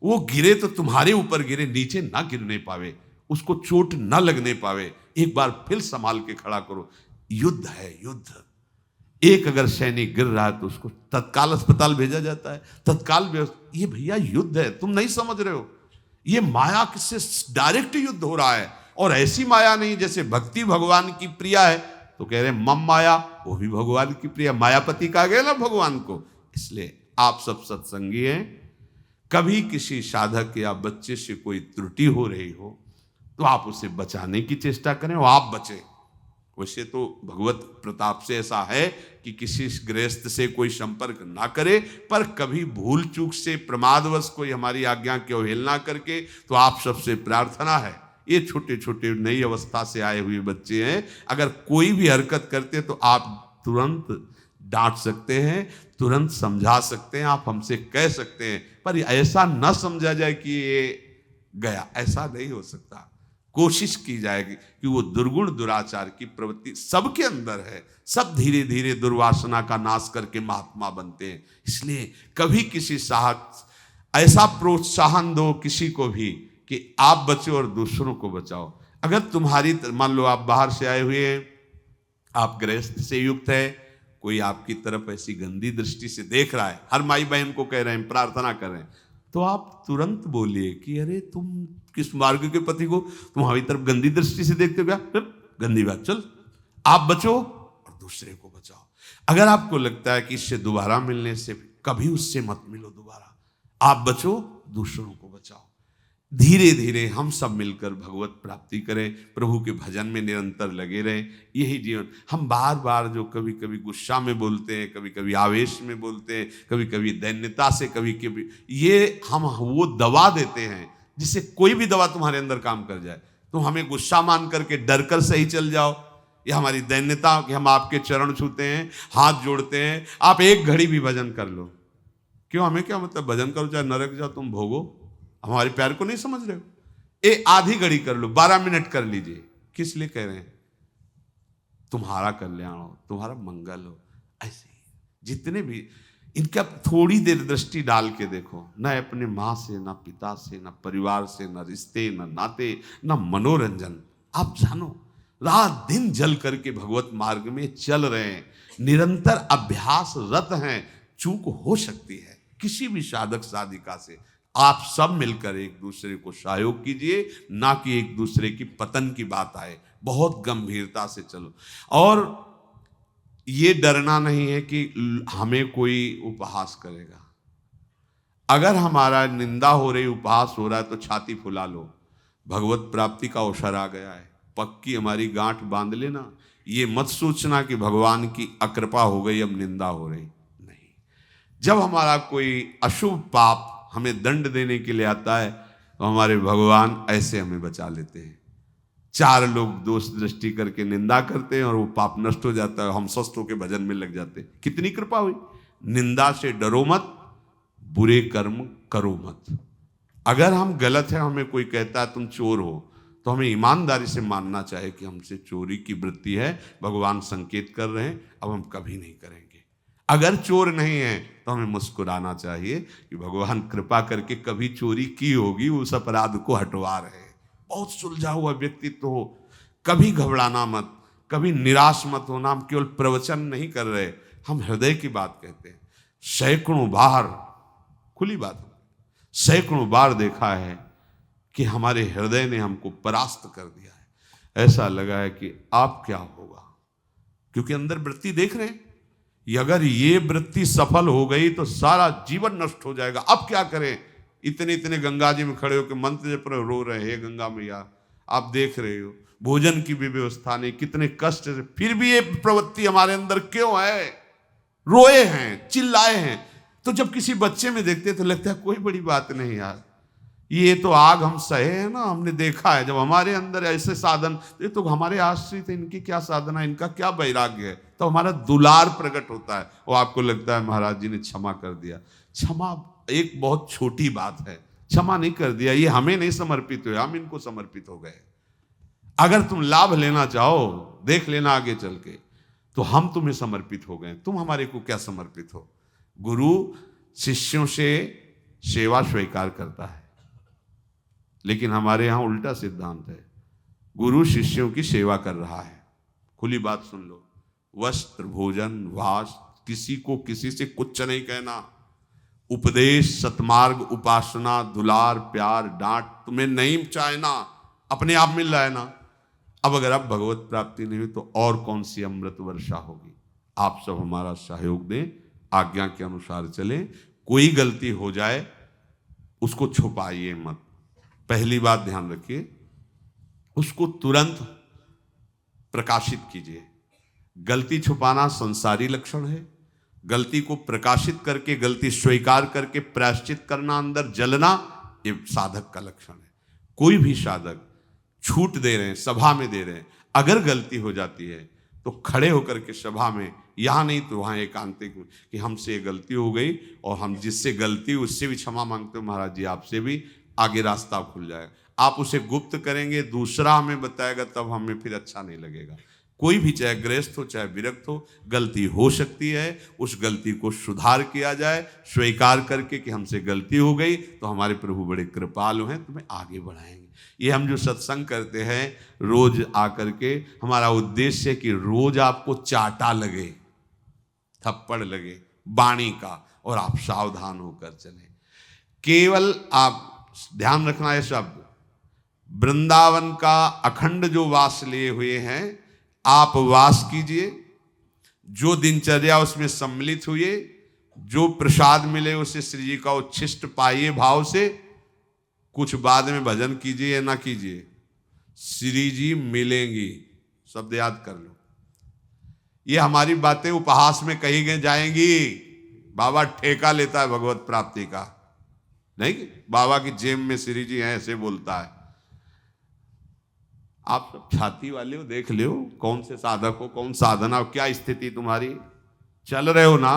वो गिरे तो तुम्हारे ऊपर गिरे, नीचे ना गिरने पावे, उसको चोट ना लगने पावे, एक बार फिर संभाल के खड़ा करो। युद्ध है, युद्ध। एक अगर सैनिक गिर रहा है तो उसको तत्काल अस्पताल भेजा जाता है, तत्काल व्यवस्था। ये भैया युद्ध है, तुम नहीं समझ रहे हो। ये माया किससे डायरेक्ट युद्ध हो रहा है, और ऐसी माया नहीं जैसे भक्ति भगवान की प्रिया है तो कह रहे मम माया, वो भी भगवान की प्रिया, मायापति कहा गया ना भगवान को। इसलिए आप सब सत्संगी हैं, कभी किसी साधक या बच्चे से कोई त्रुटि हो रही हो तो आप उसे बचाने की चेष्टा करें, और आप बचें। वैसे तो भगवत प्रताप से ऐसा है कि किसी गृहस्थ से कोई संपर्क ना करे, पर कभी भूल चूक से प्रमादवश कोई हमारी आज्ञा की अवहेलना करके, तो आप सबसे प्रार्थना है, ये छोटे छोटे नई अवस्था से आए हुए बच्चे हैं, अगर कोई भी हरकत करते तो आप तुरंत डांट सकते हैं, तुरंत समझा सकते हैं, आप हमसे कह सकते हैं, पर ऐसा न समझा जाए कि ये गया, ऐसा नहीं हो सकता। कोशिश की जाएगी कि वो दुर्गुण दुराचार की प्रवृत्ति सबके अंदर है, सब धीरे धीरे दुर्वासना का नाश करके महात्मा बनते हैं। इसलिए कभी किसी साहस ऐसा प्रोत्साहन दो किसी को भी कि आप बचो और दूसरों को बचाओ। अगर तुम्हारी, मान लो आप बाहर से आए हुए हैं, आप गृहस्थ से युक्त है, कोई आपकी तरफ ऐसी गंदी दृष्टि से देख रहा है, हर माई बहन को कह रहे हैं, प्रार्थना कर रहे हैं, तो आप तुरंत बोलिए कि अरे तुम किस मार्ग के पति को तुम हमारी तरफ गंदी दृष्टि से देखते हो क्या? गंदी बात, चल आप बचो और दूसरे को बचाओ। अगर आपको लगता है कि इससे दोबारा मिलने से, कभी उससे मत मिलो दोबारा, आप बचो, दूसरों को बचाओ। धीरे धीरे हम सब मिलकर भगवत प्राप्ति करें, प्रभु के भजन में निरंतर लगे रहें, यही जीवन। हम बार बार जो कभी कभी गुस्सा में बोलते हैं, कभी कभी आवेश में बोलते हैं, कभी कभी दैन्यता से, कभी कभी ये हम वो दवा देते हैं जिससे कोई भी दवा तुम्हारे अंदर काम कर जाए। तुम हमें गुस्सा मान करके डर कर सही चल जाओ, या हमारी दैन्यता कि हम आपके चरण छूते हैं, हाथ जोड़ते हैं, आप एक घड़ी भी भजन कर लो, क्यों? हमें क्या मतलब, भजन करो चाहे नरक जाओ, तुम भोगो, हमारे प्यार को नहीं समझ रहे हो। आधी घड़ी कर लो, 12 मिनट कर लीजिए, किस लिए कह रहे हैं? तुम्हारा कल्याण हो, तुम्हारा मंगल हो। ऐसे ही जितने भी, इनका थोड़ी देर दृष्टि डाल के देखो, न अपने माँ से, न पिता से, न परिवार से, न रिश्ते, न नाते, न मनोरंजन। आप जानो रात दिन जल करके भगवत मार्ग में चल रहे हैं, निरंतर अभ्यासरत हैं। चूक हो सकती है किसी भी साधक साधिका से, आप सब मिलकर एक दूसरे को सहयोग कीजिए, ना कि एक दूसरे की पतन की बात आए। बहुत गंभीरता से चलो, और ये डरना नहीं है कि हमें कोई उपहास करेगा। अगर हमारा निंदा हो रही, उपहास हो रहा है, तो छाती फुला लो, भगवत प्राप्ति का अवसर आ गया है। पक्की हमारी गांठ बांध लेना। ये मत सोचना कि भगवान की अकृपा हो गई, अब निंदा हो रही, नहीं। जब हमारा कोई अशुभ पाप हमें दंड देने के लिए आता है तो हमारे भगवान ऐसे हमें बचा लेते हैं। 4 लोग दोष दृष्टि करके निंदा करते हैं और वो पाप नष्ट हो जाता है, हम स्वस्थ होकर भजन में लग जाते हैं। कितनी कृपा हुई। निंदा से डरो मत, बुरे कर्म करो मत। अगर हम गलत हैं, हमें कोई कहता है तुम चोर हो, तो हमें ईमानदारी से मानना चाहिए कि हमसे चोरी की वृत्ति है, भगवान संकेत कर रहे हैं, अब हम कभी नहीं करेंगे। अगर चोर नहीं है तो हमें मुस्कुराना चाहिए कि भगवान कृपा करके कभी चोरी की होगी, उस अपराध को हटवा रहे हैं। बहुत सुलझा हुआ व्यक्तित्व हो, कभी घबराना मत, कभी निराश मत होना। हम केवल प्रवचन नहीं कर रहे, हम हृदय की बात कहते हैं। सैकड़ों बार, खुली बात, सैकड़ों बार देखा है कि हमारे हृदय ने हमको परास्त कर दिया है। ऐसा लगा है कि आप क्या होगा, क्योंकि अंदर वृत्ति देख रहे हैं। अगर ये वृत्ति सफल हो गई तो सारा जीवन नष्ट हो जाएगा। अब क्या करें। इतने इतने गंगा जी में खड़े होकर मंत्र जप रहे, रो रहे, हे गंगा मैया आप देख रहे हो, भोजन की भी व्यवस्था नहीं, कितने कष्ट से, फिर भी ये प्रवृत्ति हमारे अंदर क्यों है। रोए हैं, चिल्लाए हैं। तो जब किसी बच्चे में देखते तो लगता है कोई बड़ी बात नहीं यार, ये तो आग हम सहे हैं ना, हमने देखा है। जब हमारे अंदर ऐसे साधन, ये तो हमारे आश्रित, इनकी क्या साधना, इनका क्या वैराग्य है, तो हमारा दुलार प्रकट होता है। वो आपको लगता है महाराज जी ने क्षमा कर दिया। क्षमा एक बहुत छोटी बात है, क्षमा नहीं कर दिया, ये हमें नहीं समर्पित हुए, हम इनको समर्पित हो गए। अगर तुम लाभ लेना चाहो, देख लेना आगे चल के, तो हम तुम्हें समर्पित हो गए, तुम हमारे को क्या समर्पित हो। गुरु शिष्यों से सेवा स्वीकार करता है, लेकिन हमारे यहां उल्टा सिद्धांत है, गुरु शिष्यों की सेवा कर रहा है। खुली बात सुन लो, वस्त्र, भोजन, वास, किसी को किसी से कुछ नहीं कहना, उपदेश, सतमार्ग, उपासना, दुलार, प्यार, डांट तुम्हें नहीं चाहना, अपने आप मिल रहा है ना। अब अगर आप भगवत प्राप्ति नहीं हुई तो और कौन सी अमृत वर्षा होगी। आप सब हमारा सहयोग दें, आज्ञा के अनुसार चलें। कोई गलती हो जाए उसको छुपाइए मत, पहली बात ध्यान रखिए, उसको तुरंत प्रकाशित कीजिए। गलती छुपाना संसारी लक्षण है, गलती को प्रकाशित करके, गलती स्वीकार करके प्रायश्चित करना, अंदर जलना, ये साधक का लक्षण है। कोई भी साधक छूट दे रहे हैं, सभा में दे रहे हैं, अगर गलती हो जाती है तो खड़े होकर के सभा में, यहाँ नहीं तो वहाँ एकांतिक कि हमसे गलती हो गई, और हम जिससे गलती उससे भी क्षमा मांगते हो महाराज जी, आपसे भी, आगे रास्ता खुल जाएगा। आप उसे गुप्त करेंगे, दूसरा हमें बताएगा, तब हमें फिर अच्छा नहीं लगेगा। कोई भी, चाहे गृहस्थ हो चाहे विरक्त हो, गलती हो सकती है, उस गलती को सुधार किया जाए, स्वीकार करके कि हमसे गलती हो गई, तो हमारे प्रभु बड़े कृपालु हैं, तुम्हें आगे बढ़ाएंगे। ये हम जो सत्संग करते हैं रोज आकर के, हमारा उद्देश्य है कि रोज आपको चाटा लगे, थप्पड़ लगे वाणी का, और आप सावधान होकर चलें। केवल आप ध्यान रखना है शब्द, वृंदावन का अखंड जो वास लिए हुए हैं, आप वास कीजिए, जो दिनचर्या उसमें सम्मिलित हुए, जो प्रसाद मिले उसे श्री जी का उच्छिष्ट पाइए भाव से। कुछ बाद में भजन कीजिए या ना कीजिए, श्री जी मिलेंगी, शब्द याद कर लो। ये हमारी बातें उपहास में कही गई जाएंगी। बाबा ठेका लेता है भगवत प्राप्ति का, नहीं, बाबा की जेब में श्री जी हैं ऐसे बोलता है। आप सब छाती वाले हो, देख लो कौन से साधक हो, कौन साधना हो, क्या स्थिति तुम्हारी, चल रहे हो ना,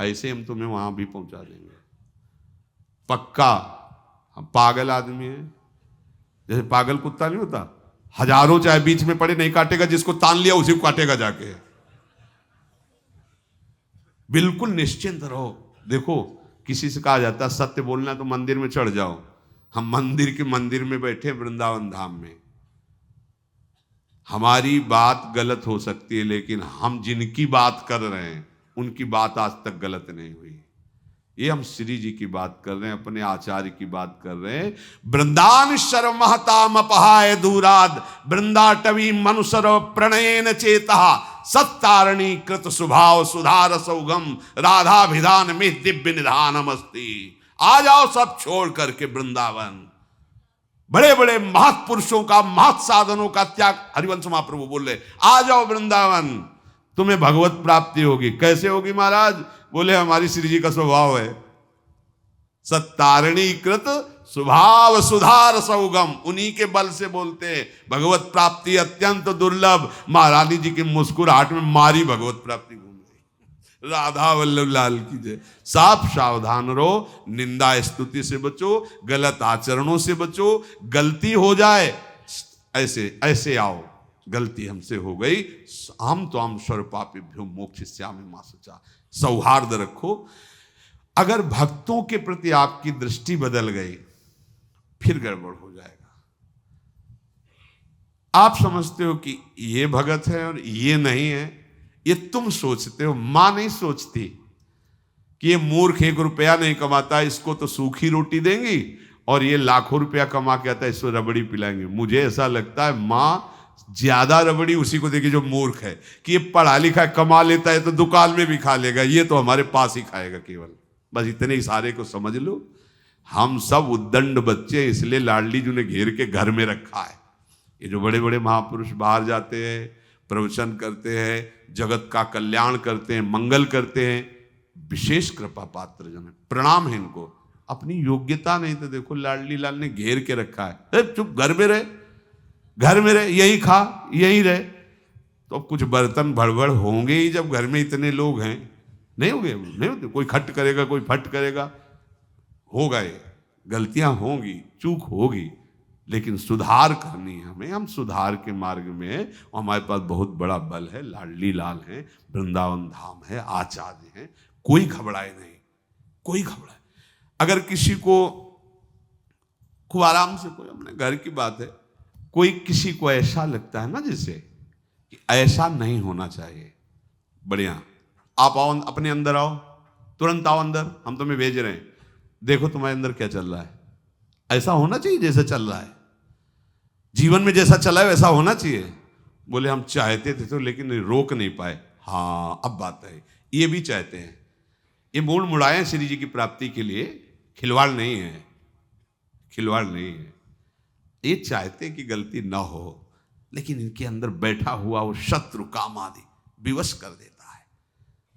ऐसे हम तुम्हें वहां भी पहुंचा देंगे पक्का। हम पागल आदमी हैं, जैसे पागल कुत्ता नहीं होता, हजारों चाहे बीच में पड़े नहीं काटेगा, जिसको तान लिया उसी को काटेगा जाके। बिल्कुल निश्चिंत रहो। देखो, किसी से कहा जाता है सत्य बोलना तो मंदिर में चढ़ जाओ, हम मंदिर में बैठे वृंदावन धाम में। हमारी बात गलत हो सकती है, लेकिन हम जिनकी बात कर रहे हैं उनकी बात आज तक गलत नहीं हुई। ये हम श्री जी की बात कर रहे हैं, अपने आचार्य की बात कर रहे हैं। वृंदान शर महताम अपहाय दूराद, वृंदाटवी मनुसर प्रणयन चेता, सत्तारणी कृत सुभाव सुधार सौगम, राधाभिधान में दिव्य निधानमस्ति। आ जाओ सब छोड़ करके वृंदावन, बड़े बड़े महत् पुरुषों का, महत् साधनों का त्याग। हरिवंश महाप्रभु बोल रहे, आ जाओ वृंदावन, तुम्हें भगवत प्राप्ति होगी। कैसे होगी महाराज? बोले हमारी श्री जी का स्वभाव है, सत्तारणी कृत स्वभाव सुधार सौगम, उन्हीं के बल से बोलते हैं भगवत प्राप्ति अत्यंत दुर्लभ। महारानी जी की मुस्कुराहट में मारी भगवत प्राप्ति घूम गई। राधा वल्लभ लाल की जय। साफ सावधान रहो, निंदा स्तुति से बचो, गलत आचरणों से बचो। गलती हो जाए ऐसे ऐसे आओ, गलती हमसे हो गई, हम तो हम स्वरूपापिभ्यो मोक्षयिष्यामि मा शुचा। सौहार्द रखो। अगर भक्तों के प्रति आपकी दृष्टि बदल गई, फिर गड़बड़ हो जाएगा। आप समझते हो कि ये भगत है और ये नहीं है, ये तुम सोचते हो। मां नहीं सोचती कि ये मूर्ख 1 रुपया नहीं कमाता, इसको तो सूखी रोटी देंगी, और ये लाखों रुपया कमा के आता है, इसको रबड़ी पिलाएंगे। मुझे ऐसा लगता है मां ज्यादा रबड़ी उसी को देगी जो मूर्ख है, कि ये पढ़ा लिखा कमा लेता है तो दुकान में भी खा लेगा, ये तो हमारे पास ही खाएगा केवल। बस इतने इशारे को समझ लो। हम सब उद्दंड बच्चे, इसलिए लाडली जी ने घेर के घर में रखा है। ये जो बड़े बड़े महापुरुष बाहर जाते हैं, प्रवचन करते हैं, जगत का कल्याण करते हैं, मंगल करते हैं, विशेष कृपा पात्र जन है, प्रणाम है इनको। अपनी योग्यता नहीं तो देखो लाडली लाल ने घेर के रखा है, चुप घर में रहे, घर में रहे, यही खा यही रहे। तो अब कुछ बर्तन भड़बड़ होंगे ही जब घर में इतने लोग हैं। नहीं होंगे, नहीं होते, कोई खट करेगा कोई फट करेगा, होगा, ये गलतियां होंगी, चूक होगी, लेकिन सुधार करनी है हमें। हम सुधार के मार्ग में हैं, और हमारे पास बहुत बड़ा बल है, लाडली लाल है, वृंदावन धाम है, आचार्य हैं। कोई घबराए नहीं, कोई घबराए। अगर किसी को खूब आराम से, कोई अपने घर की बात है, कोई किसी को ऐसा लगता है ना जैसे कि ऐसा नहीं होना चाहिए, बढ़िया, आप आओ, अपने अंदर आओ, तुरंत आओ अंदर, हम तुम्हें भेज रहे हैं, देखो तुम्हारे अंदर क्या चल रहा है। ऐसा होना चाहिए जैसा चल रहा है, जीवन में जैसा चला है वैसा होना चाहिए। बोले हम चाहते थे तो लेकिन रोक नहीं पाए। हाँ, अब बात है, ये भी चाहते हैं, ये मोड़ मुड़ाए श्री जी की प्राप्ति के लिए, खिलवाड़ नहीं है, खिलवाड़ नहीं है। ये चाहते कि गलती ना हो, लेकिन इनके अंदर बैठा हुआ वो शत्रु काम आदि विवश कर देता है।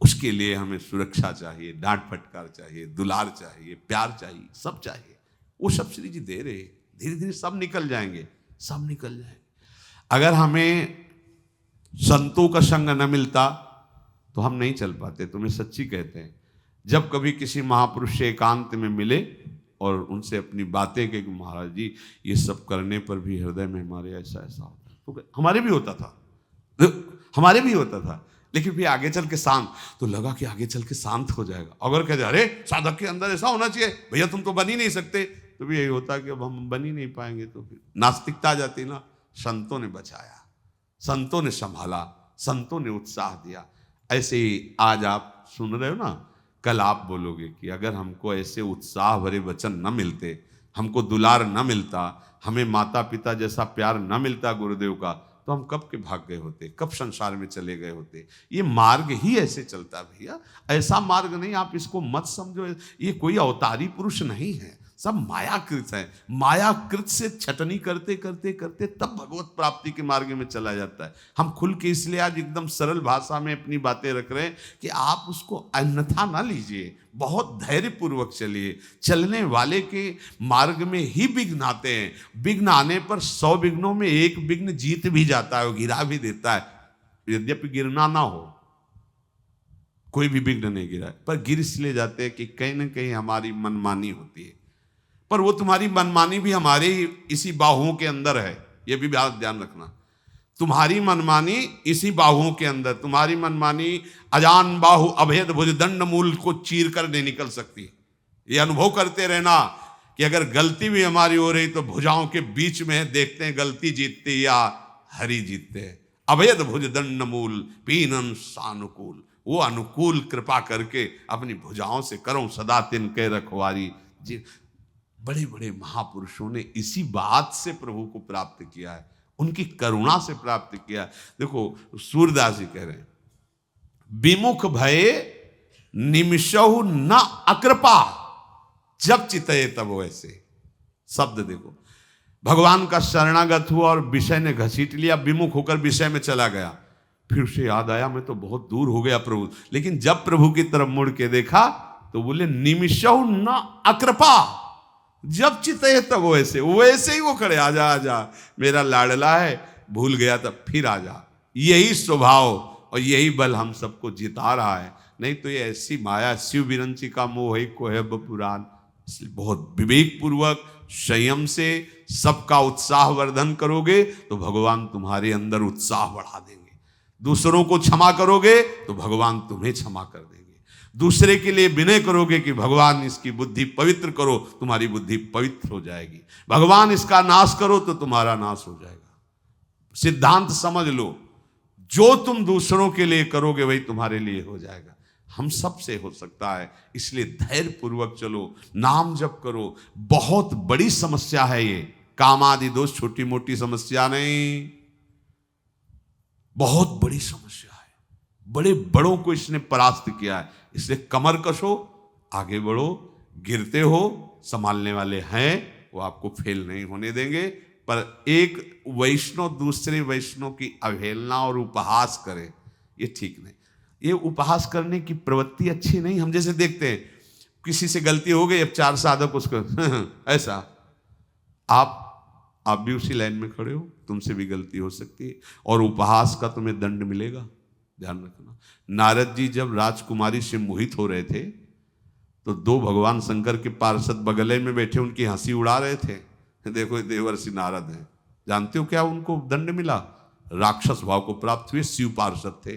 उसके लिए हमें सुरक्षा चाहिए, डांट फटकार चाहिए, दुलार चाहिए, प्यार चाहिए, सब चाहिए। वो सब श्री जी दे रहे, धीरे धीरे सब निकल जाएंगे, सब निकल जाएंगे। अगर हमें संतों का संग न मिलता तो हम नहीं चल पाते। तुम्हें सच्ची कहते हैं, जब कभी किसी महापुरुष से एकांत में मिले और उनसे अपनी बातें कही कि महाराज जी ये सब करने पर भी हृदय में हमारे ऐसा ऐसा होता है, तो हमारे भी होता था, हमारे भी होता था, लेकिन फिर आगे चल के शांत, तो लगा कि आगे चल के शांत हो जाएगा। अगर कहते अरे साधक के अंदर ऐसा होना चाहिए, भैया तुम तो बन ही नहीं सकते, तो भी यही होता कि अब हम बन ही नहीं पाएंगे, तो फिर नास्तिकता आ जाती ना। संतों ने बचाया, संतों ने संभाला, संतों ने उत्साह दिया। ऐसे ही आज आप सुन रहे हो ना, कल आप बोलोगे कि अगर हमको ऐसे उत्साह भरे वचन न मिलते, हमको दुलार न मिलता, हमें माता पिता जैसा प्यार न मिलता गुरुदेव का, तो हम कब के भाग गए होते, कब संसार में चले गए होते। ये मार्ग ही ऐसे चलता भैया, ऐसा मार्ग नहीं, आप इसको मत समझो। ये कोई अवतारी पुरुष नहीं है, सब मायाकृत है। मायाकृत से छटनी करते करते करते तब भगवत प्राप्ति के मार्ग में चला जाता है। हम खुल के इसलिए आज एकदम सरल भाषा में अपनी बातें रख रहे हैं कि आप उसको अन्यथा ना लीजिए, बहुत धैर्य पूर्वक चलिए। चलने वाले के मार्ग में ही विघ्न आते हैं, विघ्न आने पर 100 विघ्नों में 1 विघ्न जीत भी जाता है, गिरा भी देता है। यद्यपि गिरना ना हो, कोई भी विघ्न नहीं गिरा, पर गिर इसलिए जाते हैं कि कहीं ना कहीं हमारी मनमानी होती है। पर वो तुम्हारी मनमानी भी हमारे इसी बाहुओं के अंदर है, ये भी बात ध्यान रखना। तुम्हारी मनमानी इसी बाहुओं के अंदर, तुम्हारी मनमानी अजान बाहु अभेद भुज दंड मूल को चीर कर नहीं निकल सकती। ये अनुभव करते रहना कि अगर गलती भी हमारी हो रही तो भुजाओं के बीच में देखते हैं गलती जीतती या हरि जीतते हैं। अभेद भुज दंड मूल पीनन सानुकूल, वो अनुकूल कृपा करके अपनी भुजाओं से करो सदा तिनके रखवारी जी। बड़े बड़े महापुरुषों ने इसी बात से प्रभु को प्राप्त किया है, उनकी करुणा से प्राप्त किया। देखो सूरदास जी कह रहे हैं, विमुख भये निमिषहु न अकृपा, जब चितये तब वैसे। शब्द देखो, भगवान का शरणागत हुआ और विषय ने घसीट लिया, विमुख होकर विषय में चला गया। फिर उसे याद आया मैं तो बहुत दूर हो गया प्रभु। लेकिन जब प्रभु की तरफ मुड़ के देखा तो बोले निमिषौ न अकृपा, जब चिते तब वैसे वैसे ही वो खड़े, आजा आजा मेरा लाडला है, भूल गया तब फिर आजा। यही स्वभाव और यही बल हम सबको जिता रहा है। नहीं तो ये ऐसी माया शिव विरंची का मोह है को है पुराण। इसलिए बहुत विवेक पूर्वक संयम से सबका उत्साह वर्धन करोगे तो भगवान तुम्हारे अंदर उत्साह बढ़ा देंगे। दूसरों को क्षमा करोगे तो भगवान तुम्हें क्षमा कर देंगे। दूसरे के लिए विनय करोगे कि भगवान इसकी बुद्धि पवित्र करो, तुम्हारी बुद्धि पवित्र हो जाएगी। भगवान इसका नाश करो तो तुम्हारा नाश हो जाएगा। सिद्धांत समझ लो, जो तुम दूसरों के लिए करोगे वही तुम्हारे लिए हो जाएगा। हम सब से हो सकता है, इसलिए धैर्य पूर्वक चलो, नाम जप करो। बहुत बड़ी समस्या है ये, काम आदि दोष छोटी मोटी समस्या नहीं, बहुत बड़ी समस्या है। बड़े बड़ों को इसने परास्त किया है। इसलिए कमर कसो, आगे बढ़ो, गिरते हो संभालने वाले हैं, वो आपको फेल नहीं होने देंगे। पर एक वैष्णव दूसरे वैष्णव की अवहेलना और उपहास करे, ये ठीक नहीं। ये उपहास करने की प्रवृत्ति अच्छी नहीं। हम जैसे देखते हैं किसी से गलती हो गई, अब चार साधक उसको ऐसा, आप भी उसी लाइन में खड़े हो, तुमसे भी गलती हो सकती है और उपहास का तुम्हें दंड मिलेगा, ध्यान रखना। नारद जी जब राजकुमारी से मोहित हो रहे थे तो दो भगवान शंकर के पार्षद बगले में बैठे उनकी हंसी उड़ा रहे थे। देखो देवर्षि नारद हैं, जानते हो क्या उनको दंड मिला? राक्षस भाव को प्राप्त हुए। शिव पार्षद थे,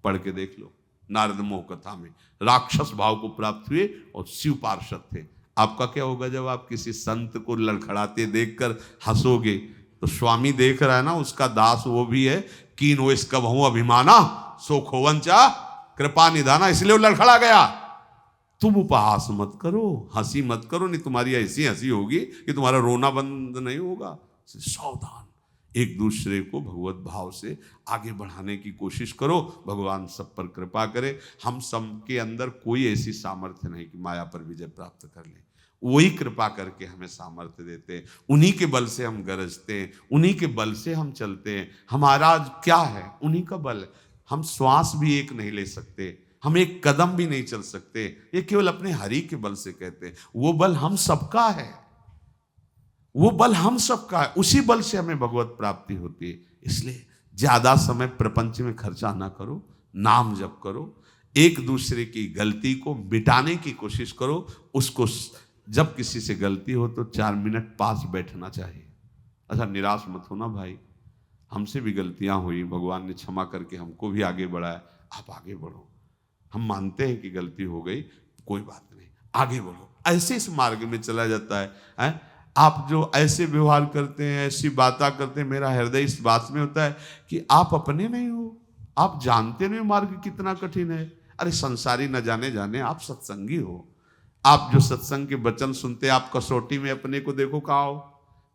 पढ़ के देख लो नारद मोह कथा में, राक्षस भाव को प्राप्त हुए और शिव पार्षद थे। आपका क्या होगा जब आप किसी संत को लड़खड़ाते देखकर हंसोगे? तो स्वामी देख रहा है ना, उसका दास वो भी है, कीन वो इसका बहु अभिमाना सो खोवंचा कृपा निधाना, इसलिए वो लड़खड़ा गया। तुम उपहास मत करो, हंसी मत करो, नहीं तुम्हारी ऐसी हंसी होगी कि तुम्हारा रोना बंद नहीं होगा। सावधान, एक दूसरे को भगवत भाव से आगे बढ़ाने की कोशिश करो, भगवान सब पर कृपा करे। हम सब के अंदर कोई ऐसी सामर्थ्य नहीं कि माया पर विजय प्राप्त कर ले, वही कृपा करके हमें सामर्थ्य देते हैं। उन्हीं के बल से हम गरजते हैं, उन्हीं के बल से हम चलते हैं। हमारा क्या है? उन्हीं का बल है। हम श्वास भी एक नहीं ले सकते, हम एक कदम भी नहीं चल सकते, ये केवल अपने हरि के बल से कहते हैं। वो बल हम सबका है, वो बल हम सबका है, उसी बल से हमें भगवत प्राप्ति होती है। इसलिए ज्यादा समय प्रपंच में खर्चा ना करो, नाम जप करो, एक दूसरे की गलती को मिटाने की कोशिश करो। उसको जब किसी से गलती हो तो 4 मिनट पास बैठना चाहिए। अच्छा, निराश मत होना भाई, हमसे भी गलतियां हुई, भगवान ने क्षमा करके हमको भी आगे बढ़ाया। आप आगे बढ़ो, हम मानते हैं कि गलती हो गई, कोई बात नहीं, आगे बढ़ो। ऐसे इस मार्ग में चला जाता है। आप जो ऐसे व्यवहार करते हैं, ऐसी बातें करते हैं, मेरा हृदय इस बात में होता है कि आप अपने नहीं हो, आप जानते नहीं मार्ग कितना कठिन है। अरे संसारी न जाने जाने, आप सत्संगी हो। आप जो सत्संग के वचन सुनते हैं, आप कसौटी में अपने को देखो कहाँ हो,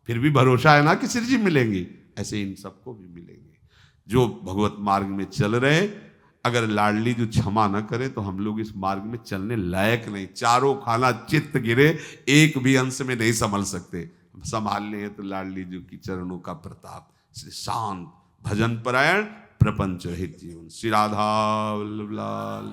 फिर भी भरोसा है ना कि सिर जी मिलेंगी। ऐसे इन सबको भी मिलेंगे जो भगवत मार्ग में चल रहे। अगर लाडली जो क्षमा न करे तो हम लोग इस मार्ग में चलने लायक नहीं। चारों खाना चित्त गिरे, एक भी अंश में नहीं संभल सकते। संभालने हैं तो लाडली जी की चरणों का प्रताप। शांत भजन परायण प्रपंच रहित जीवन। श्री राधा वल्लभ लाल।